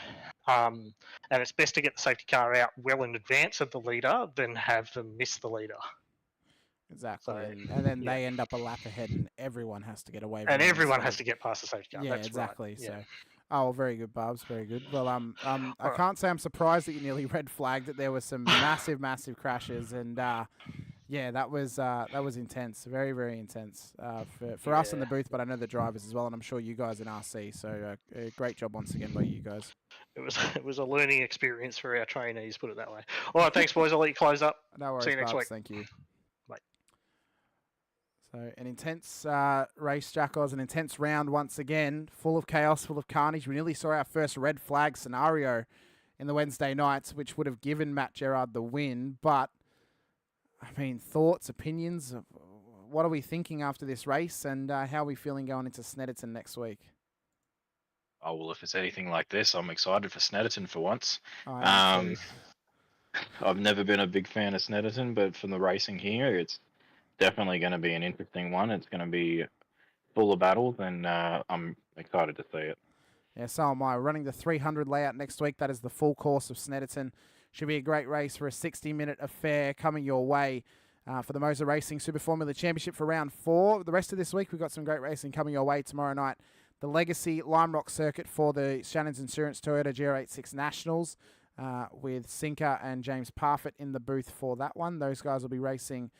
and it's best to get the safety car out well in advance of the leader than have them miss the leader. Exactly, and then they end up a lap ahead, and everyone has to get away. And everyone has to get past the safety car. Yeah, That's exactly. Right. So, yeah. Oh, very good, Barbs. Very good. Well, I can't say I'm surprised that you nearly red flagged that there was some massive crashes, and yeah, that was intense. Very, very intense for us in the booth, but I know the drivers as well, and I'm sure you guys in RC. So, great job once again by you guys. It was a learning experience for our trainees, put it that way. All right, thanks, boys. I'll let you close up. No worries, See you next Barbs. week. Thank you. Bye. So an intense race, Jackos, an intense round once again, full of chaos, full of carnage. We nearly saw our first red flag scenario in the Wednesday nights, which would have given Matt Gerard the win. But, I mean, thoughts, opinions, what are we thinking after this race, and how are we feeling going into Snetterton next week? Oh, well, if it's anything like this, I'm excited for Snetterton for once. I've never been a big fan of Snetterton, but from the racing here, it's definitely going to be an interesting one. It's going to be full of battles, and I'm excited to see it. Yeah, so am I. Running the 300 layout next week. That is the full course of Snetterton. Should be a great race for a 60-minute affair coming your way for the MOZA Racing Super Formula Championship for round 4. The rest of this week, we've got some great racing coming your way tomorrow night. The Legacy Lime Rock Circuit for the Shannon's Insurance Toyota GR86 Nationals with Sinker and James Parfitt in the booth for that one. Those guys will be racing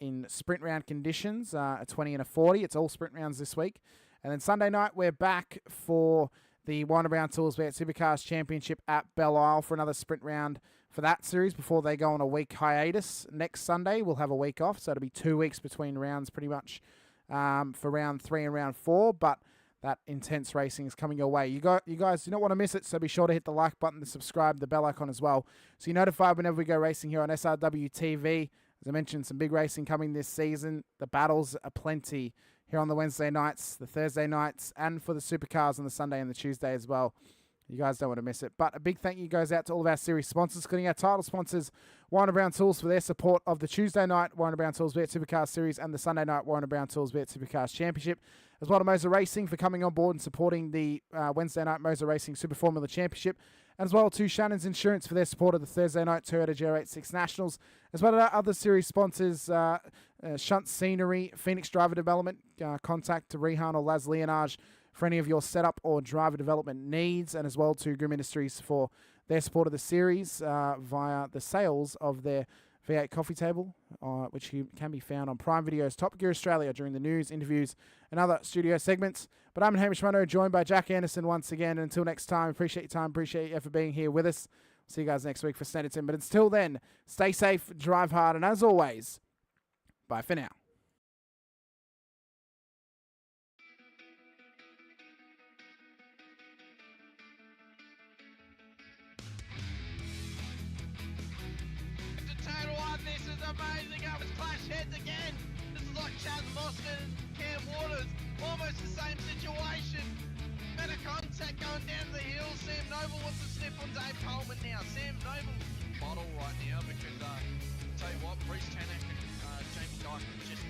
in sprint round conditions, a 20 and a 40. It's all sprint rounds this week. And then Sunday night, we're back for the Warner Brown Toolsbet Supercars Championship at Belle Isle for another sprint round for that series before they go on a week hiatus. Next Sunday, we'll have a week off, so it'll be 2 weeks between rounds pretty much for round 3 and round 4. But that intense racing is coming your way. You guys do not want to miss it, so be sure to hit the like button and subscribe, the bell icon as well, so you're notified whenever we go racing here on SRW TV. As I mentioned, some big racing coming this season. The battles are plenty here on the Wednesday nights, the Thursday nights, and for the supercars on the Sunday and the Tuesday as well. You guys don't want to miss it. But a big thank you goes out to all of our series sponsors, including our title sponsors, Warner Brown Tools, for their support of the Tuesday night Warner Brown Tools Viet Supercars Series and the Sunday night Warner Brown Tools Viet Supercars Championship, as well as MOZA Racing for coming on board and supporting the Wednesday night MOZA Racing Super Formula Championship, and as well to Shannon's Insurance for their support of the Thursday night Toyota GR86 Nationals, as well as our other series sponsors, Shunt Scenery, Pheonix Driver Development. Contact to Rehan or Laz Leonage for any of your setup or driver development needs, and as well to Grim Industries for their support of the series via the sales of their V8 coffee table, which can be found on Prime Video's Top Gear Australia during the news, interviews, and other studio segments. But I'm Hamish Munro, joined by Jack Anderson once again. And until next time, appreciate your time, appreciate you for being here with us. See you guys next week for Snetterton. But until then, stay safe, drive hard, and as always, bye for now. This is amazing. I was clash heads again. This is like Chaz Mostert and Cam Waters. Almost the same situation. Better contact going down the hill. Sam Noble wants to snip on Dave Coleman now. Sam Noble bottle right now because tell you what, Bruce Tanak and Jamie Dyke just